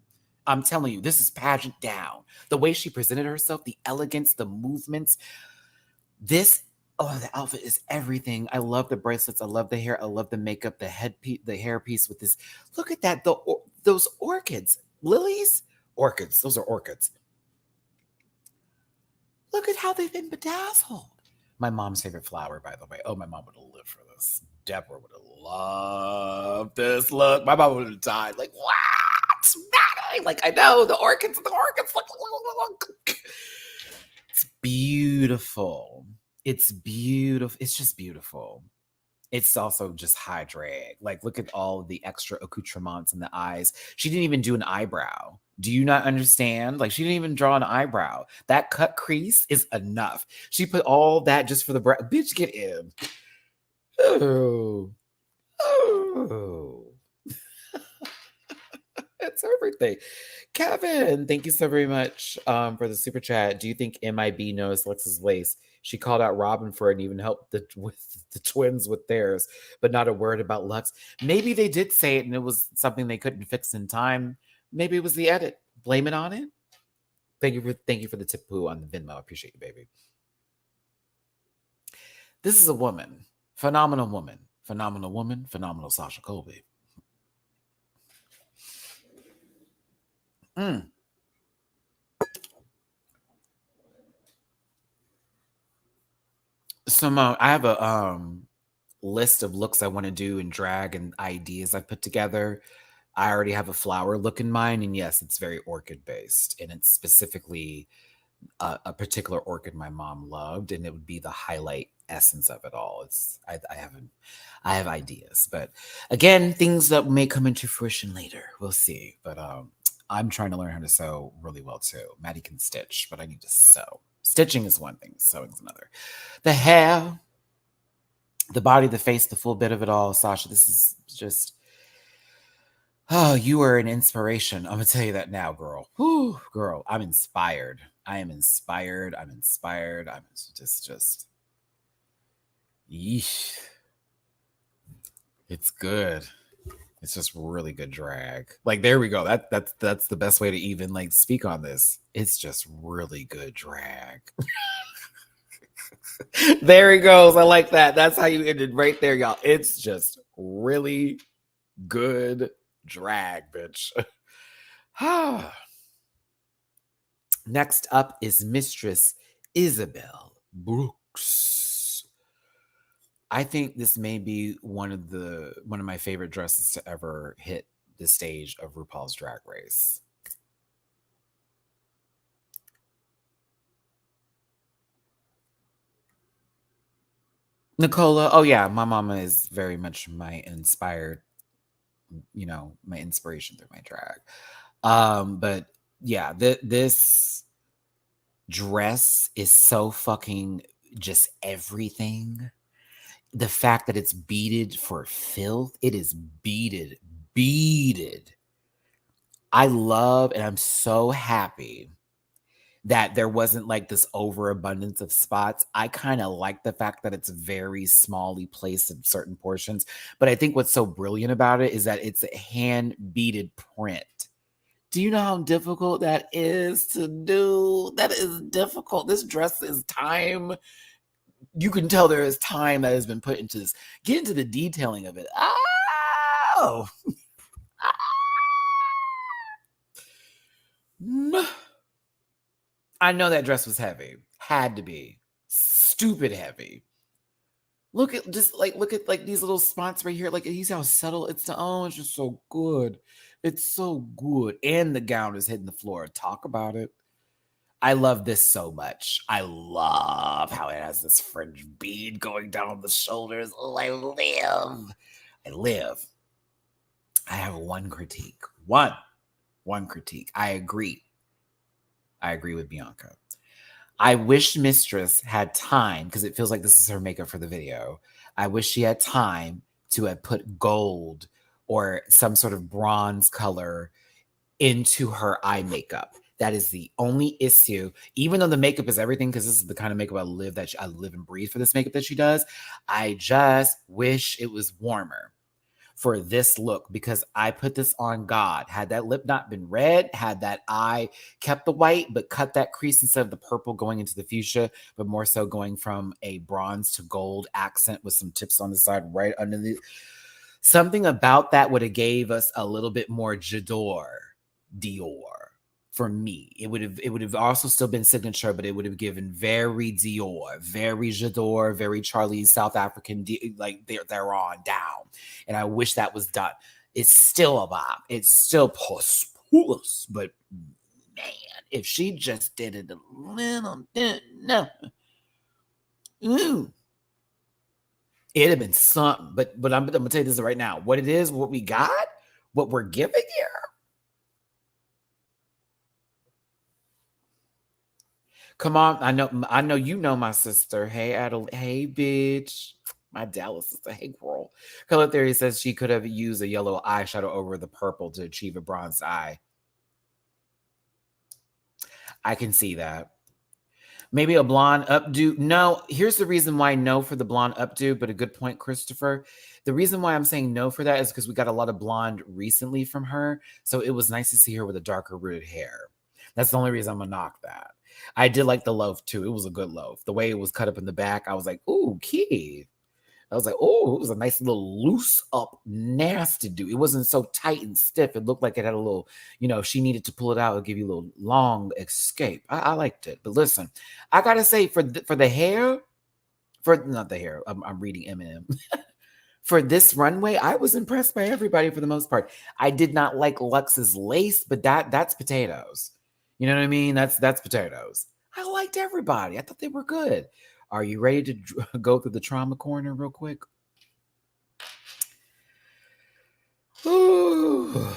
S1: I'm telling you, this is pageant down. The way she presented herself, the elegance, the movements. The outfit is everything. I love the bracelets. I love the hair. I love the makeup, the headpiece, the hairpiece with this. Look at that. Those orchids. Lilies? Orchids. Those are orchids. Look at how they've been bedazzled. My mom's favorite flower, by the way. Oh, my mom would have lived for this. Deborah would have loved this look. My mom would have died. Like, what? Matty? Like, I know, the orchids. Look. It's beautiful. It's beautiful. It's just beautiful. It's also just high drag. Like, look at all the extra accoutrements in the eyes. She didn't even do an eyebrow. Do you not understand? Like, she didn't even draw an eyebrow. That cut crease is enough. She put all that just for the brow. Bitch, get in. Oh. It's everything. Kevin, thank you so very much for the super chat. Do you think MIB knows Lex's lace? She called out Robin for it and even helped with the twins with theirs, but not a word about Lux. Maybe they did say it and it was something they couldn't fix in time. Maybe it was the edit. Blame it on it. Thank you for the tip poo on the Venmo. I appreciate you, baby. This is a woman. Phenomenal woman. Phenomenal woman. Phenomenal Sasha Colby. So I have a list of looks I want to do in drag and ideas I put together. I already have a flower look in mind, and yes, it's very orchid based, and it's specifically a particular orchid my mom loved, and it would be the highlight essence of it all. I have ideas, but again, things that may come into fruition later. We'll see. But I'm trying to learn how to sew really well too. Matty can stitch, but I need to sew. Stitching is one thing, sewing is another. The hair, the body, the face, the full bit of it all. Sasha, this is just, oh, you are an inspiration. I'm going to tell you that now, girl. Whew, girl, I'm inspired. I am inspired. I'm inspired. I'm just, yeesh. It's good. It's just really good drag. Like, there we go. That's the best way to even like speak on this. It's just really good drag. There he goes. I like that. That's how you ended right there, y'all. It's just really good drag, bitch. Next up is Mistress Isabel Brooks. I think this may be one of my favorite dresses to ever hit the stage of RuPaul's Drag Race. Nicola, oh yeah, my mama is very much my inspiration through my drag. But yeah, this dress is so fucking just everything. The fact that it's beaded for filth, it is beaded. I love and I'm so happy that there wasn't like this overabundance of spots. I kind of like the fact that it's very smally placed in certain portions. But I think what's so brilliant about it is that it's a hand beaded print. Do you know how difficult that is to do? That is difficult. This dress is time. You can tell there is time that has been put into this. Get into the detailing of it. Oh. I know that dress was heavy. Had to be. Stupid heavy. Look at these little spots right here. Like, you see how subtle it's it's just so good. It's so good. And the gown is hitting the floor. Talk about it. I love this so much. I love how it has this fringe bead going down the shoulders. Oh, I live. I have one critique. One. One critique. I agree with Bianca. I wish Mistress had time, because it feels like this is her makeup for the video. I wish she had time to have put gold or some sort of bronze color into her eye makeup. That is the only issue. Even though the makeup is everything, because this is the kind of makeup I live and breathe for this makeup that she does. I just wish it was warmer for this look, because I put this on God. Had that lip not been red, had that eye kept the white, but cut that crease instead of the purple going into the fuchsia, but more so going from a bronze to gold accent with some tips on the side right under the. Something about that would have gave us a little bit more Dior for me. It would have also still been signature, but it would have given very Dior, very J'adore, very Charlie South African, like they're on down. And I wish that was done. It's still a vibe. It's still puss, but man, if she just did it a little bit, no. It'd have been something. But I'm gonna tell you this right now. What it is, what we got, what we're giving here. Come on, I know you know my sister. Hey, Adelaide. Hey, bitch. My Dallas sister. Hey, girl. Color Theory says she could have used a yellow eyeshadow over the purple to achieve a bronze eye. I can see that. Maybe a blonde updo. No, here's the reason why no for the blonde updo, but a good point, Christopher. The reason why I'm saying no for that is because we got a lot of blonde recently from her. So it was nice to see her with a darker rooted hair. That's the only reason I'm going to knock that. I did like the loaf too. It was a good loaf. The way it was cut up in the back, I was like, ooh, kid. I was like, oh, it was a nice little loose up, nasty do. It wasn't so tight and stiff. It looked like it had a little, if she needed to pull it out, it'd give you a little long escape. I liked it. But listen, I gotta say, for the hair, not the hair, I'm reading Eminem. For this runway, I was impressed by everybody for the most part. I did not like Lux's lace, but that's potatoes. You know what I mean? That's potatoes. I liked everybody. I thought they were good. Are you ready to go through the trauma corner real quick? Ooh.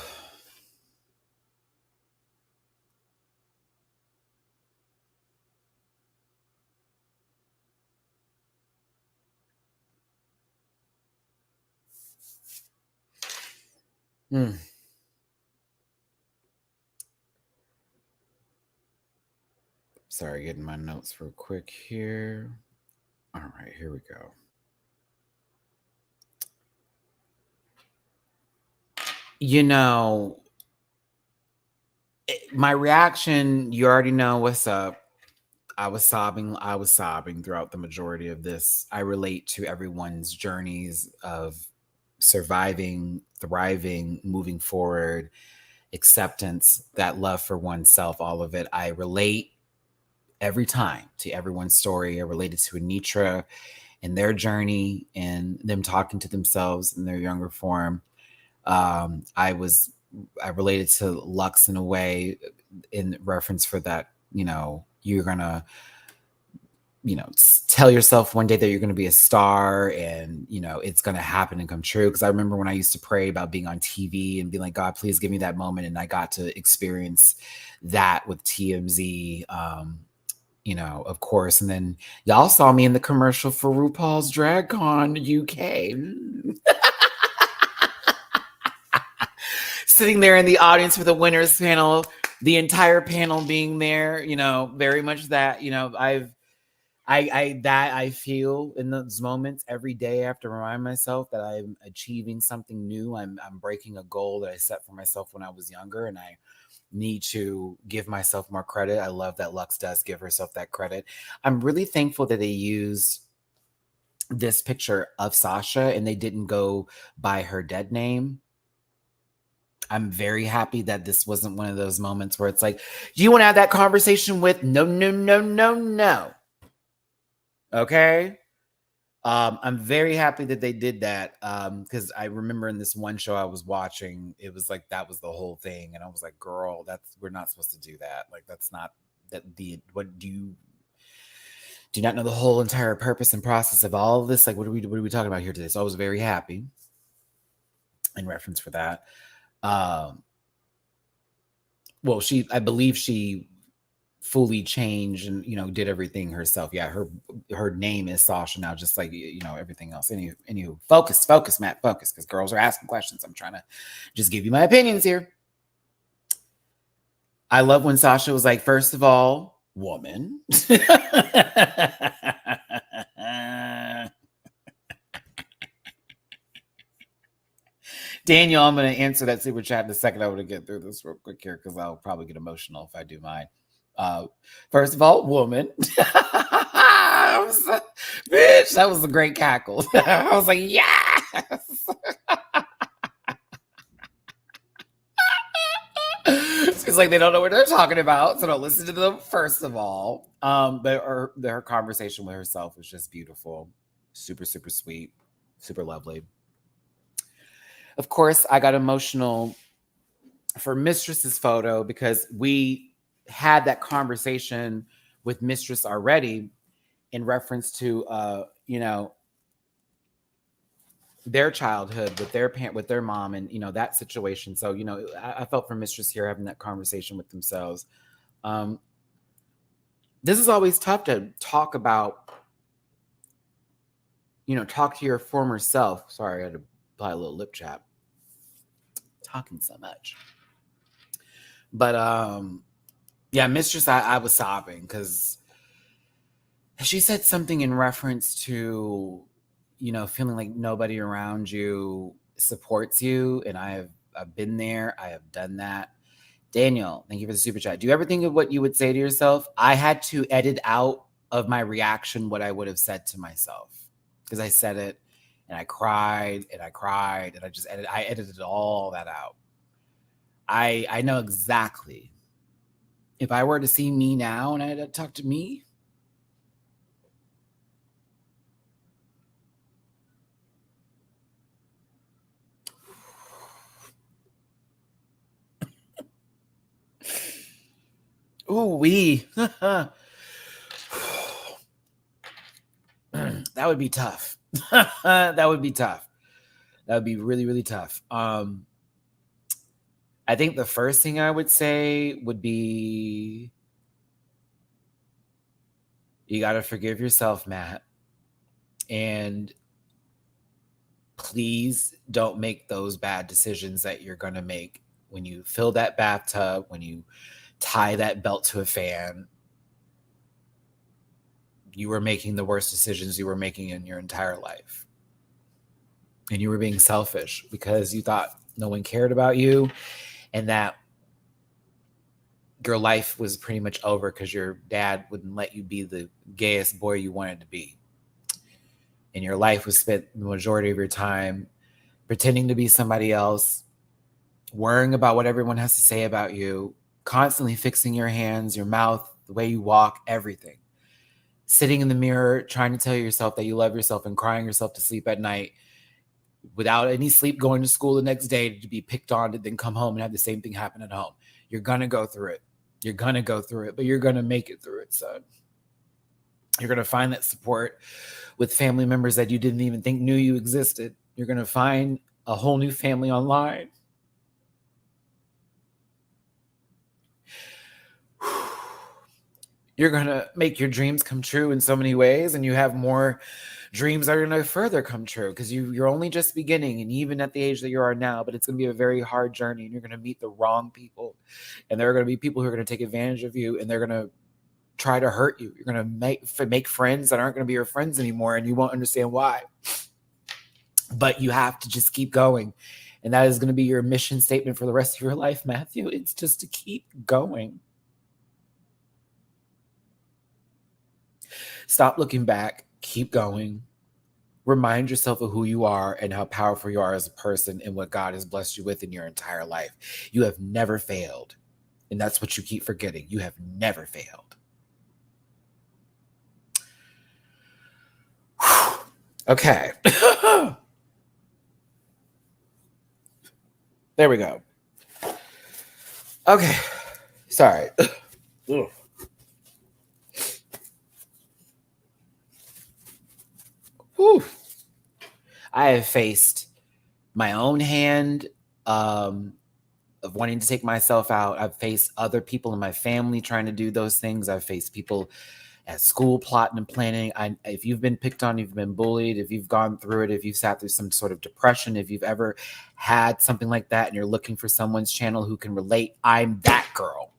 S1: Sorry, getting my notes real quick here. All right, here we go. My reaction, you already know what's up. I was sobbing throughout the majority of this. I relate to everyone's journeys of surviving, thriving, moving forward, acceptance, that love for oneself, all of it. I relate every time to everyone's story. I related to Anitra and their journey and them talking to themselves in their younger form. I related to Lux in a way, in reference for that, you're gonna, tell yourself one day that you're gonna be a star, and it's gonna happen and come true. Because I remember when I used to pray about being on TV and being like, God, please give me that moment, and I got to experience that with TMZ. Of course, and then y'all saw me in the commercial for RuPaul's Drag Con UK. Sitting there in the audience for the winners panel, the entire panel being there, very much that, I feel in those moments every day. I have to remind myself that I'm achieving something new. I'm breaking a goal that I set for myself when I was younger, and I need to give myself more credit. I love that Lux does give herself that credit. I'm really thankful that they used this picture of Sasha and they didn't go by her dead name. I'm very happy that this wasn't one of those moments where it's like, do you want to have that conversation with? No. Okay. I'm very happy that they did that. Because I remember in this one show I was watching, it was like that was the whole thing. And I was like, girl, we're not supposed to do that. Like, that's not what do you do not know the whole entire purpose and process of all of this? Like, what are we talking about here today? So I was very happy in reference for that. well, I believe she fully changed and, did everything herself. Yeah, her name is Sasha now, just like, everything else. Anywho, focus, Matt, focus, because girls are asking questions. I'm trying to just give you my opinions here. I love when Sasha was like, first of all, woman. Daniel, I'm going to answer that super chat in a second. I want to get through this real quick here because I'll probably get emotional if I do mine. First of all, woman. Bitch, that was a great cackle. I was like, yes. It's like they don't know what they're talking about, so don't listen to them, first of all. But her conversation with herself was just beautiful. Super, super sweet. Super lovely. Of course, I got emotional for Mistress's photo because we had that conversation with Mistress already in reference to, their childhood with their mom and, that situation. So, I felt for Mistress here having that conversation with themselves. This is always tough to talk about, talk to your former self. Sorry, I had to apply a little lip chap. Talking so much. But yeah, Mistress, I was sobbing because she said something in reference to, feeling like nobody around you supports you. And I've been there. I have done that. Daniel, thank you for the super chat. Do you ever think of what you would say to yourself? I had to edit out of my reaction what I would have said to myself because I said it and I cried and I edited all that out. I know exactly. If I were to see me now and I had to talk to me, that would be tough. That would be tough. That would be really, really tough. I think the first thing I would say would be, you got to forgive yourself, Matt. And please don't make those bad decisions that you're going to make when you fill that bathtub, when you tie that belt to a fan. You were making the worst decisions you were making in your entire life. And you were being selfish because you thought no one cared about you and that your life was pretty much over because your dad wouldn't let you be the gayest boy you wanted to be. And your life was spent the majority of your time pretending to be somebody else, worrying about what everyone has to say about you, constantly fixing your hands, your mouth, the way you walk, everything. Sitting in the mirror, trying to tell yourself that you love yourself and crying yourself to sleep at night without any sleep, going to school the next day to be picked on, to then come home and have the same thing happen at home. You're going to go through it. You're going to go through it, but you're going to make it through it, son. You're going to find that support with family members that you didn't even think knew you existed. You're going to find a whole new family online. You're going to make your dreams come true in so many ways, and you have more dreams that are going to further come true because you're only just beginning, and even at the age that you are now, but it's going to be a very hard journey, and you're going to meet the wrong people, and there are going to be people who are going to take advantage of you, and they're going to try to hurt you. You're going to make friends that aren't going to be your friends anymore, and you won't understand why. But you have to just keep going, and that is going to be your mission statement for the rest of your life, Matthew. It's just to keep going. Stop looking back. Keep going. Remind yourself of who you are and how powerful you are as a person and what God has blessed you with in your entire life. You have never failed. And that's what you keep forgetting. You have never failed. Okay. There we go. Okay. Sorry. Whew. I have faced my own hand of wanting to take myself out. I've faced other people in my family trying to do those things. I've faced people at school plotting and planning. If you've been picked on, you've been bullied, if you've gone through it, if you've sat through some sort of depression, if you've ever had something like that and you're looking for someone's channel who can relate, I'm that girl.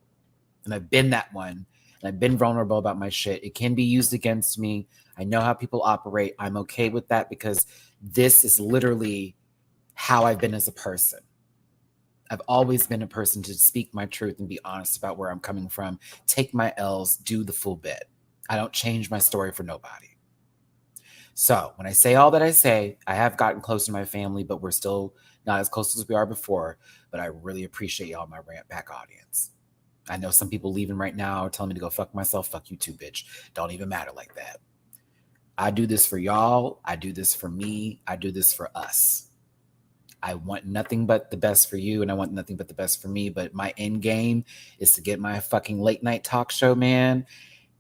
S1: And I've been that one. And I've been vulnerable about my shit. It can be used against me. I know how people operate. I'm okay with that because this is literally how I've been as a person. I've always been a person to speak my truth and be honest about where I'm coming from, take my L's, do the full bit. I don't change my story for nobody. So when I say all that I say, I have gotten close to my family, but we're still not as close as we are before. But I really appreciate y'all, my Rant Back audience. I know some people leaving right now are telling me to go fuck myself. Fuck you too, bitch. Don't even matter like that. I do this for y'all. I do this for me. I do this for us. I want nothing but the best for you, and I want nothing but the best for me. But my end game is to get my fucking late night talk show, man.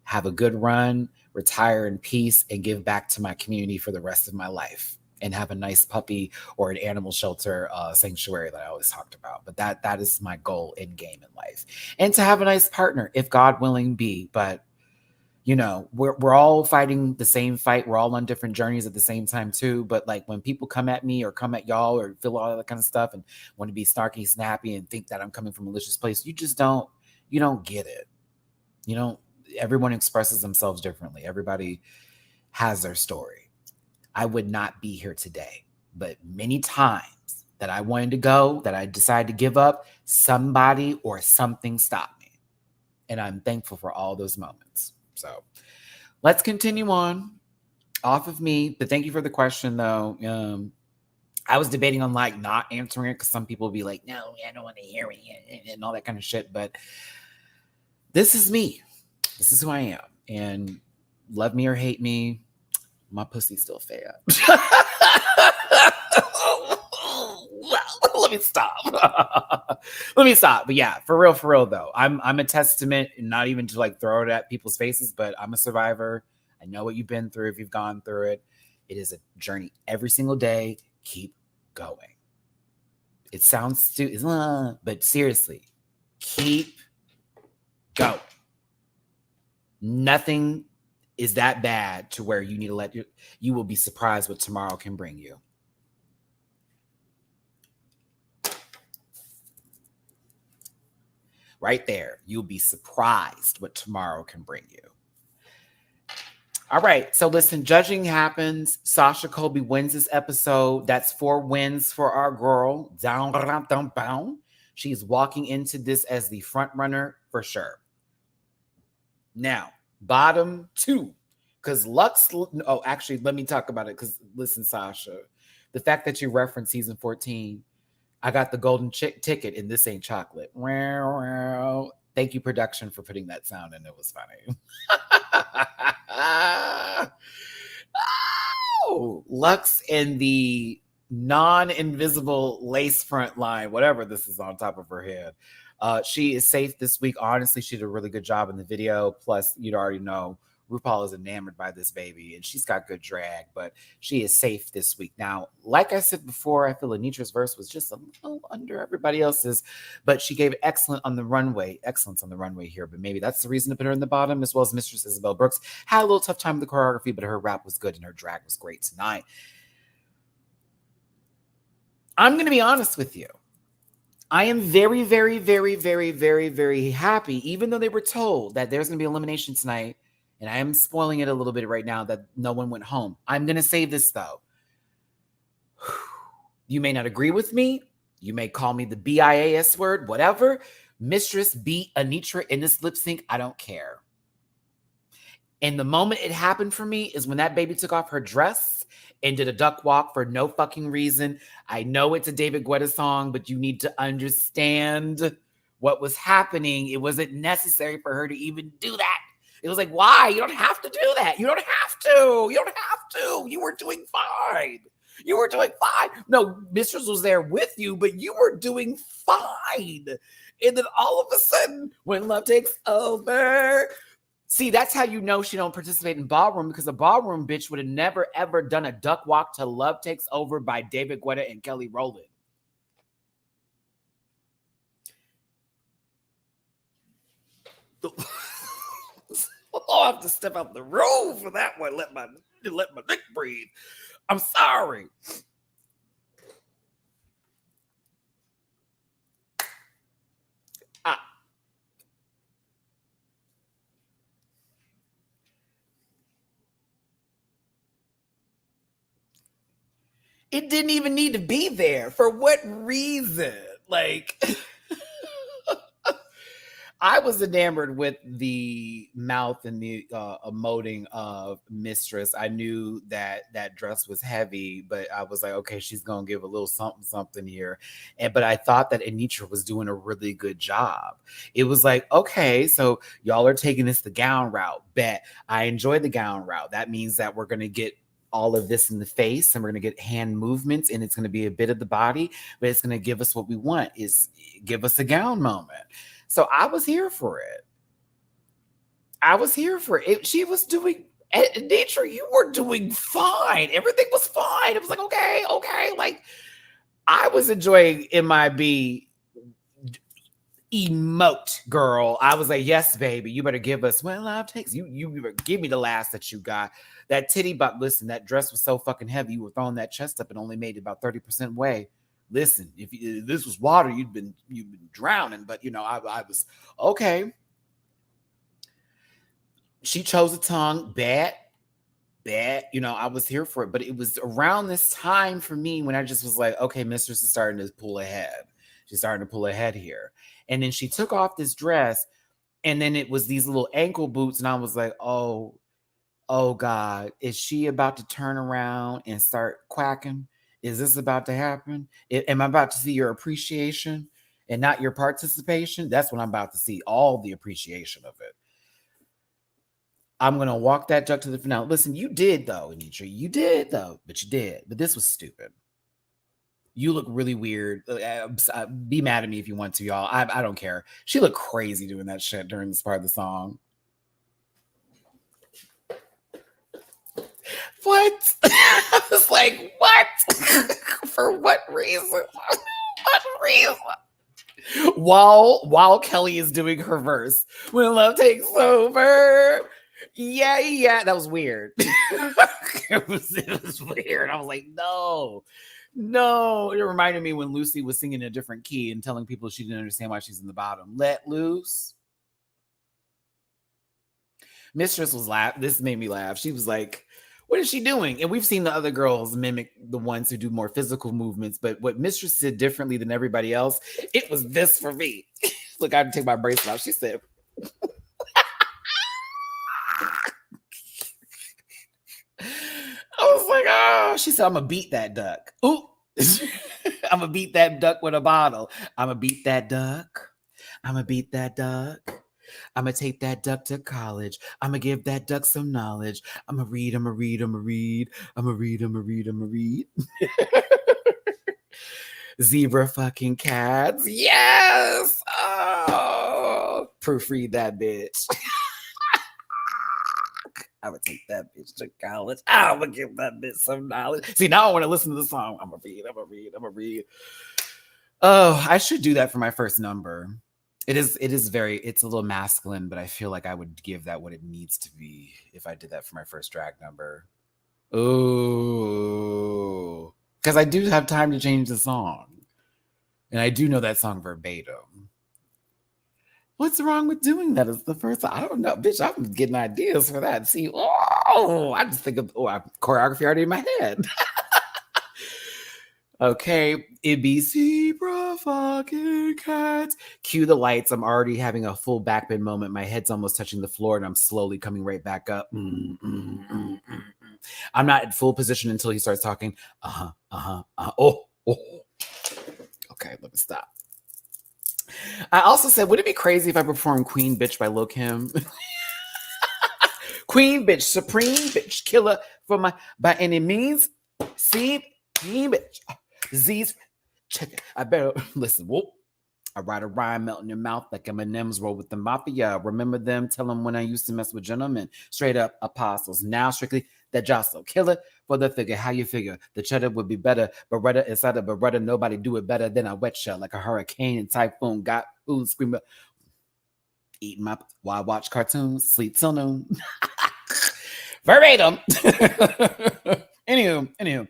S1: Have a good run, retire in peace, and give back to my community for the rest of my life. And have a nice puppy or an animal shelter sanctuary that I always talked about. But that is my goal end game in life. And to have a nice partner, if God willing be. But, you know, we're all fighting the same fight. We're all on different journeys at the same time too. But like when people come at me or come at y'all or feel all that kind of stuff and want to be snarky, snappy and think that I'm coming from a malicious place, you don't get it. You don't. Everyone expresses themselves differently. Everybody has their story. I would not be here today, but many times that I wanted to go, that I decided to give up, somebody or something stopped me. And I'm thankful for all those moments. So let's continue on off of me. But thank you for the question though. I was debating on like not answering it because some people will be like, no, I don't want to hear it and all that kind of shit. But this is me. This is who I am. And love me or hate me, my pussy's still fat. Let me stop. But yeah, for real though. I'm a testament, not even to like throw it at people's faces, but I'm a survivor. I know what you've been through if you've gone through it. It is a journey every single day. Keep going. It sounds stupid, but seriously, keep going. Nothing is that bad to where you need to you will be surprised what tomorrow can bring you. Right there. You'll be surprised what tomorrow can bring you. All right. So listen, judging happens. Sasha Colby wins this episode. That's 4 wins for our girl. Down. She's walking into this as the front runner for sure. Now, bottom 2, because Lux, actually, let me talk about it. Because listen, Sasha, the fact that you referenced season 14, I got the golden ticket and this ain't chocolate. Thank you, production, for putting that sound in. It was funny. Lux in the non-invisible lace front line, whatever this is on top of her head. She is safe this week. Honestly, she did a really good job in the video. Plus, you'd already know RuPaul is enamored by this baby and she's got good drag, but she is safe this week. Now, like I said before, I feel Anitra's verse was just a little under everybody else's, but she gave excellence on the runway here. But maybe that's the reason to put her in the bottom, as well as Mistress Isabel Brooks. Had a little tough time with the choreography, but her rap was good and her drag was great tonight. I'm going to be honest with you. I am very, very, very, very, very, very happy, even though they were told that there's going to be elimination tonight, and I am spoiling it a little bit right now that no one went home. I'm going to say this, though. You may not agree with me. You may call me the BIAS word, whatever. Mistress beat Anitra in this lip sync. I don't care. And the moment it happened for me is when that baby took off her dress and did a duck walk for no fucking reason. I know it's a David Guetta song, but you need to understand what was happening. It wasn't necessary for her to even do that. It was like, why? You don't have to do that. You don't have to. You don't have to. You were doing fine. You were doing fine. No, Mistress was there with you, but you were doing fine. And then all of a sudden, when love takes over... See, that's how you know she don't participate in ballroom, because a ballroom bitch would have never, ever done a duck walk to Love Takes Over by David Guetta and Kelly Rowland. I'll have to step out the room for that one. Let my dick breathe. I'm sorry. It didn't even need to be there. For what reason? Like, I was enamored with the mouth and the emoting of Mistress. I knew that dress was heavy, but I was like, okay, she's gonna give a little something here. But I thought that Anitra was doing a really good job. It was like, okay, so y'all are taking this the gown route. Bet I enjoyed the gown route. That means that we're gonna get all of this in the face and we're going to get hand movements and it's going to be a bit of the body, but it's going to give us what we want, is give us a gown moment. So I was here for it. She was doing, Nature, you were doing fine. Everything was fine. It was like, okay. Like, I was enjoying MIB emote, girl. I was like, yes, baby, you better give us when love takes you give me the last that you got. That titty, but listen, that dress was so fucking heavy. You were throwing that chest up and only made it about 30% way. Listen, if this was water, you'd been drowning. But I was okay. She chose a tongue, bad. I was here for it. But it was around this time for me when I just was like, okay, Mistress is starting to pull ahead. She's starting to pull ahead here. And then she took off this dress, and then it was these little ankle boots, and I was like, oh God, is she about to turn around and start quacking? Is this about to happen? Am I about to see your appreciation and not your participation? That's what I'm about to see, all the appreciation of it. I'm going to walk that duck to the finale. Listen, you did, though, Anitra. You did, though. But you did. But this was stupid. You look really weird. Be mad at me if you want to, y'all. I don't care. She looked crazy doing that shit during this part of the song. What? I was like, what? For what reason? What reason? While Kelly is doing her verse, when love takes over. Yeah, that was weird. It was weird. I was like, no. It reminded me when Lucy was singing in a different key and telling people she didn't understand why she's in the bottom. Let loose. Mistress was laugh. This made me laugh. She was like, what is she doing? And we've seen the other girls mimic the ones who do more physical movements, but what Mistress did differently than everybody else, it was this for me. Look, I had to take my bracelet off. She said, I was like, oh, she said, I'm going to beat that duck. Ooh, I'm going to beat that duck with a bottle. I'm going to beat that duck. I'm going to beat that duck. I'm going to take that duck to college. I'm going to give that duck some knowledge. I'm going to read. Zebra fucking cats. Yes. Oh, proofread that bitch. I'm going to take that bitch to college. I'm going to give that bitch some knowledge. See, now I want to listen to the song. I'm going to read. Oh, I should do that for my first number. It's a little masculine, but I feel like I would give that what it needs to be if I did that for my first drag number. Ooh. Because I do have time to change the song. And I do know that song verbatim. What's wrong with doing that? It's the first time. I don't know. Bitch, I'm getting ideas for that. See, I just think of choreography already in my head. Okay, it be zebra fucking cats. Cue the lights. I'm already having a full backbend moment. My head's almost touching the floor, and I'm slowly coming right back up. I'm not at full position until he starts talking. Oh. Okay, let me stop. I also said, would it be crazy if I performed Queen Bitch by Lil Kim? Queen Bitch, supreme bitch, killer by any means. See, Queen Bitch. Z's, check it. I better listen. Whoop. I write a rhyme, melt in your mouth like M&M's. Roll with the mafia. Remember them? Tell them when I used to mess with gentlemen. Straight up apostles. Now strictly that jostle. Killer for the figure. How you figure? The cheddar would be better. Beretta inside of Beretta. Nobody do it better than a wet shell. Like a hurricane and typhoon. Got food screaming. while I watch cartoons, sleep till noon. Verbatim. Anywho.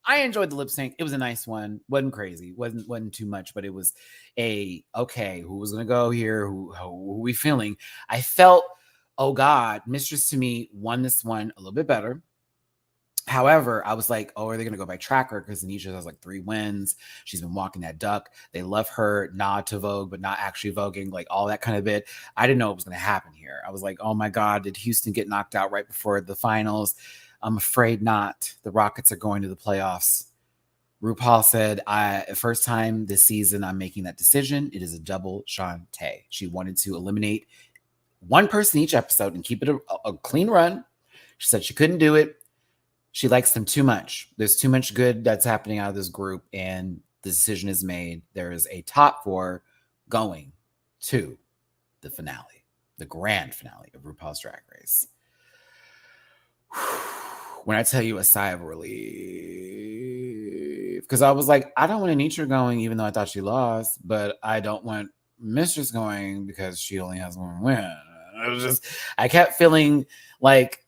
S1: I enjoyed the lip sync. It was a nice one. Wasn't crazy. Wasn't too much, but it was okay, who was gonna go here? Who we feeling? I felt, oh God, Mistress to me won this one a little bit better. However, I was like, oh, are they going to go by tracker? Because Anisha has like 3 wins. She's been walking that duck. They love her nod to Vogue, but not actually voguing, like all that kind of bit. I didn't know what was going to happen here. I was like, oh my God, did Houston get knocked out right before the finals? I'm afraid not. The Rockets are going to the playoffs. RuPaul said, first time this season, I'm making that decision. It is a double Shantae. She wanted to eliminate one person each episode and keep it a clean run. She said she couldn't do it. She likes them too much. There's too much good that's happening out of this group, and the decision is made. There is a top 4 going to the finale, the grand finale of RuPaul's Drag Race. When I tell you a sigh of relief, because I was like, I don't want Anitra going, even though I thought she lost, but I don't want Mistress going because she only has 1 win. I kept feeling like,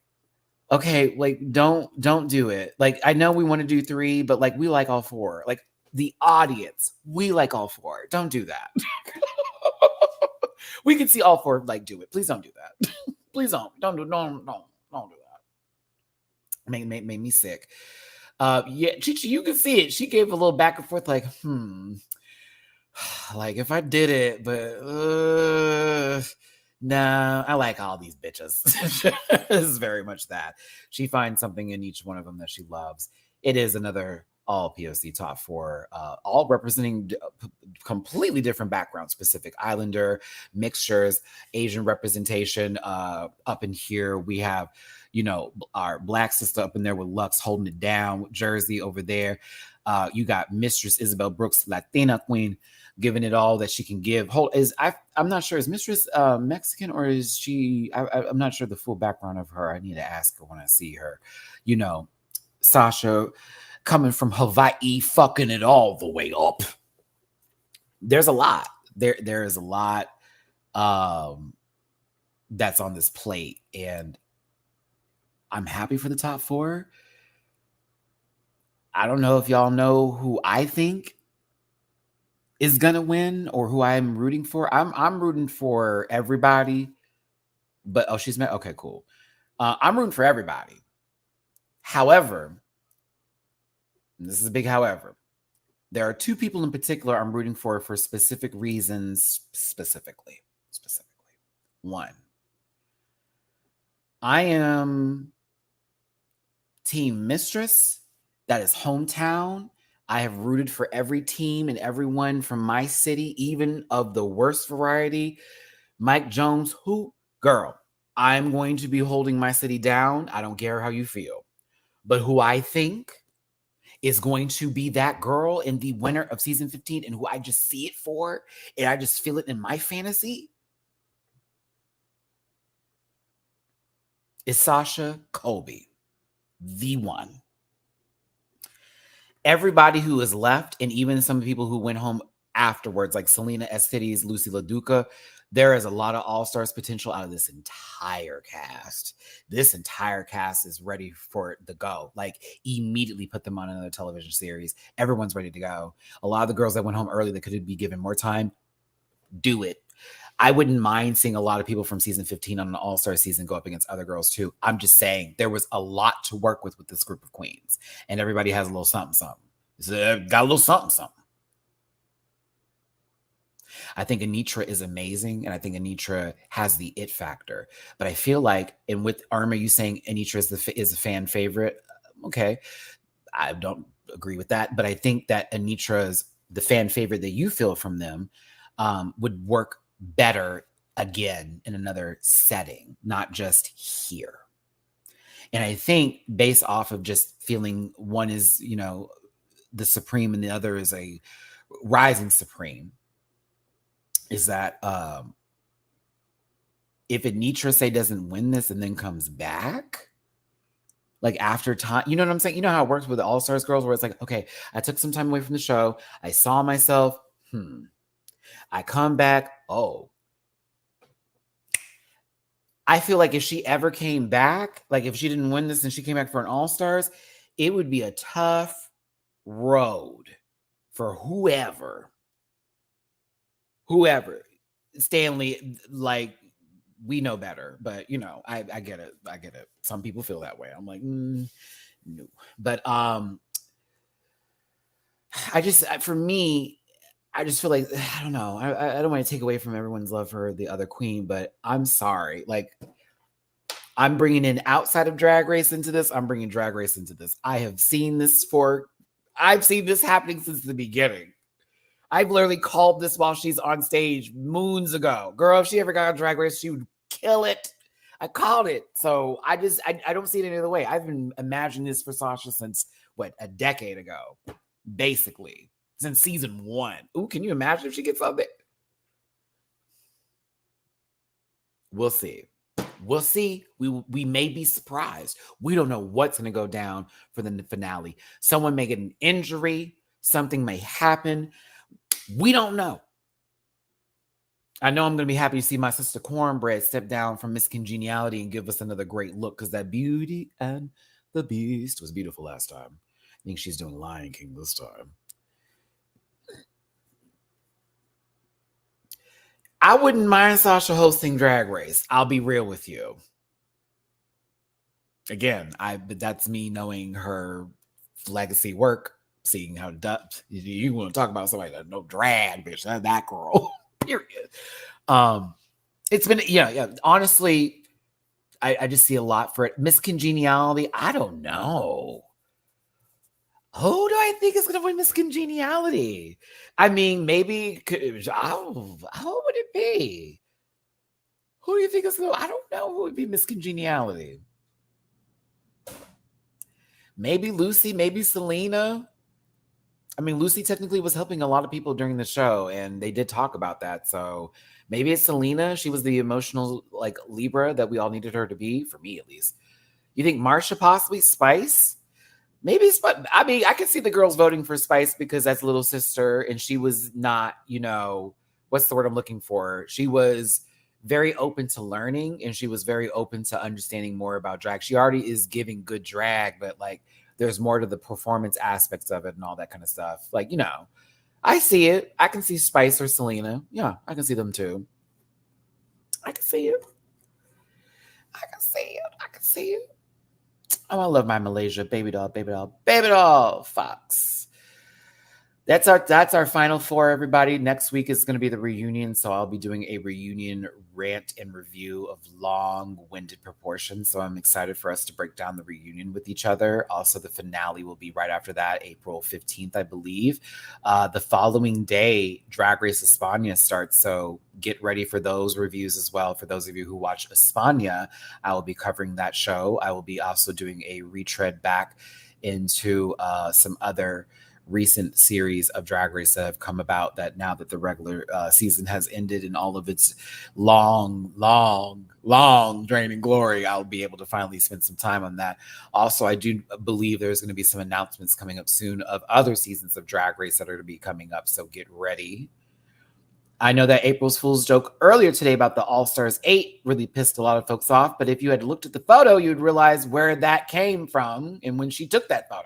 S1: okay, like don't do it. Like I know we want to do 3, but like we like all 4. Like the audience, we like all 4. Don't do that. We can see all 4 like do it. Please don't do that. Please don't do that. Made me sick. Yeah, Chichi, you can see it. She gave a little back and forth, like, like if I did it, but no, I like all these bitches. This is very much that. She finds something in each one of them that she loves. It is another all POC top 4, all representing completely different backgrounds, Pacific Islander, mixtures, Asian representation. Up in here, we have, our Black sister up in there with Lux holding it down, with Jersey over there. You got Mistress Isabel Brooks, Latina queen, giving it all that she can give. I'm not sure, is Mistress Mexican or is she? I'm not sure the full background of her. I need to ask her when I see her. Sasha coming from Hawaii, fucking it all the way up. There's a lot. There is a lot that's on this plate, and I'm happy for the top 4. I don't know if y'all know who I think is gonna win or who I'm rooting for. I'm rooting for everybody, but she's met. Okay, cool. I'm rooting for everybody. However, this is a big however. There are 2 people in particular I'm rooting for specific reasons. Specifically. 1, I am Team Mistress. That is hometown. I have rooted for every team and everyone from my city, even of the worst variety. Mike Jones, girl, I'm going to be holding my city down. I don't care how you feel. But who I think is going to be that girl in the winner of season 15 and who I just see it for, and I just feel it in my fantasy, is Sasha Colby, the one. Everybody who is left, and even some people who went home afterwards, like Selena Estides, Lucy LaDuca, there is a lot of all-stars potential out of this entire cast. This entire cast is ready for the go. Like, immediately put them on another television series. Everyone's ready to go. A lot of the girls that went home early that could be given more time, do it. I wouldn't mind seeing a lot of people from season 15 on an all-star season go up against other girls too. I'm just saying there was a lot to work with this group of queens, and everybody has a little something. Got a little something. I think Anitra is amazing, and I think Anitra has the it factor. But I feel like, and with Irma, you saying Anitra is a fan favorite, okay, I don't agree with that. But I think that Anitra's the fan favorite that you feel from them would work better again in another setting, not just here. And I think based off of just feeling one is, the supreme and the other is a rising supreme, is that if Anitra say doesn't win this and then comes back, like after time, you know what I'm saying? You know how it works with the All-Stars girls where it's like, okay, I took some time away from the show. I saw myself. I come back. Oh, I feel like if she ever came back, like if she didn't win this and she came back for an All-Stars, it would be a tough road for whoever. Stanley, like, we know better, but you know, I get it. I get it. Some people feel that way. I'm like, no. But for me, I just feel like, I don't know. I don't want to take away from everyone's love for the other queen, but I'm sorry. Like, I'm bringing in outside of Drag Race into this. I'm bringing Drag Race into this. I've seen this happening since the beginning. I've literally called this while she's on stage moons ago. Girl, if she ever got on Drag Race, she would kill it. I called it. So I don't see it any other way. I've been imagining this for Sasha since, a decade ago, basically. Since season 1. Ooh, can you imagine if she gets on there? We'll see. We'll see. We may be surprised. We don't know what's going to go down for the finale. Someone may get an injury. Something may happen. We don't know. I know I'm going to be happy to see my sister Cornbread step down from Miss Congeniality and give us another great look, because that Beauty and the Beast was beautiful last time. I think she's doing Lion King this time. I wouldn't mind Sasha hosting Drag Race. I'll be real with you. Again, that's me knowing her legacy work, seeing how you want to talk about somebody that no drag, bitch. That girl. Period. It's been, yeah. Honestly, I just see a lot for it. Miss Congeniality, I don't know. Who do I think is going to win Miss Congeniality? I mean, maybe, who would it be? Who do you think is going to, I don't know who would be Miss Congeniality. Maybe Lucy, maybe Selena. I mean, Lucy technically was helping a lot of people during the show, and they did talk about that. So maybe it's Selena. She was the emotional, like, Libra that we all needed her to be, for me at least. You think Marsha, possibly Spice? Maybe I mean, I could see the girls voting for Spice because that's little sister, and she was not, what's the word I'm looking for? She was very open to learning, and she was very open to understanding more about drag. She already is giving good drag, but like, there's more to the performance aspects of it and all that kind of stuff. Like, I see it. I can see Spice or Selena. Yeah, I can see them too. I can see it. Oh, I love my Malaysia. Baby doll, Fox. That's our final 4, everybody. Next week is going to be the reunion, so I'll be doing a reunion rant and review of long-winded proportions. So I'm excited for us to break down the reunion with each other. Also, the finale will be right after that, April 15th, I believe. The following day, Drag Race España starts, so get ready for those reviews as well. For those of you who watch España, I will be covering that show. I will be also doing a retread back into some other recent series of Drag Race that have come about, that now that the regular season has ended in all of its long draining glory, I'll be able to finally spend some time on that. Also, I do believe there's going to be some announcements coming up soon of other seasons of Drag Race that are going to be coming up, so get ready. I know that April's Fool's joke earlier today about the All-Stars 8 really pissed a lot of folks off, but if you had looked at the photo, you'd realize where that came from and when she took that photo.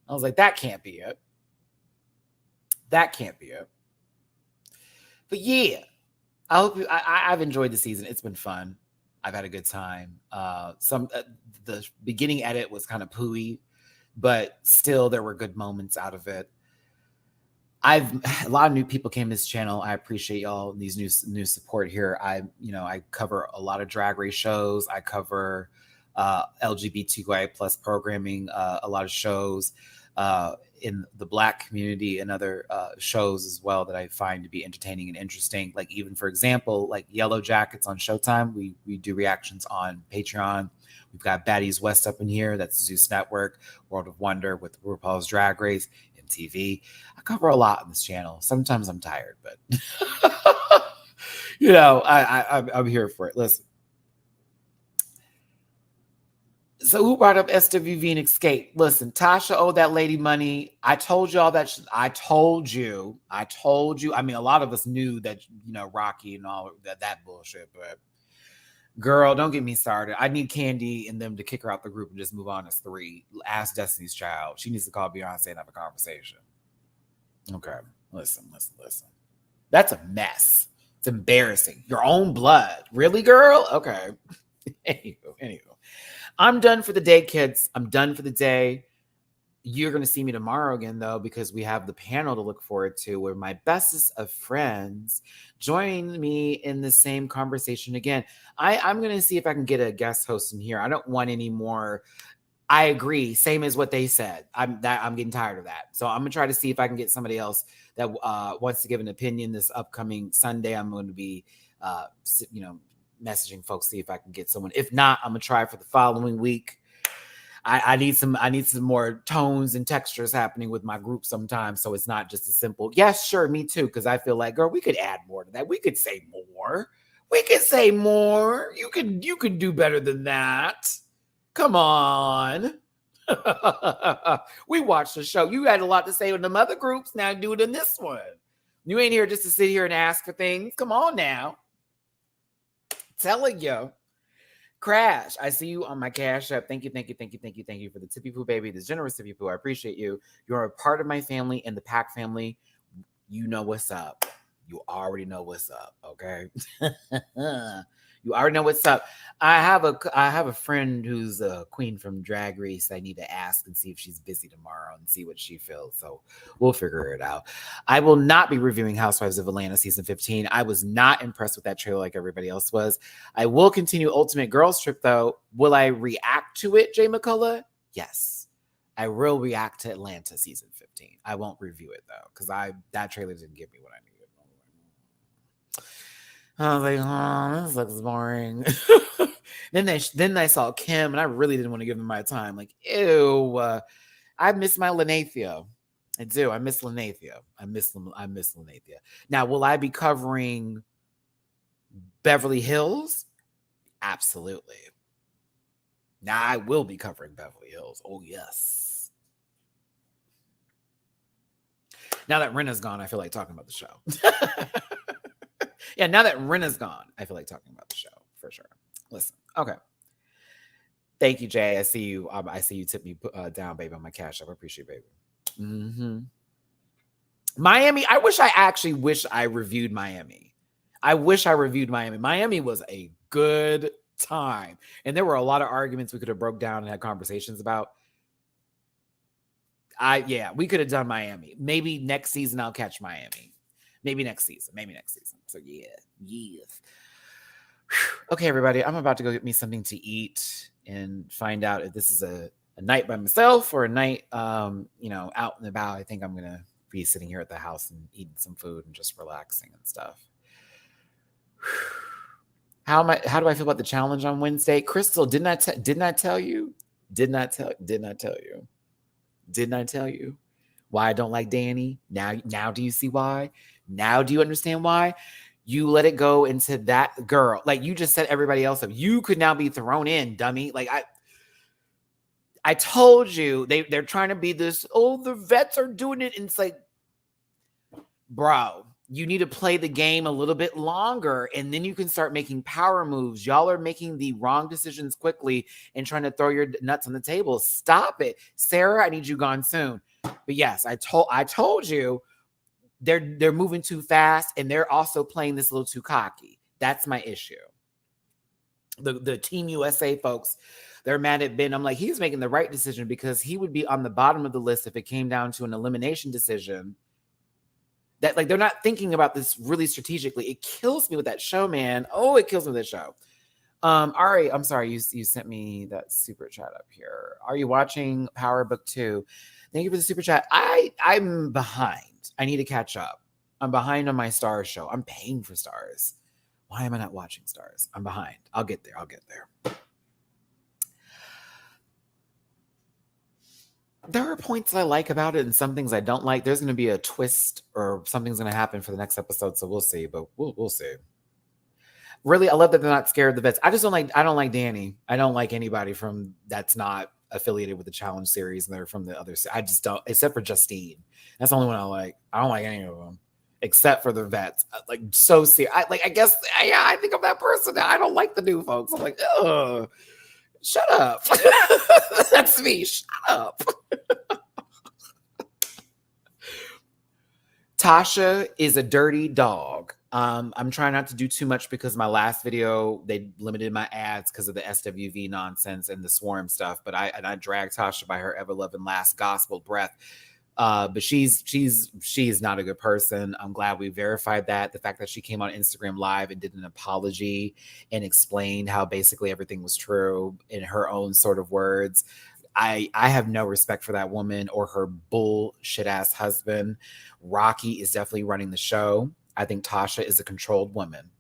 S1: I was like, that can't be it. But yeah, I hope I've enjoyed the season. It's been fun. I've had a good time. The beginning edit was kind of pooey, but still there were good moments out of it. A lot of new people came to this channel. I appreciate y'all and these new support here. I cover a lot of Drag Race shows. I cover LGBTQI plus programming, a lot of shows in the Black community and other shows as well that I find to be entertaining and interesting. Like, even for example, like Yellow Jackets on Showtime, we do reactions on Patreon. We've got Baddies West up in here. That's Zeus Network. World of Wonder with RuPaul's Drag Race, MTV. I cover a lot on this channel. Sometimes I'm tired, but I'm here for it. Listen. So who brought up SWV and Escape? Listen, Tasha owed that lady money. I told you all that. I told you. I mean, a lot of us knew that, Rocky and all that bullshit, but Girl, don't get me started. I need Candy and them to kick her out the group and just move on as 3. Ask Destiny's Child. She needs to call Beyonce and have a conversation. Okay, listen. That's a mess. It's embarrassing. Your own blood. Really, girl? Okay. Anywho. I'm done for the day, kids. I'm done for the day. You're going to see me tomorrow again, though, because we have the panel to look forward to where my bestest of friends join me in the same conversation again. I'm going to see if I can get a guest host in here. I don't want any more. I agree. Same as what they said. I'm getting tired of that. So I'm going to try to see if I can get somebody else that wants to give an opinion this upcoming Sunday. I'm going to be, messaging folks, see if I can get someone. If not, I'm going to try for the following week. I need some more tones and textures happening with my group sometimes. So it's not just a simple, yes, sure, me too. Because I feel like, girl, we could add more to that. We could say more. You could do better than that. Come on. We watched the show. You had a lot to say in them other groups. Now do it in this one. You ain't here just to sit here and ask for things. Come on now. Telling you. Crash, I see you on my Cash App. Thank you for the Tippy Poo, baby. The generous Tippy Poo. I appreciate you. You're a part of my family and the Pack family. You know what's up. You already know what's up, okay? You already know what's up. I have a friend who's a queen from Drag Race. I need to ask and see if she's busy tomorrow and see what she feels. So we'll figure it out. I will not be reviewing Housewives of Atlanta season 15. I was not impressed with that trailer like everybody else was. I will continue Ultimate Girls Trip, though. Will I react to it, Jay McCullough? Yes. I will react to Atlanta season 15. I won't review it, though, because that trailer didn't give me what I needed. I was like, oh, this looks boring. Then I saw Kim, and I really didn't want to give him my time. Like, ew. I miss my Lanathia. I do. I miss Lanathia. I miss Lanathia. Now, will I be covering Beverly Hills? Absolutely. Now, I will be covering Beverly Hills. Oh, yes. Now that Rena's gone, I feel like talking about the show. Yeah, now that Rena's gone, I feel like talking about the show for sure. Listen, okay. Thank you, Jay. I see you. I see you tip me down, baby, on my Cash App. I appreciate it, baby. Mm-hmm. Miami. I wish I reviewed Miami. Miami was a good time, and there were a lot of arguments we could have broke down and had conversations about. We could have done Miami. Maybe next season I'll catch Miami. Maybe next season. So yeah. Okay, everybody. I'm about to go get me something to eat and find out if this is a night by myself or a night, out and about. I think I'm gonna be sitting here at the house and eating some food and just relaxing and stuff. How do I feel about the challenge on Wednesday? Crystal, didn't I tell you? Didn't I tell you why I don't like Danny? Now do you see why? Now do you understand why? You let it go into that girl. Like, you just set everybody else up. You could now be thrown in, dummy. Like, I told you they're trying to be this, the vets are doing it. And it's like, bro, you need to play the game a little bit longer, and then you can start making power moves. Y'all are making the wrong decisions quickly and trying to throw your nuts on the table. Stop it. Sarah, I need you gone soon. But yes, I told you they're moving too fast, and they're also playing this a little too cocky. That's my issue. The Team USA folks, they're mad at Ben. I'm like, he's making the right decision because he would be on the bottom of the list if it came down to an elimination decision. That, like, they're not thinking about this really strategically. It kills me with that show, man. Oh, it kills me with that show. Ari, I'm sorry, you sent me that super chat up here. Are you watching Power Book 2? Thank you for the super chat. I'm behind. I need to catch up. I'm behind on my Stars show. I'm paying for Stars. Why am I not watching Stars? I'm behind. I'll get there. There are points I like about it and some things I don't like. There's going to be a twist or something's going to happen for the next episode, so we'll see. But we'll see. Really, I love that they're not scared of the vets. I don't like Danny. I don't like anybody from that's not affiliated with the Challenge series and they're from the other. I just don't, except for Justine. That's the only one I like. I don't like any of them. except for the vets. Like, so serious. I guess, yeah, I think I'm that person now. I don't like the new folks. I'm like, oh, shut up. That's me. Shut up. Tasha is a dirty dog. I'm trying not to do too much because my last video, they limited my ads because of the SWV nonsense and the swarm stuff. But I dragged Tasha by her ever-loving last gospel breath. But she's not a good person. I'm glad we verified that. The fact that she came on Instagram Live and did an apology and explained how basically everything was true in her own sort of words. I have no respect for that woman or her bullshit ass husband. Rocky is definitely running the show. I think Tasha is a controlled woman.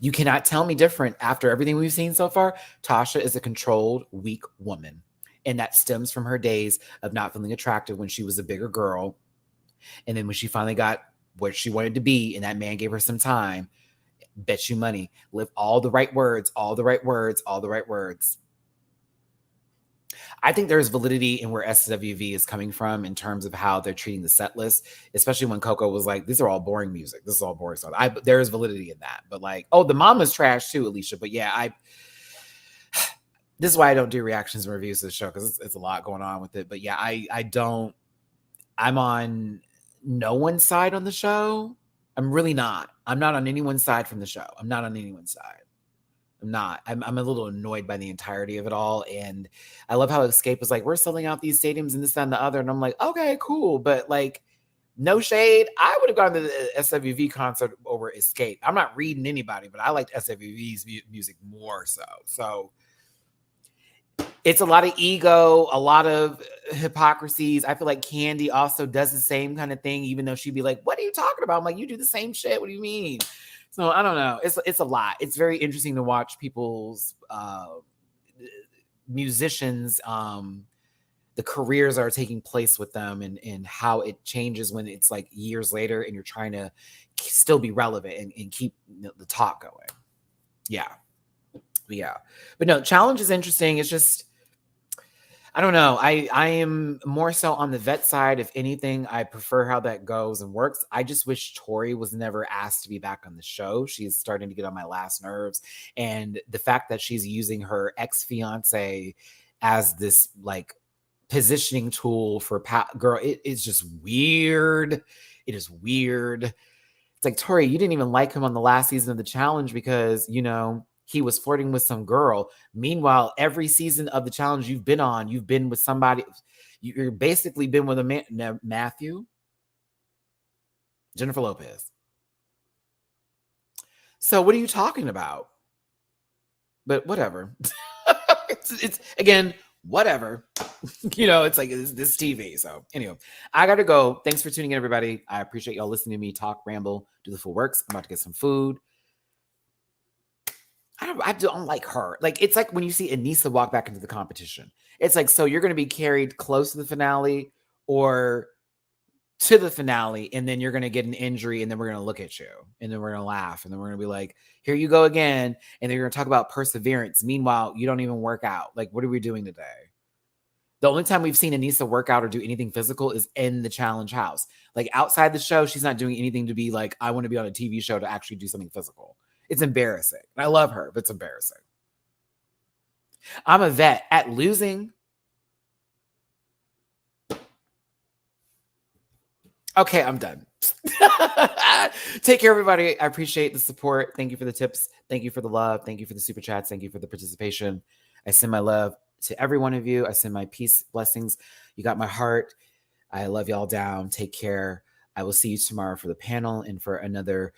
S1: You cannot tell me different after everything we've seen so far. Tasha is a controlled, weak woman. And that stems from her days of not feeling attractive when she was a bigger girl. And then when she finally got where she wanted to be and that man gave her some time, bet you money, live all the right words, all the right words, all the right words. I think there's validity in where SWV is coming from in terms of how they're treating the set list, especially when Coco was like, these are all boring music. This is all boring stuff. There is validity in that. But like, oh, the mama's trash too, Alicia. But yeah, this is why I don't do reactions and reviews to the show because it's a lot going on with it. But yeah, I'm on no one's side on the show. I'm really not. I'm not on anyone's side from the show. I'm not on anyone's side. I'm not. I'm a little annoyed by the entirety of it all. And I love how Escape was like, we're selling out these stadiums and this, that, and the other. And I'm like, okay, cool. But like, no shade. I would have gone to the SWV concert over Escape. I'm not reading anybody, but I liked SWV's music more so. So it's a lot of ego, a lot of hypocrisies. I feel like Candy also does the same kind of thing, even though she'd be like, what are you talking about? I'm like, you do the same shit. What do you mean? So I don't know. It's a lot. It's very interesting to watch people's musicians, the careers that are taking place with them and how it changes when it's like years later and you're trying to still be relevant and keep the talk going. Yeah. But no, challenge is interesting. It's just, I don't know. I am more so on the vet side. If anything, I prefer how that goes and works. I just wish Tori was never asked to be back on the show. She's starting to get on my last nerves. And the fact that she's using her ex-fiance as this like positioning tool for girl, it's just weird. It is weird. It's like, Tori, you didn't even like him on the last season of the challenge because, you know, he was flirting with some girl. Meanwhile, every season of the challenge you've been on, you've been with somebody. You're basically been with a man, Matthew, Jennifer Lopez. So what are you talking about? But whatever. it's again, whatever. You know, it's like this TV. So anyway, I got to go. Thanks for tuning in, everybody. I appreciate y'all listening to me talk, ramble, do the full works. I'm about to get some food. I don't like her. Like, it's like when you see Anissa walk back into the competition. It's like, so you're going to be carried close to the finale or to the finale, and then you're going to get an injury, and then we're going to look at you, and then we're going to laugh, and then we're going to be like, here you go again, and then you're going to talk about perseverance. Meanwhile, you don't even work out. Like, what are we doing today? The only time we've seen Anissa work out or do anything physical is in the challenge house. Like, outside the show, she's not doing anything to be like, I want to be on a TV show to actually do something physical. It's embarrassing. I love her, but it's embarrassing. I'm a vet at losing. Okay, I'm done. Take care, everybody. I appreciate the support. Thank you for the tips. Thank you for the love. Thank you for the super chats. Thank you for the participation. I send my love to every one of you. I send my peace, blessings. You got my heart. I love y'all down. Take care. I will see you tomorrow for the panel and for another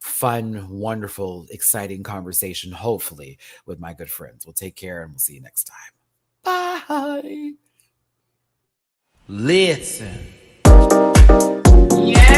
S1: fun, wonderful, exciting conversation, hopefully, with my good friends. We'll take care and we'll see you next time. Bye. Listen. Yeah.